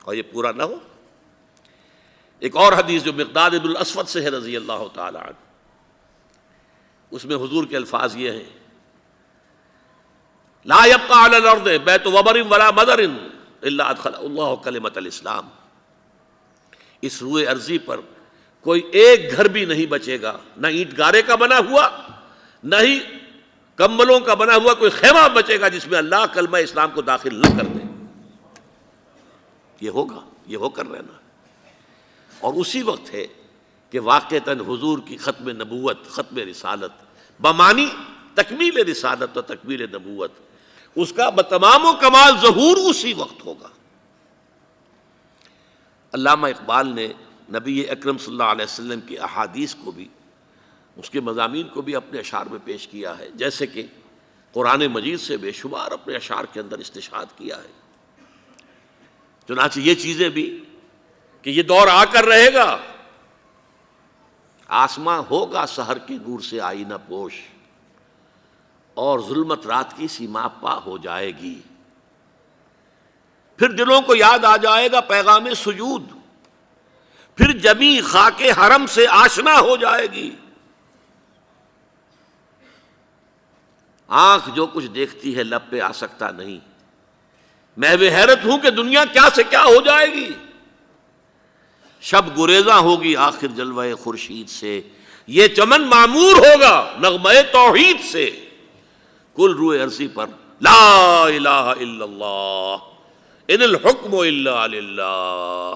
اور یہ پورا نہ ہو۔ ایک اور حدیث جو مقداد بن الاسود سے ہے رضی اللہ تعالی عنہ، اس میں حضور کے الفاظ یہ ہیں، لا يبقى على الارض بیت وبر ولا مدر الا ادخل اللہ کلمۃ الاسلام، اس روئے ارضی پر کوئی ایک گھر بھی نہیں بچے گا، نہ اینٹ گارے کا بنا ہوا نہ ہی کمبلوں کا بنا ہوا کوئی خیمہ بچے گا جس میں اللہ کلمہ اسلام کو داخل نہ کر دے۔ یہ ہوگا، یہ ہو کر رہنا، اور اسی وقت ہے کہ واقعتاً حضور کی ختم نبوت، ختم رسالت بمانی تکمیل رسالت و تکمیل نبوت، اس کا بتمام و کمال ظہور اسی وقت ہوگا۔ علامہ اقبال نے نبی اکرم صلی اللہ علیہ وسلم کی احادیث کو بھی، اس کے مضامین کو بھی اپنے اشعار میں پیش کیا ہے، جیسے کہ قرآن مجید سے بے شمار اپنے اشعار کے اندر استشہاد کیا ہے۔ چنانچہ یہ چیزیں بھی کہ یہ دور آ کر رہے گا، آسماں ہوگا سحر کے نور سے آئینہ پوش، اور ظلمت رات کی سیما پا ہو جائے گی، پھر دلوں کو یاد آ جائے گا پیغام سجود، پھر جمی خاک حرم سے آشنا ہو جائے گی، آنکھ جو کچھ دیکھتی ہے لب پہ آ سکتا نہیں، میں بے حیرت ہوں کہ دنیا کیا سے کیا ہو جائے گی، شب گریزاں ہوگی آخر جلوہ خورشید سے، یہ چمن معمور ہوگا نغمہ توحید سے، کل روئے ارضی پر لا الہ الا اللہ ان الحکم الا للہ،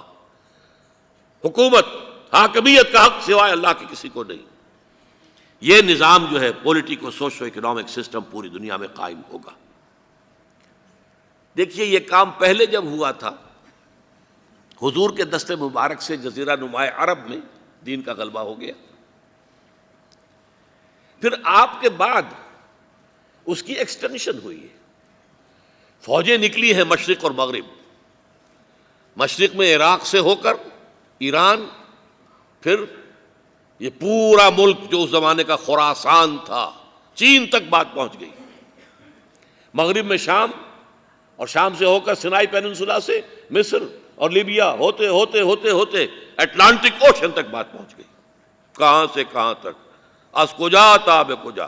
حکومت حاکمیت کا حق سوائے اللہ کے کسی کو نہیں۔ یہ نظام جو ہے پولیٹیکو سوشو اکنامک سسٹم پوری دنیا میں قائم ہوگا۔ دیکھیے یہ کام پہلے جب ہوا تھا حضور کے دست مبارک سے جزیرہ نما عرب میں دین کا غلبہ ہو گیا، پھر آپ کے بعد اس کی ایکسٹینشن ہوئی ہے، فوجیں نکلی ہیں مشرق اور مغرب، مشرق میں عراق سے ہو کر ایران، پھر یہ پورا ملک جو اس زمانے کا خراسان تھا چین تک بات پہنچ گئی، مغرب میں شام، اور شام سے ہو کر سینائی پیننسولا سے مصر اور لیبیا، ہوتے ہوتے ہوتے ہوتے اٹلانٹک اوشن تک بات پہنچ گئی، کہاں سے کہاں تک، از کجا تا بے کجا۔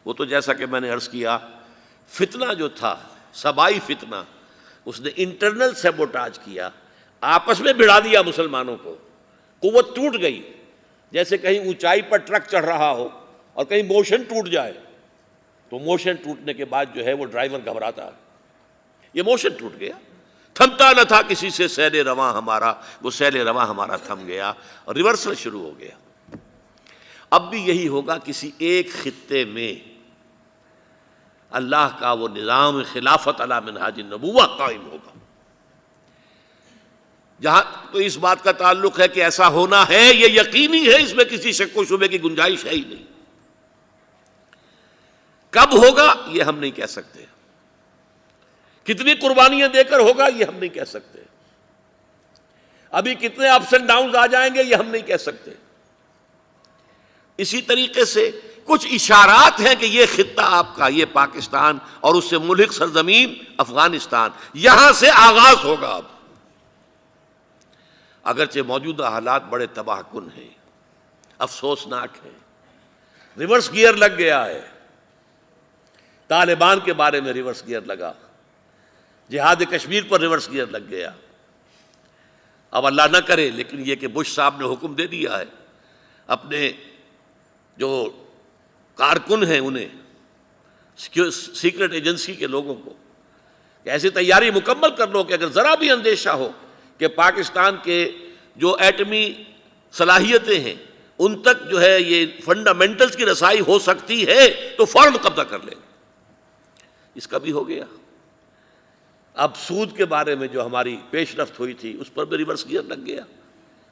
وہ تو جیسا کہ میں نے عرض کیا، فتنہ جو تھا سبائی فتنہ، اس نے انٹرنل سیبوٹاج کیا، آپس میں بھڑا دیا مسلمانوں کو، قوت ٹوٹ گئی، جیسے کہیں اونچائی پر ٹرک چڑھ رہا ہو اور کہیں موشن ٹوٹ جائے، تو موشن ٹوٹنے کے بعد جو ہے وہ ڈرائیور گھبراتا ہے، یہ موشن ٹوٹ گیا، تھمتا نہ تھا کسی سے سیل رواں ہمارا، وہ سیل رواں ہمارا تھم گیا، اور ریورسل شروع ہو گیا۔ اب بھی یہی ہوگا، کسی ایک خطے میں اللہ کا وہ نظام خلافت علی منہاج النبوہ قائم ہوگا۔ جہاں تو اس بات کا تعلق ہے کہ ایسا ہونا ہے، یہ یقینی ہے، اس میں کسی شک و شبے کی گنجائش ہے ہی نہیں۔ کب ہوگا یہ ہم نہیں کہہ سکتے، کتنی قربانیاں دے کر ہوگا یہ ہم نہیں کہہ سکتے، ابھی کتنے اپس اینڈ ڈاؤنز آ جائیں گے یہ ہم نہیں کہہ سکتے۔ اسی طریقے سے کچھ اشارات ہیں کہ یہ خطہ آپ کا، یہ پاکستان اور اس سے ملحق سرزمین افغانستان، یہاں سے آغاز ہوگا۔ اب اگرچہ موجودہ حالات بڑے تباہ کن ہیں، افسوسناک ہیں، ریورس گیئر لگ گیا ہے، طالبان کے بارے میں ریورس گیئر لگا، جہاد کشمیر پر ریورس گیئر لگ گیا۔ اب اللہ نہ کرے، لیکن یہ کہ بش صاحب نے حکم دے دیا ہے اپنے جو کارکن ہیں انہیں، سیکرٹ ایجنسی کے لوگوں کو، کہ ایسی تیاری مکمل کر لو کہ اگر ذرا بھی اندیشہ ہو کہ پاکستان کے جو ایٹمی صلاحیتیں ہیں ان تک جو ہے یہ فنڈامنٹلز کی رسائی ہو سکتی ہے تو فوراً قبضہ کر لیں۔ اس کا بھی ہو گیا۔ اب سود کے بارے میں جو ہماری پیش رفت ہوئی تھی اس پر بھی ریورس گیئر لگ گیا،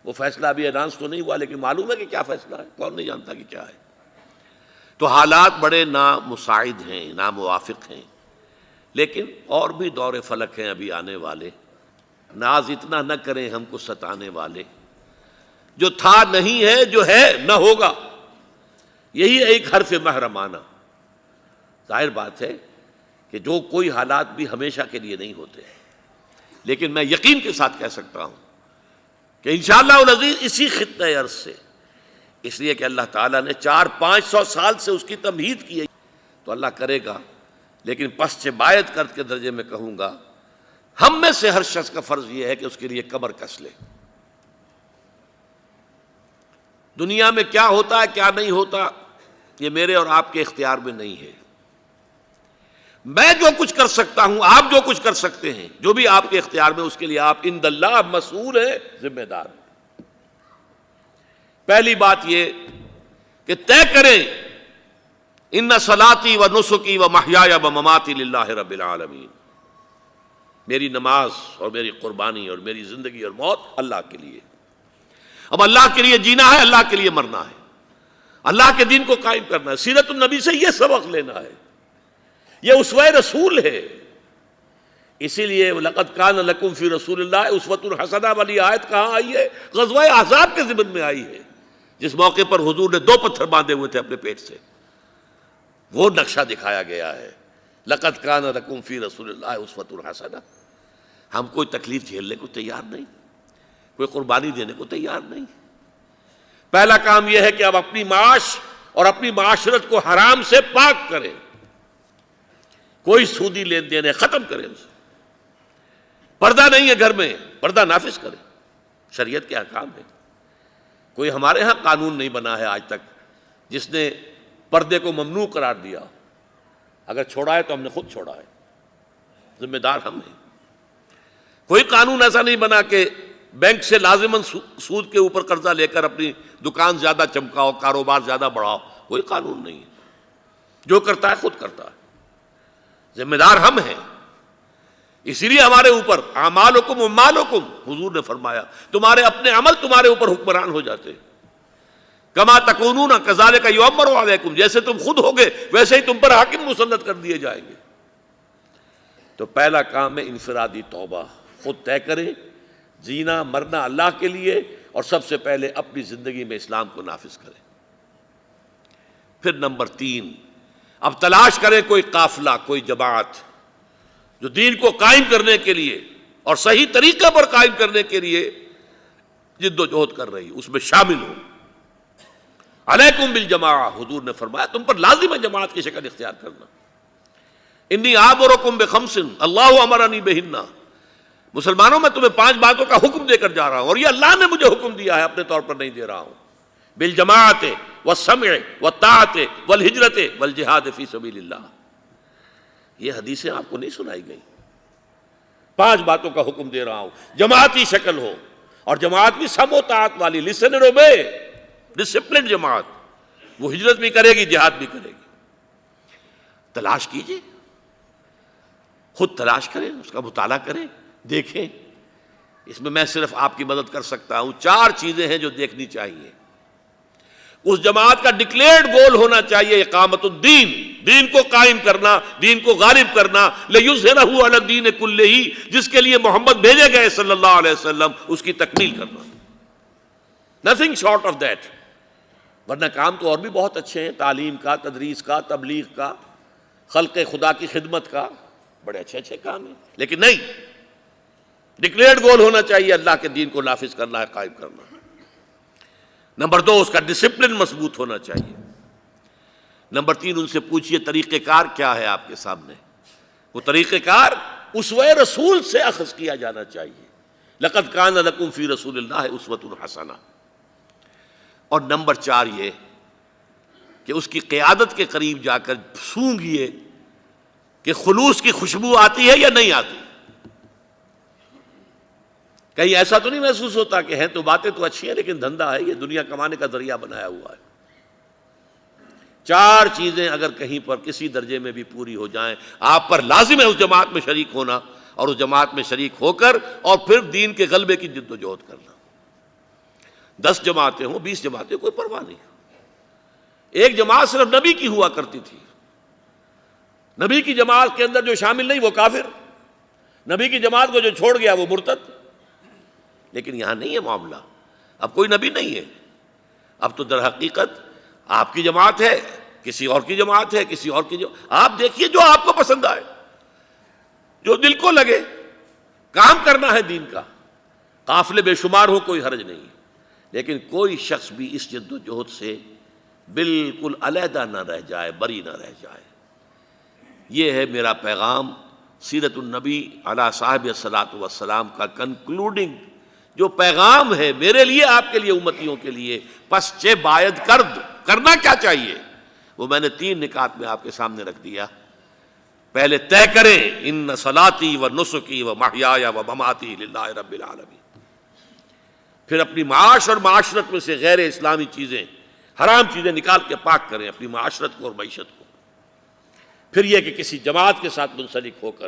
وہ فیصلہ ابھی اناؤنس تو نہیں ہوا لیکن معلوم ہے کہ کیا فیصلہ ہے، کون نہیں جانتا کہ کیا ہے۔ تو حالات بڑے نامساعد ہیں، ناموافق ہیں، لیکن اور بھی دور فلک ہیں ابھی آنے والے۔ ناز اتنا نہ کریں ہم کو ستانے والے، جو تھا نہیں ہے، جو ہے نہ ہوگا، یہی ایک حرف محرمانہ۔ ظاہر بات ہے کہ جو کوئی حالات بھی ہمیشہ کے لیے نہیں ہوتے، لیکن میں یقین کے ساتھ کہہ سکتا ہوں کہ انشاءاللہ العزیز اسی خطۂ ارض سے، اس لیے کہ اللہ تعالیٰ نے 400-500 سال سے اس کی تمہید کی ہے، تو اللہ کرے گا۔ لیکن پس سے باعث کر کے درجے میں کہوں گا ہم میں سے ہر شخص کا فرض یہ ہے کہ اس کے لیے کمر کس لے. دنیا میں کیا ہوتا ہے کیا نہیں ہوتا یہ میرے اور آپ کے اختیار میں نہیں ہے. میں جو کچھ کر سکتا ہوں، آپ جو کچھ کر سکتے ہیں، جو بھی آپ کے اختیار میں، اس کے لیے آپ عند اللہ مسئول ہیں، ذمہ دار ہیں. پہلی بات یہ کہ طے کریں ان صلاتی و نسکی و محیای و مماتی للہ رب العالمین، میری نماز اور میری قربانی اور میری زندگی اور موت اللہ کے لیے. اب اللہ کے لیے جینا ہے، اللہ کے لیے مرنا ہے، اللہ کے دین کو قائم کرنا ہے. سیرت النبی سے یہ سبق لینا ہے، یہ اسوہ رسول ہے. اسی لیے لقد کان لکم فی رسول اللہ اسوۃ حسنہ والی آیت کہاں آئی ہے؟ غزوہ احزاب کے ضمن میں آئی ہے، جس موقع پر حضور نے 2 پتھر باندھے ہوئے تھے اپنے پیٹ سے. وہ نقشہ دکھایا گیا ہے، لقد کان لکم فی رسول اللہ اسوۃ حسنہ. ہم کوئی تکلیف جھیلنے کو تیار نہیں، کوئی قربانی دینے کو تیار نہیں. پہلا کام یہ ہے کہ آپ اپنی معاش اور اپنی معاشرت کو حرام سے پاک کریں. کوئی سودی لین دین ہے ختم کریں اسے. پردہ نہیں ہے گھر میں، پردہ نافذ کریں. شریعت کے احکام ہے. کوئی ہمارے ہاں قانون نہیں بنا ہے آج تک جس نے پردے کو ممنوع قرار دیا. اگر چھوڑا ہے تو ہم نے خود چھوڑا ہے، ذمہ دار ہم ہیں. کوئی قانون ایسا نہیں بنا کہ بینک سے لازماً سود کے اوپر قرضہ لے کر اپنی دکان زیادہ چمکاؤ، کاروبار زیادہ بڑھاؤ. کوئی قانون نہیں ہے. جو کرتا ہے خود کرتا ہے، ذمہ دار ہم ہیں. اسی لیے ہمارے اوپر اعمالکم اموالکم، حضور نے فرمایا تمہارے اپنے عمل تمہارے اوپر حکمران ہو جاتے. کما تکونون کذالک یؤمر علیکم، جیسے تم خود ہوگے ویسے ہی تم پر حاکم مسلط کر دیے جائیں گے. تو پہلا کام ہے انفرادی توبہ. خود طے کریں جینا مرنا اللہ کے لیے، اور سب سے پہلے اپنی زندگی میں اسلام کو نافذ کریں. پھر نمبر 3، اب تلاش کریں کوئی قافلہ، کوئی جماعت جو دین کو قائم کرنے کے لیے اور صحیح طریقے پر قائم کرنے کے لیے جد و جہد کر رہی، اس میں شامل ہو. علیکم بالجماعہ، حضور نے فرمایا تم پر لازم ہے جماعت کی شکل اختیار کرنا. انی آمرکم بخمس اللہ امرنی بہن، مسلمانوں میں تمہیں 5 باتوں کا حکم دے کر جا رہا ہوں، اور یہ اللہ نے مجھے حکم دیا ہے، اپنے طور پر نہیں دے رہا ہوں. بالجماعت والسمع والطاعت والہجرت والجہاد فی سبیل اللہ. یہ حدیثیں آپ کو نہیں سنائی گئی. 5 باتوں کا حکم دے رہا ہوں، جماعتی شکل ہو، اور جماعت بھی سم و طاعت والی، لسن اینڈ اوبے، ڈسپلن جماعت. وہ ہجرت بھی کرے گی، جہاد بھی کرے گی. تلاش کیجئے، خود تلاش کریں، اس کا مطالعہ کریں، دیکھیں. اس میں میں صرف آپ کی مدد کر سکتا ہوں. 4 چیزیں ہیں جو دیکھنی چاہیے. اس جماعت کا ڈکلیئرڈ گول ہونا چاہیے اقامت الدین، دین کو قائم کرنا، دین کو غالب کرنا. لِیُظْہِرَهُ عَلَى الدِّینِ کُلِّهِ، جس کے لیے محمد بھیجے گئے صلی اللہ علیہ وسلم، اس کی تکمیل کرنا. Nothing short of that. ورنہ کام تو اور بھی بہت اچھے ہیں، تعلیم کا، تدریس کا، تبلیغ کا، خلق خدا کی خدمت کا، بڑے اچھے اچھے کام ہیں. لیکن نہیں، ڈکلیئرڈ گول ہونا چاہیے، اللہ کے دین کو نافذ کرنا ہے، قائم کرنا. نمبر 2، اس کا ڈسپلن مضبوط ہونا چاہیے. نمبر 3، ان سے پوچھئے طریقہ کار کیا ہے آپ کے سامنے. وہ طریقہ کار اسوہ رسول سے اخذ کیا جانا چاہیے. لقد کان لکم فی رسول اللہ اسوۃ حسنہ. اور نمبر 4 یہ کہ اس کی قیادت کے قریب جا کر سونگھئے کہ خلوص کی خوشبو آتی ہے یا نہیں آتی. کہیں ایسا تو نہیں محسوس ہوتا کہ ہیں تو باتیں تو اچھی ہیں لیکن دھندا ہے، یہ دنیا کمانے کا ذریعہ بنایا ہوا ہے. 4 چیزیں اگر کہیں پر کسی درجے میں بھی پوری ہو جائیں، آپ پر لازم ہے اس جماعت میں شریک ہونا، اور اس جماعت میں شریک ہو کر اور پھر دین کے غلبے کی جد و جہد کرنا. 10 جماعتیں ہوں، 20 جماعتیں، کوئی پرواہ نہیں. ایک جماعت صرف نبی کی ہوا کرتی تھی. نبی کی جماعت کے اندر جو شامل نہیں وہ کافر، نبی کی جماعت کو جو چھوڑ گیا وہ مرتد. لیکن یہاں نہیں ہے معاملہ. اب کوئی نبی نہیں ہے، اب تو در حقیقت آپ کی جماعت ہے، کسی اور کی جماعت ہے، کسی اور کی آپ دیکھیے جو آپ کو پسند آئے، جو دل کو لگے. کام کرنا ہے دین کا، قافلے بے شمار ہو، کوئی حرج نہیں. لیکن کوئی شخص بھی اس جد و جہد سے بالکل علیحدہ نہ رہ جائے، بری نہ رہ جائے. یہ ہے میرا پیغام سیرت النبی علی صاحب الصلاۃ والسلام کا کنکلوڈنگ جو پیغام ہے میرے لیے، آپ کے لیے، امتیوں کے لیے، پس چہ باید کرد، کرنا کیا چاہیے، وہ میں نے 3 نکات میں آپ کے سامنے رکھ دیا۔ پہلے طے کریں ان صلاتی و نسکی و محیایا و مماتی للہ رب العالمین، پھر اپنی معاش اور معاشرت میں سے غیر اسلامی چیزیں، حرام چیزیں نکال کے پاک کریں اپنی معاشرت کو اور معیشت کو، پھر یہ کہ کسی جماعت کے ساتھ منسلک ہو کر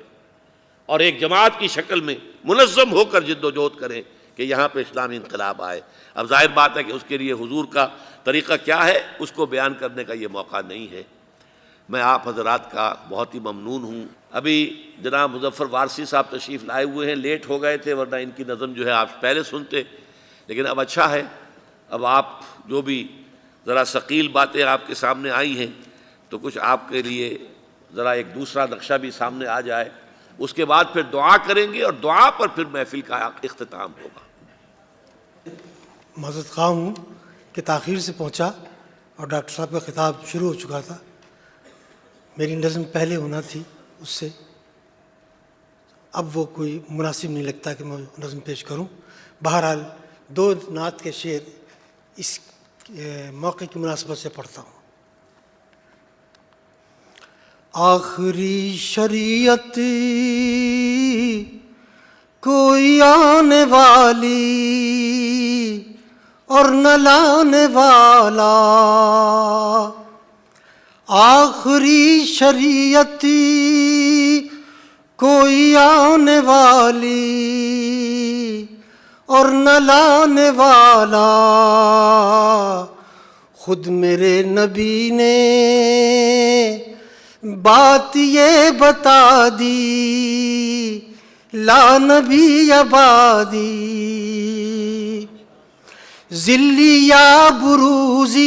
اور ایک جماعت کی شکل میں منظم ہو کر جد و جہد کریں کہ یہاں پہ اسلامی انقلاب آئے۔ اب ظاہر بات ہے کہ اس کے لیے حضور کا طریقہ کیا ہے اس کو بیان کرنے کا یہ موقع نہیں ہے۔ میں آپ حضرات کا بہت ہی ممنون ہوں۔ ابھی جناب مظفر وارثی صاحب تشریف لائے ہوئے ہیں، لیٹ ہو گئے تھے ورنہ ان کی نظم جو ہے آپ پہلے سنتے، لیکن اب اچھا ہے، اب آپ جو بھی ذرا ثقیل باتیں آپ کے سامنے آئی ہیں تو کچھ آپ کے لیے ذرا ایک دوسرا نقشہ بھی سامنے آ جائے، اس کے بعد پھر دعا کریں گے اور دعا پر پھر محفل کا اختتام ہوگا۔ معذرت خواہ ہوں کہ تاخیر سے پہنچا اور ڈاکٹر صاحب کا خطاب شروع ہو چکا تھا، میری نظم پہلے ہونا تھی اس سے، اب وہ کوئی مناسب نہیں لگتا کہ میں نظم پیش کروں۔ بہرحال 2 نعت کے شعر اس موقع کی مناسبت سے پڑھتا ہوں۔ آخری شریعت کوئی آنے والی اور نہ لانے والا، آخری شریعت کوئی آنے والی اور نہ لانے والا، خود میرے نبی نے بات یہ بتا دی، لا نبی آبادی، ذلی یا بروزی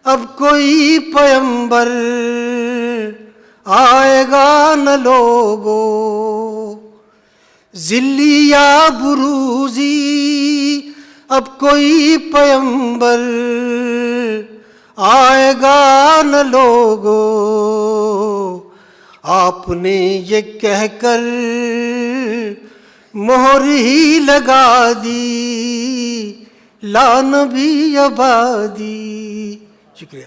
اب کوئی پیمبر آئے گا نہ لوگو، ذلی یا بروزی اب کوئی پیمبر آئے گا نہ لوگو، آپ نے یہ کہہ کر مہر ہی لگا دی، لا نبی آبادی۔ شکریہ۔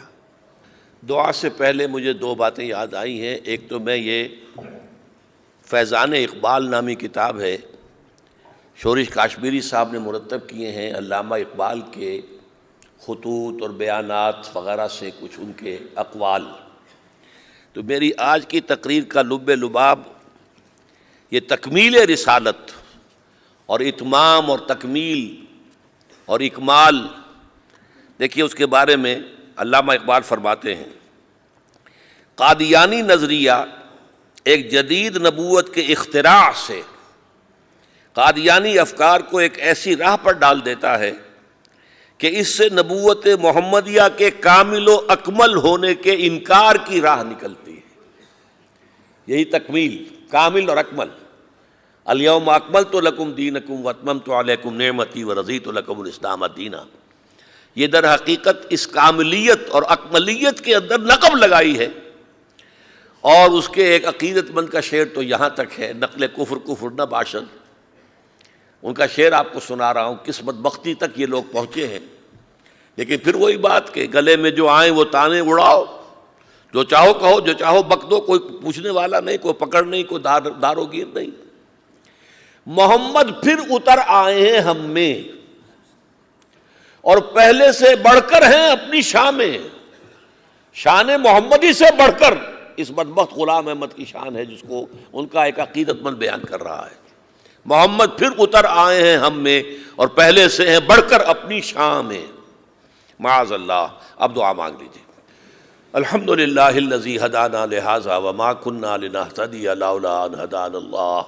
دعا سے پہلے مجھے 2 باتیں یاد آئی ہیں۔ ایک تو میں یہ فیضان اقبال نامی کتاب ہے، شورش کاشمیری صاحب نے مرتب کیے ہیں، علامہ اقبال کے خطوط اور بیانات وغیرہ سے کچھ ان کے اقوال، تو میری آج کی تقریر کا لب لباب یہ تکمیل رسالت اور اتمام اور تکمیل اور اکمال۔ دیکھیے اس کے بارے میں علامہ اقبال فرماتے ہیں، قادیانی نظریہ ایک جدید نبوت کے اختراع سے، قادیانی افکار کو ایک ایسی راہ پر ڈال دیتا ہے کہ اس سے نبوت محمدیہ کے کامل و اکمل ہونے کے انکار کی راہ نکلتی ہے۔ یہی تکمیل، کامل اور اکمل، الیوم اکملت لکم دینکم واتممت علیکم نعمتی ورضیت لکم الاسلام دینا، یہ در حقیقت اس کاملیت اور اکملیت کے اندر نقب لگائی ہے۔ اور اس کے ایک عقیدت مند کا شعر تو یہاں تک ہے، نقل کفر نہ باشد، ان کا شعر آپ کو سنا رہا ہوں، کس بدبختی تک یہ لوگ پہنچے ہیں۔ لیکن پھر وہی بات کہ گلے میں جو آئیں وہ تانے اڑاؤ، جو چاہو کہو، جو چاہو بک دو، کوئی پوچھنے والا نہیں، کوئی پکڑ نہیں، کوئی دارو گیر نہیں۔ محمد پھر اتر آئے ہیں ہم میں اور پہلے سے بڑھ کر ہیں اپنی شان میں، شان محمدی سے بڑھ کر اس بدبخت غلام احمد کی شان ہے جس کو ان کا ایک عقیدت مند بیان کر رہا ہے۔ محمد پھر اتر آئے ہیں ہم میں اور پہلے سے ہیں بڑھ کر اپنی شان میں، معاذ اللہ۔ اب دعا مانگ لیجیے۔ الحمدللہ الذی ہدانا لہذا وما کنا لنہتدی لولا ان ہدانا اللہ۔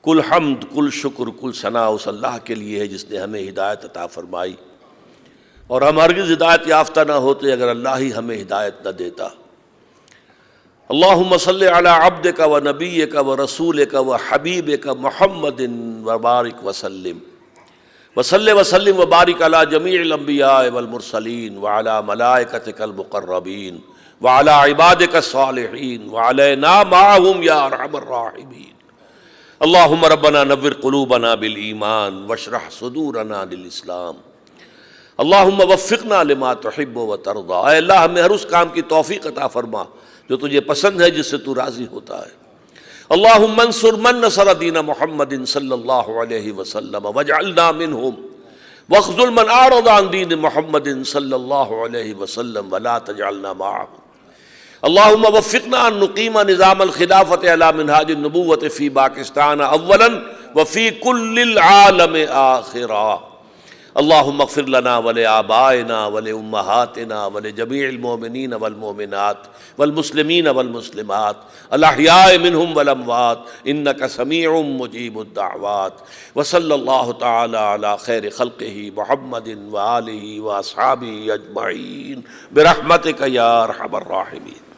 کل حمد، کل شکر، کل ثنا اس اللہ کے لیے ہے جس نے ہمیں ہدایت عطا فرمائی، اور ہم ہرگز ہدایت یافتہ نہ ہوتے اگر اللہ ہی ہمیں ہدایت نہ دیتا۔ اللہم صلی علی عبدک و نبیک و رسولک و حبیبک محمد وبارک وسلم وصلی وسلم وبارک علی جمیع الانبیاء والمرسلین وعلی ملائکتک المقربین وعلی عبادک الصالحین وعلینا معہم یا ارحم الراحمین۔ اللہم ربنا نور قلوبنا بالایمان واشرح صدورنا للاسلام۔ اللہم وفقنا لما تحب و ترضی، اے اللہ ہمیں ہر اس کام کی توفیق عطا فرما جو تجھے پسند ہے، جس سے تو راضی ہوتا ہے۔ اللہم انصر من نصر دین محمد صلی اللہ علیہ وسلم واجعلنا منہم، واخذل من اعرض عن دین محمد صلی اللہ علیہ وسلم ولا تجعلنا معهم۔ اللہم وفقنا ان نقیم نظام الخلافت علی منہاج النبوۃ فی پاکستان اولا وفی کل العالم آخرا۔ اللہم اغفر لنا ولآبائنا ولأمہاتنا ولجمیع المؤمنین والمؤمنات والمسلمین والمسلمات الاحیاء منہم والاموات انک سمیع مجیب الدعوات۔ وصلی اللہ تعالی علی خیر خلقہ محمد وآلہ واصحابہ اجمعین برحمتک یا ارحم الراحمین۔